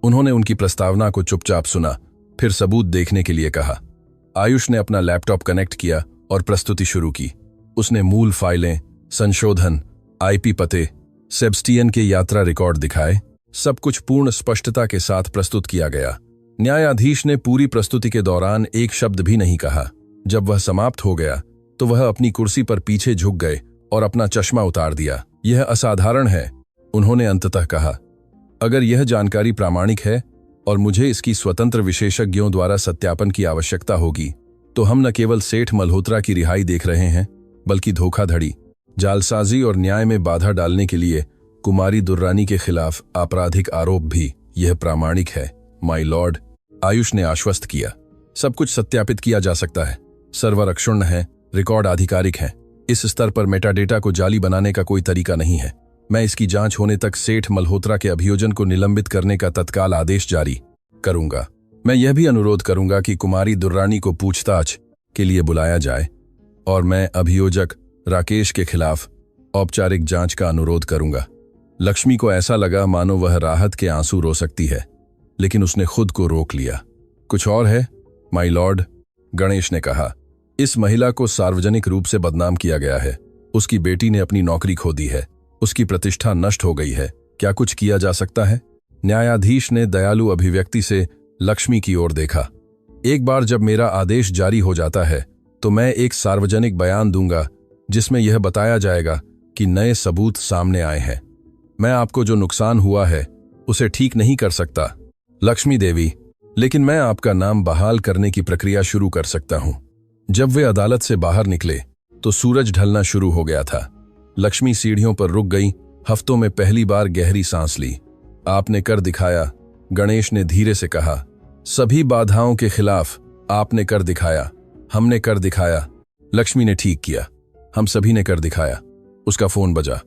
उन्होंने उनकी प्रस्तावना को चुपचाप सुना, फिर सबूत देखने के लिए कहा। आयुष ने अपना लैपटॉप कनेक्ट किया और प्रस्तुति शुरू की। उसने मूल फाइलें, संशोधन, आईपी पते, सेबेस्टियन के यात्रा रिकॉर्ड दिखाए। सब कुछ पूर्ण स्पष्टता के साथ प्रस्तुत किया गया। न्यायाधीश ने पूरी प्रस्तुति के दौरान एक शब्द भी नहीं कहा। जब वह समाप्त हो गया तो वह अपनी कुर्सी पर पीछे झुक गए और अपना चश्मा उतार दिया। यह असाधारण है, उन्होंने अंततः कहा। अगर यह जानकारी प्रामाणिक है और मुझे इसकी स्वतंत्र विशेषज्ञों द्वारा सत्यापन की आवश्यकता होगी, तो हम न केवल सेठ मल्होत्रा की रिहाई देख रहे हैं, बल्कि धोखाधड़ी, जालसाजी और न्याय में बाधा डालने के लिए कुमारी दुर्रानी के खिलाफ आपराधिक आरोप भी। यह प्रामाणिक है, माय लॉर्ड, आयुष ने आश्वस्त किया। सब कुछ सत्यापित किया जा सकता है। सर्वर अक्षुण्ण है, रिकॉर्ड आधिकारिक हैं। इस स्तर पर मेटाडेटा को जाली बनाने का कोई तरीका नहीं है। मैं इसकी जांच होने तक सेठ मल्होत्रा के अभियोजन को निलंबित करने का तत्काल आदेश जारी करूंगा। मैं यह भी अनुरोध करूंगा कि कुमारी दुर्रानी को पूछताछ के लिए बुलाया जाए, और मैं अभियोजक राकेश के खिलाफ औपचारिक जांच का अनुरोध करूंगा। लक्ष्मी को ऐसा लगा मानो वह राहत के आंसू रो सकती है। लेकिन उसने खुद को रोक लिया। कुछ और है माय लॉर्ड, गणेश ने कहा। इस महिला को सार्वजनिक रूप से बदनाम किया गया है। उसकी बेटी ने अपनी नौकरी खो दी है, उसकी प्रतिष्ठा नष्ट हो गई है। क्या कुछ किया जा सकता है? न्यायाधीश ने दयालु अभिव्यक्ति से लक्ष्मी की ओर देखा। एक बार जब मेरा आदेश जारी हो जाता है तो मैं एक सार्वजनिक बयान दूंगा जिसमें यह बताया जाएगा कि नए सबूत सामने आए हैं। मैं आपको जो नुकसान हुआ है उसे ठीक नहीं कर सकता लक्ष्मी देवी, लेकिन मैं आपका नाम बहाल करने की प्रक्रिया शुरू कर सकता हूं। जब वे अदालत से बाहर निकले तो सूरज ढलना शुरू हो गया था। लक्ष्मी सीढ़ियों पर रुक गई, हफ्तों में पहली बार गहरी सांस ली। आपने कर दिखाया, गणेश ने धीरे से कहा। सभी बाधाओं के खिलाफ आपने कर दिखाया, हमने कर दिखाया। लक्ष्मी ने ठीक किया, हम सभी ने कर दिखाया। उसका फोन बजा।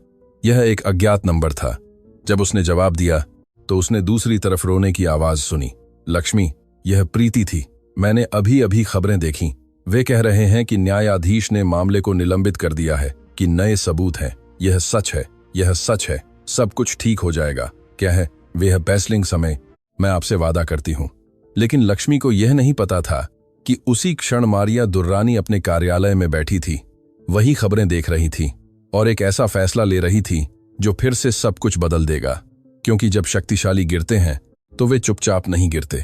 यह एक अज्ञात नंबर था। जब उसने जवाब दिया तो उसने दूसरी तरफ रोने की आवाज सुनी। लक्ष्मी, यह प्रीति थी। मैंने अभी अभी खबरें देखीं। वे कह रहे हैं कि न्यायाधीश ने मामले को निलंबित कर दिया है, कि नए सबूत हैं। यह सच है, यह सच है। सब कुछ ठीक हो जाएगा। क्या है? वे है बैसलिंग समय, मैं आपसे वादा करती हूं। लेकिन लक्ष्मी को यह नहीं पता था कि उसी क्षण मारिया दुर्रानी अपने कार्यालय में बैठी थी, वही खबरें देख रही थी और एक ऐसा फैसला ले रही थी जो फिर से सब कुछ बदल देगा। क्योंकि जब शक्तिशाली गिरते हैं तो वे चुपचाप नहीं गिरते।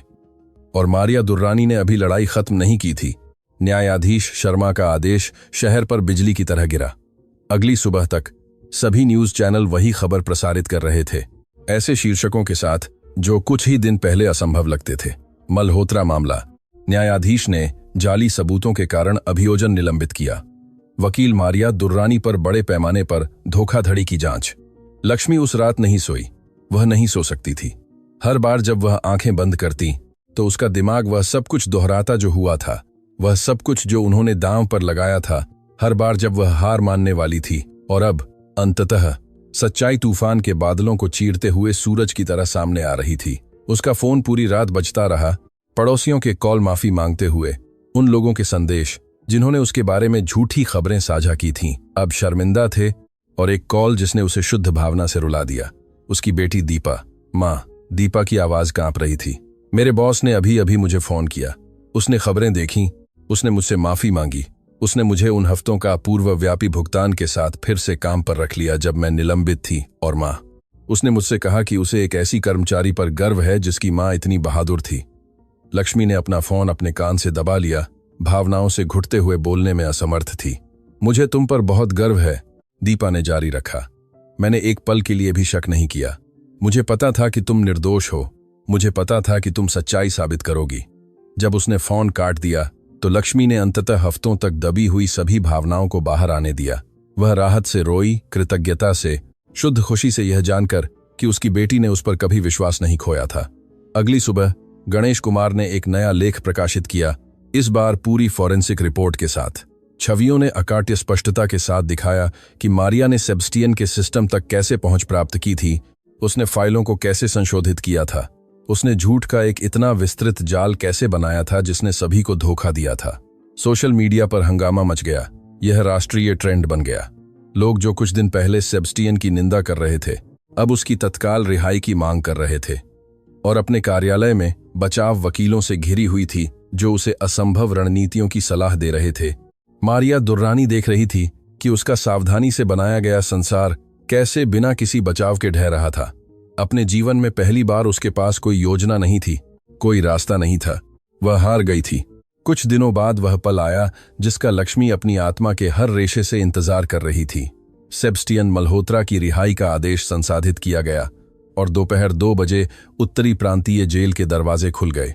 और मारिया दुर्रानी ने अभी लड़ाई खत्म नहीं की थी। न्यायाधीश शर्मा का आदेश शहर पर बिजली की तरह गिरा। अगली सुबह तक सभी न्यूज चैनल वही खबर प्रसारित कर रहे थे, ऐसे शीर्षकों के साथ जो कुछ ही दिन पहले असंभव लगते थे। मल्होत्रा मामला, न्यायाधीश ने जाली सबूतों के कारण अभियोजन निलंबित किया। वकील मारिया दुर्रानी पर बड़े पैमाने पर धोखाधड़ी की जांच। लक्ष्मी उस रात नहीं सोई। वह नहीं सो सकती थी। हर बार जब वह आंखें बंद करती तो उसका दिमाग वह सब कुछ दोहराता जो हुआ था, वह सब कुछ जो उन्होंने दांव पर लगाया था। हर बार जब वह हार मानने वाली थी और अब अंततः सच्चाई तूफान के बादलों को चीरते हुए सूरज की तरह सामने आ रही थी। उसका फोन पूरी रात बजता रहा, पड़ोसियों के कॉल, माफी मांगते हुए उन लोगों के संदेश जिन्होंने उसके बारे में झूठी खबरें साझा की थीं, अब शर्मिंदा थे। और एक कॉल जिसने उसे शुद्ध भावना से रुला दिया। उसकी बेटी दीपा। माँ, दीपा की आवाज कांप रही थी। मेरे बॉस ने अभी अभी मुझे फोन किया। उसने खबरें देखीं, उसने मुझसे माफी मांगी। उसने मुझे उन हफ्तों का पूर्वव्यापी भुगतान के साथ फिर से काम पर रख लिया जब मैं निलंबित थी। और माँ, उसने मुझसे कहा कि उसे एक ऐसी कर्मचारी पर गर्व है जिसकी माँ इतनी बहादुर थी। लक्ष्मी ने अपना फोन अपने कान से दबा लिया, भावनाओं से घुटते हुए बोलने में असमर्थ थी। मुझे तुम पर बहुत गर्व है, दीपा ने जारी रखा। मैंने एक पल के लिए भी शक नहीं किया। मुझे पता था कि तुम निर्दोष हो। मुझे पता था कि तुम सच्चाई साबित करोगी। जब उसने फोन काट दिया तो लक्ष्मी ने अंततः हफ्तों तक दबी हुई सभी भावनाओं को बाहर आने दिया। वह राहत से रोई, कृतज्ञता से, शुद्ध खुशी से, यह जानकर कि उसकी बेटी ने उस पर कभी विश्वास नहीं खोया था। अगली सुबह गणेश कुमार ने एक नया लेख प्रकाशित किया, इस बार पूरी फॉरेंसिक रिपोर्ट के साथ। छवियों ने अकाट्य स्पष्टता के साथ दिखाया कि मारिया ने सेबस्टियन के सिस्टम तक कैसे पहुंच प्राप्त की थी, उसने फाइलों को कैसे संशोधित किया था, उसने झूठ का एक इतना विस्तृत जाल कैसे बनाया था जिसने सभी को धोखा दिया था। सोशल मीडिया पर हंगामा मच गया। यह राष्ट्रीय ट्रेंड बन गया। लोग जो कुछ दिन पहले सेबस्टियन की निंदा कर रहे थे, अब उसकी तत्काल रिहाई की मांग कर रहे थे। और अपने कार्यालय में बचाव वकीलों से घिरी हुई थी जो उसे असंभव रणनीतियों की सलाह दे रहे थे। मारिया दुर्रानी देख रही थी कि उसका सावधानी से बनाया गया संसार कैसे बिना किसी बचाव के ढह रहा था। अपने जीवन में पहली बार उसके पास कोई योजना नहीं थी, कोई रास्ता नहीं था। वह हार गई थी। कुछ दिनों बाद वह पल आया जिसका लक्ष्मी अपनी आत्मा के हर रेशे से इंतजार कर रही थी। सेबस्टियन मल्होत्रा की रिहाई का आदेश संसाधित किया गया और दोपहर 2 बजे उत्तरी प्रांतीय जेल के दरवाजे खुल गए।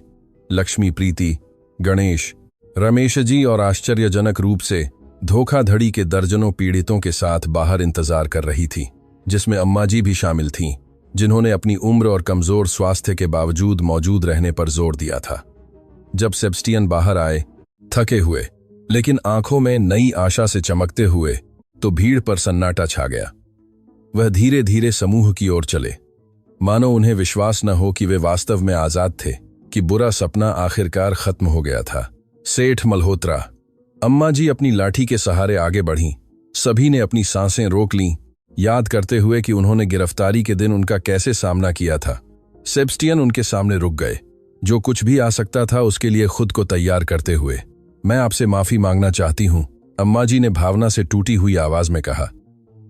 लक्ष्मी, प्रीति, गणेश, रमेश जी और आश्चर्यजनक रूप से धोखाधड़ी के दर्जनों पीड़ितों के साथ बाहर इंतजार कर रही थी, जिसमें अम्मा जी भी शामिल थीं, जिन्होंने अपनी उम्र और कमजोर स्वास्थ्य के बावजूद मौजूद रहने पर जोर दिया था। जब सेबस्टियन बाहर आए, थके हुए लेकिन आंखों में नई आशा से चमकते हुए, तो भीड़ पर सन्नाटा छा गया। वह धीरे धीरे समूह की ओर चले, मानो उन्हें विश्वास न हो कि वे वास्तव में आजाद थे, कि बुरा सपना आखिरकार खत्म हो गया था। सेठ मल्होत्रा, अम्मा जी अपनी लाठी के सहारे आगे बढ़ीं। सभी ने अपनी सांसें रोक लीं, याद करते हुए कि उन्होंने गिरफ्तारी के दिन उनका कैसे सामना किया था। सेबस्टियन उनके सामने रुक गए, जो कुछ भी आ सकता था उसके लिए खुद को तैयार करते हुए। मैं आपसे माफी मांगना चाहती हूँ, अम्मा जी ने भावना से टूटी हुई आवाज में कहा।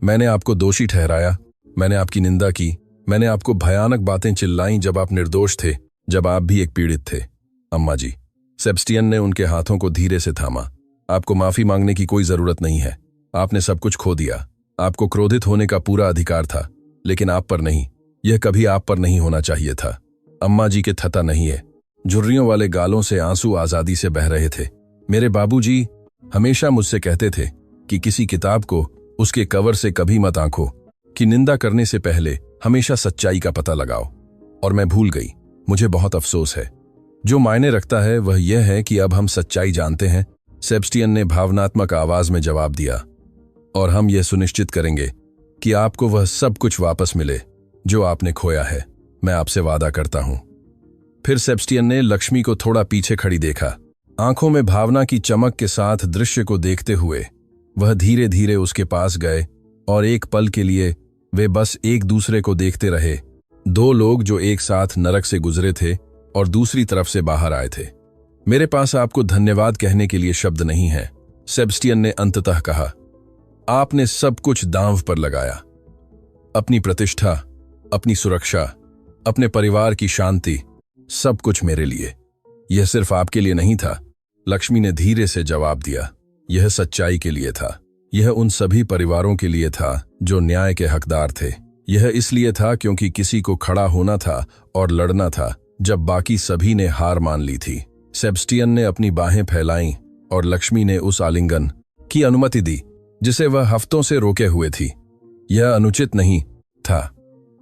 मैंने आपको दोषी ठहराया, मैंने आपकी निंदा की, मैंने आपको भयानक बातें चिल्लाईं जब आप निर्दोष थे, जब आप भी एक पीड़ित थे। अम्मा जी, सेबस्टियन ने उनके हाथों को धीरे से थामा। आपको माफी मांगने की कोई जरूरत नहीं है। आपने सब कुछ खो दिया। आपको क्रोधित होने का पूरा अधिकार था, लेकिन आप पर नहीं। यह कभी आप पर नहीं होना चाहिए था। अम्मा जी के थता नहीं है। झुर्रियों वाले गालों से आंसू आजादी से बह रहे थे। मेरे बाबूजी हमेशा मुझसे कहते थे कि किसी किताब को उसके कवर से कभी मत आंखो, कि निंदा करने से पहले हमेशा सच्चाई का पता लगाओ। और मैं भूल गई। मुझे बहुत अफसोस है। जो मायने रखता है वह यह है कि अब हम सच्चाई जानते हैं, सेबस्टियन ने भावनात्मक आवाज में जवाब दिया। और हम यह सुनिश्चित करेंगे कि आपको वह सब कुछ वापस मिले जो आपने खोया है। मैं आपसे वादा करता हूं। फिर सेबस्टियन ने लक्ष्मी को थोड़ा पीछे खड़ी देखा। आंखों में भावना की चमक के साथ दृश्य को देखते हुए वह धीरे धीरे उसके पास गए और एक पल के लिए वे बस एक दूसरे को देखते रहे। दो लोग जो एक साथ नरक से गुजरे थे और दूसरी तरफ से बाहर आए थे। मेरे पास आपको धन्यवाद कहने के लिए शब्द नहीं है, सेबस्टियन ने अंततः कहा। आपने सब कुछ दांव पर लगाया, अपनी प्रतिष्ठा, अपनी सुरक्षा, अपने परिवार की शांति, सब कुछ मेरे लिए। यह सिर्फ आपके लिए नहीं था, लक्ष्मी ने धीरे से जवाब दिया। यह सच्चाई के लिए था। यह उन सभी परिवारों के लिए था जो न्याय के हकदार थे। यह इसलिए था क्योंकि किसी को खड़ा होना था और लड़ना था जब बाकी सभी ने हार मान ली थी। सेबस्टियन ने अपनी बाहें फैलाईं और लक्ष्मी ने उस आलिंगन की अनुमति दी जिसे वह हफ्तों से रोके हुए थी। यह अनुचित नहीं था।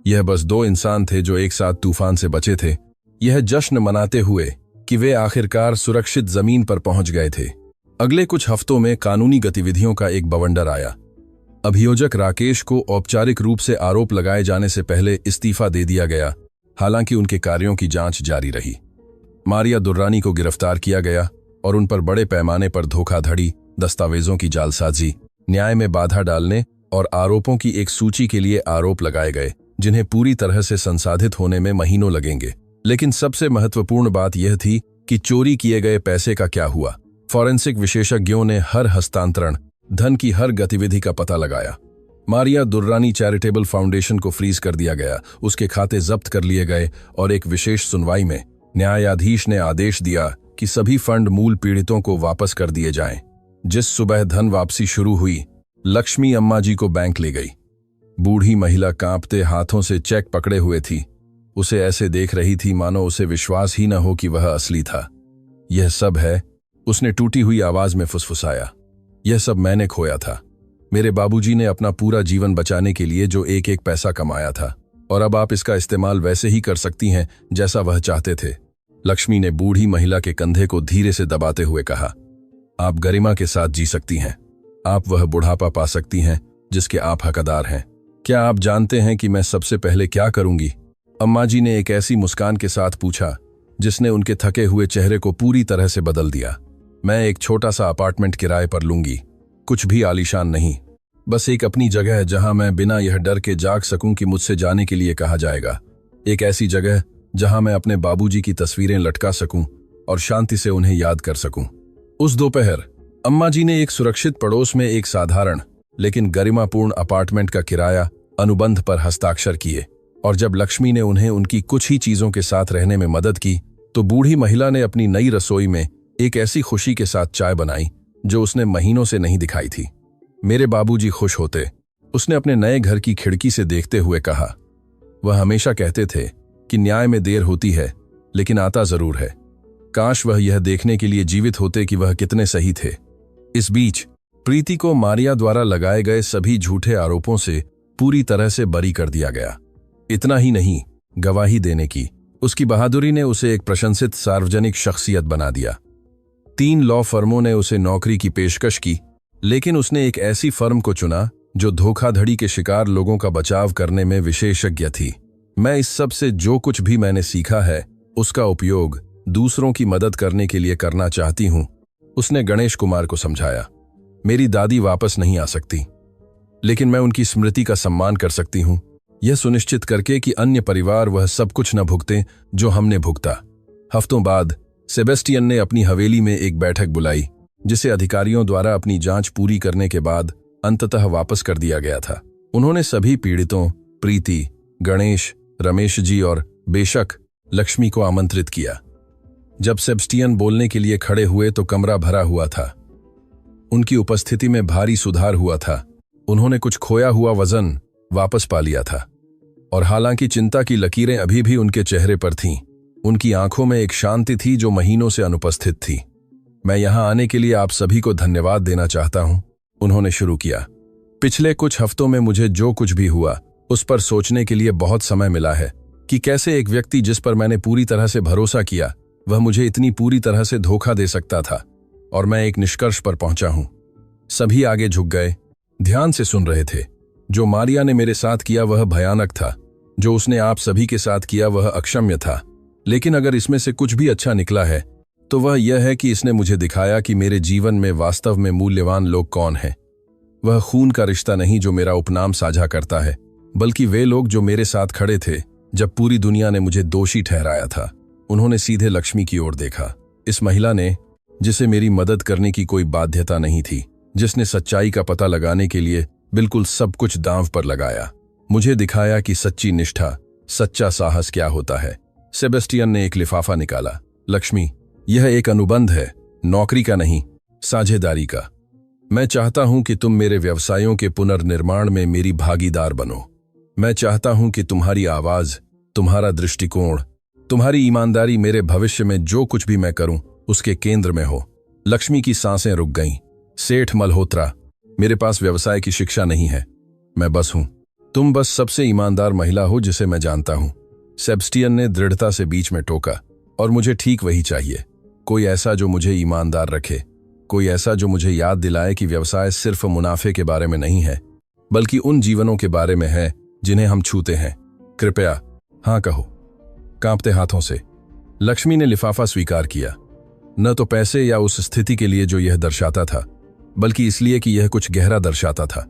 यह बस दो इंसान थे जो एक साथ तूफान से बचे थे। यह जश्न मनाते हुए कि वे आखिरकार सुरक्षित जमीन पर पहुंच गए थे। अगले कुछ हफ्तों में कानूनी गतिविधियों का एक बवंडर आया। अभियोजक राकेश को औपचारिक रूप से आरोप लगाए जाने से पहले इस्तीफा दे दिया गया, हालांकि उनके कार्यों की जांच जारी रही। मारिया दुर्रानी को गिरफ्तार किया गया और उन पर बड़े पैमाने पर धोखाधड़ी, दस्तावेजों की जालसाजी, न्याय में बाधा डालने और आरोपों की एक सूची के लिए आरोप लगाए गए, जिन्हें पूरी तरह से संसाधित होने में महीनों लगेंगे। लेकिन सबसे महत्वपूर्ण बात यह थी कि चोरी किए गए पैसे का क्या हुआ। फॉरेंसिक विशेषज्ञों ने हर हस्तांतरण, धन की हर गतिविधि का पता लगाया। मारिया दुर्रानी चैरिटेबल फाउंडेशन को फ्रीज कर दिया गया, उसके खाते जब्त कर लिए गए और एक विशेष सुनवाई में न्यायाधीश ने आदेश दिया कि सभी फंड मूल पीड़ितों को वापस कर दिए जाएं। जिस सुबह धन वापसी शुरू हुई, लक्ष्मी अम्मा जी को बैंक ले गई। बूढ़ी महिला कांपते हाथों से चेक पकड़े हुए थी। उसे ऐसे देख रही थी मानो उसे विश्वास ही न हो कि वह असली था। यह सब है, उसने टूटी हुई आवाज में फुसफुसाया। यह सब मैंने खोया था। मेरे बाबूजी ने अपना पूरा जीवन बचाने के लिए जो एक एक पैसा कमाया था, और अब आप इसका इस्तेमाल वैसे ही कर सकती हैं जैसा वह चाहते थे। लक्ष्मी ने बूढ़ी महिला के कंधे को धीरे से दबाते हुए कहा, आप गरिमा के साथ जी सकती हैं। आप वह बुढ़ापा पा सकती हैं जिसके आप हकदार हैं। क्या आप जानते हैं कि मैं सबसे पहले क्या करूंगी? अम्मा जी ने एक ऐसी मुस्कान के साथ पूछा जिसने उनके थके हुए चेहरे को पूरी तरह से बदल दिया। मैं एक छोटा सा अपार्टमेंट किराए पर लूंगी, कुछ भी आलीशान नहीं, बस एक अपनी जगह जहां मैं बिना यह डर के जाग सकूं कि मुझसे जाने के लिए कहा जाएगा। एक ऐसी जगह जहां मैं अपने बाबूजी की तस्वीरें लटका सकूं और शांति से उन्हें याद कर सकूं। उस दोपहर अम्मा जी ने एक सुरक्षित पड़ोस में एक साधारण लेकिन गरिमापूर्ण अपार्टमेंट का किराया अनुबंध पर हस्ताक्षर किए, और जब लक्ष्मी ने उन्हें उनकी कुछ ही चीजों के साथ रहने में मदद की तो बूढ़ी महिला ने अपनी नई रसोई में एक ऐसी खुशी के साथ चाय बनाई जो उसने महीनों से नहीं दिखाई थी। मेरे बाबूजी खुश होते, उसने अपने नए घर की खिड़की से देखते हुए कहा। वह हमेशा कहते थे कि न्याय में देर होती है लेकिन आता जरूर है। काश वह यह देखने के लिए जीवित होते कि वह कितने सही थे। इस बीच प्रीति को मारिया द्वारा लगाए गए सभी झूठे आरोपों से पूरी तरह से बरी कर दिया गया। इतना ही नहीं, गवाही देने की उसकी बहादुरी ने उसे एक प्रशंसित सार्वजनिक शख्सियत बना दिया। 3 लॉ फर्मों ने उसे नौकरी की पेशकश की, लेकिन उसने एक ऐसी फर्म को चुना जो धोखाधड़ी के शिकार लोगों का बचाव करने में विशेषज्ञ थी। मैं इस सब से जो कुछ भी मैंने सीखा है उसका उपयोग दूसरों की मदद करने के लिए करना चाहती हूं, उसने गणेश कुमार को समझाया। मेरी दादी वापस नहीं आ सकती, लेकिन मैं उनकी स्मृति का सम्मान कर सकती हूं। यह सुनिश्चित करके कि अन्य परिवार वह सब कुछ न भुगतें जो हमने भुगता। हफ्तों बाद सेबेस्टियन ने अपनी हवेली में एक बैठक बुलाई, जिसे अधिकारियों द्वारा अपनी जांच पूरी करने के बाद अंततः वापस कर दिया गया था। उन्होंने सभी पीड़ितों, प्रीति, गणेश, रमेश जी और बेशक लक्ष्मी को आमंत्रित किया। जब सेबेस्टियन बोलने के लिए खड़े हुए तो कमरा भरा हुआ था। उनकी उपस्थिति में भारी सुधार हुआ था। उन्होंने कुछ खोया हुआ वजन वापस पा लिया था, और हालांकि चिंता की लकीरें अभी भी उनके चेहरे पर थीं, उनकी आंखों में एक शांति थी जो महीनों से अनुपस्थित थी। मैं यहां आने के लिए आप सभी को धन्यवाद देना चाहता हूं, उन्होंने शुरू किया। पिछले कुछ हफ्तों में मुझे जो कुछ भी हुआ उस पर सोचने के लिए बहुत समय मिला है कि कैसे एक व्यक्ति जिस पर मैंने पूरी तरह से भरोसा किया वह मुझे इतनी पूरी तरह से धोखा दे सकता था। और मैं एक निष्कर्ष पर पहुंचा हूं। सभी आगे झुक गए, ध्यान से सुन रहे थे। जो मारिया ने मेरे साथ किया वह भयानक था, जो उसने आप सभी के साथ किया वह अक्षम्य था। लेकिन अगर इसमें से कुछ भी अच्छा निकला है तो वह यह है कि इसने मुझे दिखाया कि मेरे जीवन में वास्तव में मूल्यवान लोग कौन हैं। वह खून का रिश्ता नहीं जो मेरा उपनाम साझा करता है, बल्कि वे लोग जो मेरे साथ खड़े थे जब पूरी दुनिया ने मुझे दोषी ठहराया था। उन्होंने सीधे लक्ष्मी की ओर देखा, इस महिला ने जिसे मेरी मदद करने की कोई बाध्यता नहीं थी, जिसने सच्चाई का पता लगाने के लिए बिल्कुल सब कुछ दांव पर लगाया। मुझे दिखाया कि सच्ची निष्ठा, सच्चा साहस क्या होता है। सेबेस्टियन ने एक लिफाफा निकाला। लक्ष्मी, यह एक अनुबंध है, नौकरी का नहीं, साझेदारी का। मैं चाहता हूं कि तुम मेरे व्यवसायों के पुनर्निर्माण में मेरी भागीदार बनो। मैं चाहता हूं कि तुम्हारी आवाज, तुम्हारा दृष्टिकोण, तुम्हारी ईमानदारी मेरे भविष्य में जो कुछ भी मैं करूं उसके केंद्र में हो। लक्ष्मी की सांसें रुक गईं। सेठ मल्होत्रा, मेरे पास व्यवसाय की शिक्षा नहीं है, मैं बस हूं। तुम बस सबसे ईमानदार महिला हो जिसे मैं जानता हूं। सेबेस्टियन ने दृढ़ता से बीच में टोका, और मुझे ठीक वही चाहिए। कोई ऐसा जो मुझे ईमानदार रखे, कोई ऐसा जो मुझे याद दिलाए कि व्यवसाय सिर्फ मुनाफे के बारे में नहीं है, बल्कि उन जीवनों के बारे में है जिन्हें हम छूते हैं। कृपया हाँ कहो। कांपते हाथों से लक्ष्मी ने लिफाफा स्वीकार किया, न तो पैसे या उस स्थिति के लिए जो यह दर्शाता था, बल्कि इसलिए कि यह कुछ गहरा दर्शाता था।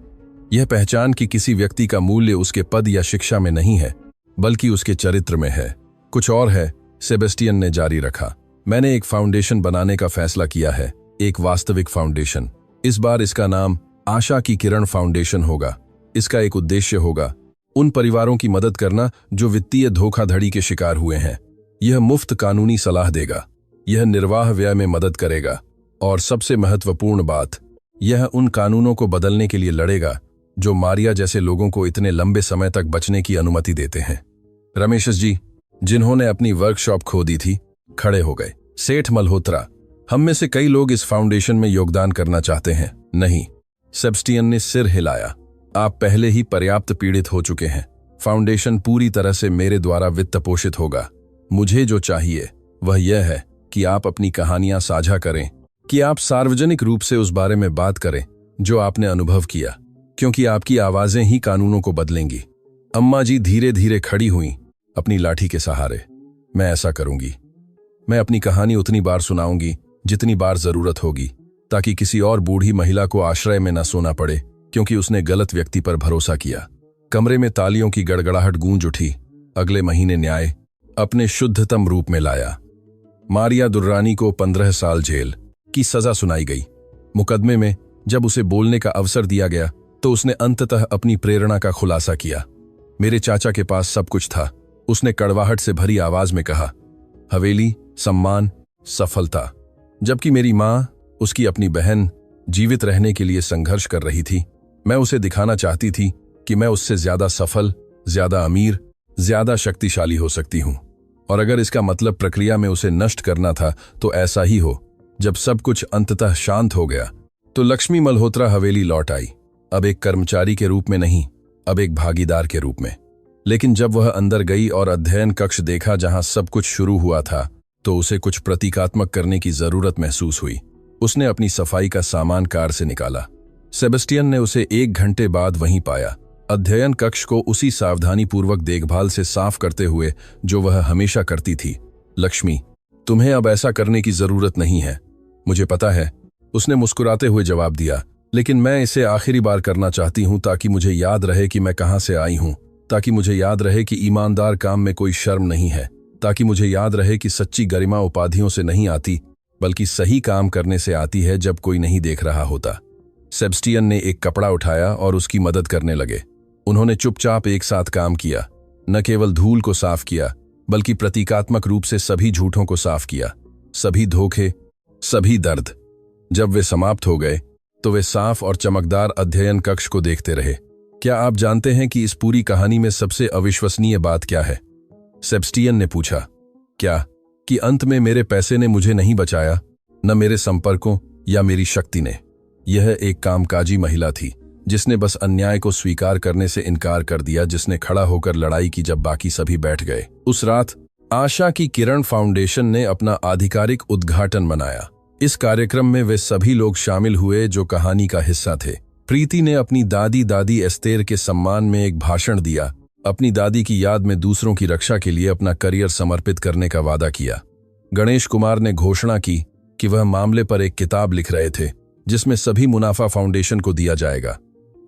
यह पहचान कि किसी व्यक्ति का मूल्य उसके पद या शिक्षा में नहीं है, बल्कि उसके चरित्र में है। कुछ और है, सेबेस्टियन ने जारी रखा। मैंने एक फाउंडेशन बनाने का फैसला किया है, एक वास्तविक फाउंडेशन। इस बार इसका नाम आशा की किरण फाउंडेशन होगा। इसका एक उद्देश्य होगा उन परिवारों की मदद करना जो वित्तीय धोखाधड़ी के शिकार हुए हैं। यह मुफ्त कानूनी सलाह देगा, यह निर्वाह व्यय में मदद करेगा, और सबसे महत्वपूर्ण बात, यह उन कानूनों को बदलने के लिए लड़ेगा जो मारिया जैसे लोगों को इतने लंबे समय तक बचने की अनुमति देते हैं। रमेश जी, जिन्होंने अपनी वर्कशॉप खो दी थी, खड़े हो गए। सेठ मल्होत्रा, हम में से कई लोग इस फाउंडेशन में योगदान करना चाहते हैं। नहीं, सेबेस्टियन ने सिर हिलाया। आप पहले ही पर्याप्त पीड़ित हो चुके हैं। फाउंडेशन पूरी तरह से मेरे द्वारा वित्त पोषित होगा। मुझे जो चाहिए वह यह है कि आप अपनी कहानियां साझा करें, कि आप सार्वजनिक रूप से उस बारे में बात करें जो आपने अनुभव किया, क्योंकि आपकी आवाजें ही कानूनों को बदलेंगी। अम्मा जी धीरे धीरे खड़ी हुईं, अपनी लाठी के सहारे। मैं ऐसा करूंगी। मैं अपनी कहानी उतनी बार सुनाऊंगी जितनी बार जरूरत होगी, ताकि किसी और बूढ़ी महिला को आश्रय में न सोना पड़े क्योंकि उसने गलत व्यक्ति पर भरोसा किया। कमरे में तालियों की गड़गड़ाहट गूंज उठी। अगले महीने न्याय अपने शुद्धतम रूप में लाया। मारिया दुर्रानी को 15 साल जेल की सजा सुनाई गई। मुकदमे में जब उसे बोलने का अवसर दिया गया तो उसने अंततः अपनी प्रेरणा का खुलासा किया। मेरे चाचा के पास सब कुछ था, उसने कड़वाहट से भरी आवाज में कहा। हवेली, सम्मान, सफलता। जबकि मेरी मां, उसकी अपनी बहन, जीवित रहने के लिए संघर्ष कर रही थी। मैं उसे दिखाना चाहती थी कि मैं उससे ज्यादा सफल, ज्यादा अमीर, ज्यादा शक्तिशाली हो सकती हूं। और अगर इसका मतलब प्रक्रिया में उसे नष्ट करना था तो ऐसा ही हो। जब सब कुछ अंततः शांत हो गया तो लक्ष्मी मल्होत्रा हवेली लौट आई। अब एक कर्मचारी के रूप में नहीं, अब एक भागीदार के रूप में। लेकिन जब वह अंदर गई और अध्ययन कक्ष देखा जहां सब कुछ शुरू हुआ था, तो उसे कुछ प्रतीकात्मक करने की जरूरत महसूस हुई। उसने अपनी सफाई का सामान कार से निकाला। सेबेस्टियन ने उसे 1 घंटे बाद वहीं पाया, अध्ययन कक्ष को उसी सावधानीपूर्वक देखभाल से साफ करते हुए जो वह हमेशा करती थी। लक्ष्मी, तुम्हें अब ऐसा करने की जरूरत नहीं है, मुझे पता है, उसने मुस्कुराते हुए जवाब दिया। लेकिन मैं इसे आखिरी बार करना चाहती हूं ताकि मुझे याद रहे कि मैं कहां से आई हूं। ताकि मुझे याद रहे कि ईमानदार काम में कोई शर्म नहीं है, ताकि मुझे याद रहे कि सच्ची गरिमा उपाधियों से नहीं आती बल्कि सही काम करने से आती है जब कोई नहीं देख रहा होता। सेबस्टियन ने एक कपड़ा उठाया और उसकी मदद करने लगे। उन्होंने चुपचाप एक साथ काम किया, न केवल धूल को साफ किया बल्कि प्रतीकात्मक रूप से सभी झूठों को साफ किया, सभी धोखे, सभी दर्द। जब वे समाप्त हो गए तो वे साफ और चमकदार अध्ययन कक्ष को देखते रहे। क्या आप जानते हैं कि इस पूरी कहानी में सबसे अविश्वसनीय बात क्या है? सेबस्टियन ने पूछा। क्या कि अंत में मेरे पैसे ने मुझे नहीं बचाया, न मेरे संपर्कों या मेरी शक्ति ने। यह एक कामकाजी महिला थी जिसने बस अन्याय को स्वीकार करने से इनकार कर दिया, जिसने खड़ा होकर लड़ाई की जब बाकी सभी बैठ गए। उस रात आशा की किरण फाउंडेशन ने अपना आधिकारिक उद्घाटन मनाया। इस कार्यक्रम में वे सभी लोग शामिल हुए जो कहानी का हिस्सा थे। प्रीति ने अपनी दादी एस्तेर के सम्मान में एक भाषण दिया, अपनी दादी की याद में दूसरों की रक्षा के लिए अपना करियर समर्पित करने का वादा किया। गणेश कुमार ने घोषणा की कि वह मामले पर एक किताब लिख रहे थे जिसमें सभी मुनाफा फाउंडेशन को दिया जाएगा।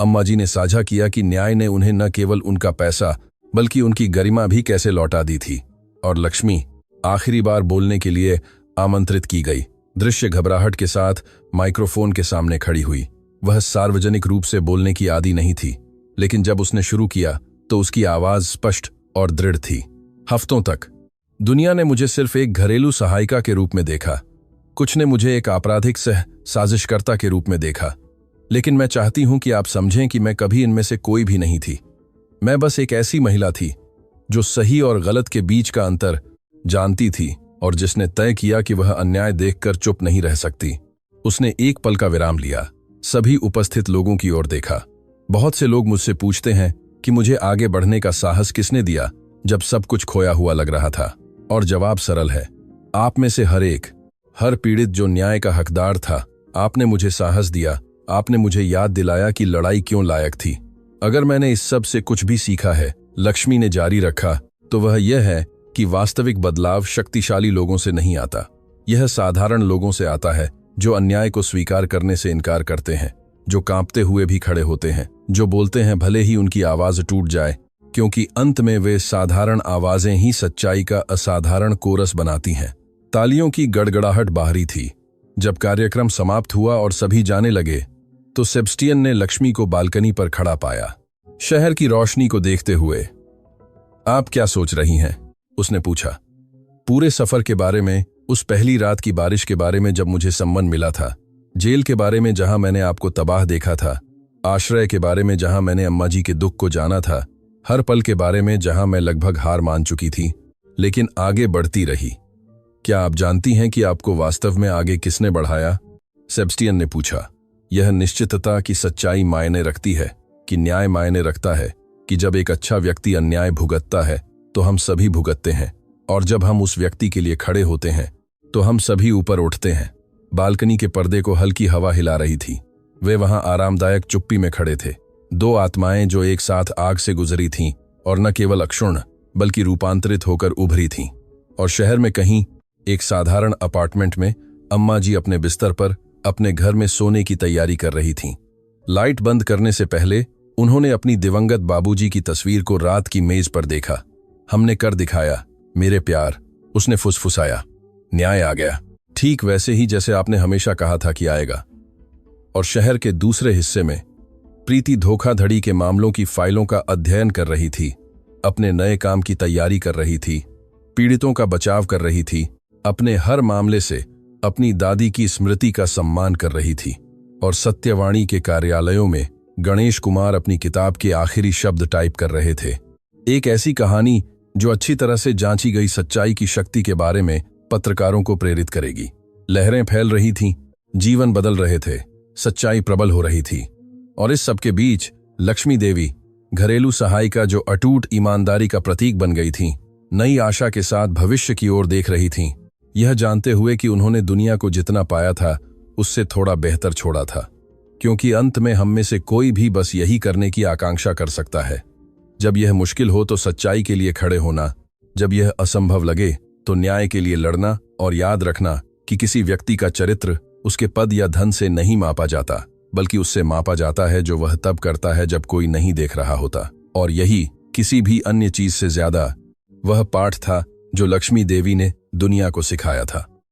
अम्मा जी ने साझा किया कि न्याय ने उन्हें न केवल उनका पैसा बल्कि उनकी गरिमा भी कैसे लौटा दी थी। और लक्ष्मी आखिरी बार बोलने के लिए आमंत्रित की गई। दृश्य घबराहट के साथ माइक्रोफोन के सामने खड़ी हुई। वह सार्वजनिक रूप से बोलने की आदी नहीं थी, लेकिन जब उसने शुरू किया तो उसकी आवाज स्पष्ट और दृढ़ थी। हफ्तों तक दुनिया ने मुझे सिर्फ एक घरेलू सहायिका के रूप में देखा, कुछ ने मुझे एक आपराधिक साजिशकर्ता के रूप में देखा, लेकिन मैं चाहती हूं कि आप समझें कि मैं कभी इनमें से कोई भी नहीं थी। मैं बस एक ऐसी महिला थी जो सही और गलत के बीच का अंतर जानती थी और जिसने तय किया कि वह अन्याय देखकर चुप नहीं रह सकती। उसने एक पल का विराम लिया, सभी उपस्थित लोगों की ओर देखा। बहुत से लोग मुझसे पूछते हैं कि मुझे आगे बढ़ने का साहस किसने दिया जब सब कुछ खोया हुआ लग रहा था, और जवाब सरल है, आप में से हर पीड़ित जो न्याय का हकदार था। आपने मुझे साहस दिया, आपने मुझे याद दिलाया कि लड़ाई क्यों लायक थी। अगर मैंने इस सब से कुछ भी सीखा है, लक्ष्मी ने जारी रखा, तो वह यह है कि वास्तविक बदलाव शक्तिशाली लोगों से नहीं आता। यह साधारण लोगों से आता है जो अन्याय को स्वीकार करने से इनकार करते हैं, जो कांपते हुए भी खड़े होते हैं, जो बोलते हैं भले ही उनकी आवाज टूट जाए, क्योंकि अंत में वे साधारण आवाजें ही सच्चाई का असाधारण कोरस बनाती हैं। तालियों की गड़गड़ाहट बाहरी थी। जब कार्यक्रम समाप्त हुआ और सभी जाने लगे तो सेबस्टियन ने लक्ष्मी को बालकनी पर खड़ा पाया, शहर की रोशनी को देखते हुए। आप क्या सोच रही हैं? उसने पूछा। पूरे सफर के बारे में, उस पहली रात की बारिश के बारे में जब मुझे सम्मन मिला था, जेल के बारे में जहां मैंने आपको तबाह देखा था, आश्रय के बारे में जहां मैंने अम्मा जी के दुख को जाना था, हर पल के बारे में जहां मैं लगभग हार मान चुकी थी लेकिन आगे बढ़ती रही। क्या आप जानती हैं कि आपको वास्तव में आगे किसने बढ़ाया? सेबस्टियन ने पूछा। यह निश्चितता कि सच्चाई मायने रखती है, कि न्याय मायने रखता है, कि जब एक अच्छा व्यक्ति अन्याय भुगतता है तो हम सभी भुगतते हैं, और जब हम उस व्यक्ति के लिए खड़े होते हैं तो हम सभी ऊपर उठते हैं। बालकनी के पर्दे को हल्की हवा हिला रही थी। वे वहां आरामदायक चुप्पी में खड़े थे, दो आत्माएं जो एक साथ आग से गुजरी थीं और न केवल अक्षुण्ण बल्कि रूपांतरित होकर उभरी थीं। और शहर में कहीं एक साधारण अपार्टमेंट में अम्मा जी अपने बिस्तर पर अपने घर में सोने की तैयारी कर रही थीं। लाइट बंद करने से पहले उन्होंने अपनी दिवंगत बाबूजी की तस्वीर को रात की मेज पर देखा। हमने कर दिखाया मेरे प्यार, उसने फुसफुसाया। न्याय आ गया, ठीक वैसे ही जैसे आपने हमेशा कहा था कि आएगा। और शहर के दूसरे हिस्से में प्रीति धोखाधड़ी के मामलों की फाइलों का अध्ययन कर रही थी, अपने नए काम की तैयारी कर रही थी, पीड़ितों का बचाव कर रही थी, अपने हर मामले से अपनी दादी की स्मृति का सम्मान कर रही थी। और सत्यवाणी के कार्यालयों में गणेश कुमार अपनी किताब के आखिरी शब्द टाइप कर रहे थे। एक ऐसी कहानी जो अच्छी तरह से जांची गई सच्चाई की शक्ति के बारे में पत्रकारों को प्रेरित करेगी। लहरें फैल रही थीं, जीवन बदल रहे थे, सच्चाई प्रबल हो रही थी। और इस सबके बीच लक्ष्मी देवी, घरेलू सहायिका जो अटूट ईमानदारी का प्रतीक बन गई थीं, नई आशा के साथ भविष्य की ओर देख रही थीं, यह जानते हुए कि उन्होंने दुनिया को जितना पाया था उससे थोड़ा बेहतर छोड़ा था। क्योंकि अंत में हम में से कोई भी बस यही करने की आकांक्षा कर सकता है। जब यह मुश्किल हो तो सच्चाई के लिए खड़े होना, जब यह असंभव लगे तो न्याय के लिए लड़ना, और याद रखना कि किसी व्यक्ति का चरित्र उसके पद या धन से नहीं मापा जाता, बल्कि उससे मापा जाता है जो वह तब करता है जब कोई नहीं देख रहा होता। और यही किसी भी अन्य चीज से ज्यादा वह पाठ था जो लक्ष्मी देवी ने दुनिया को सिखाया था।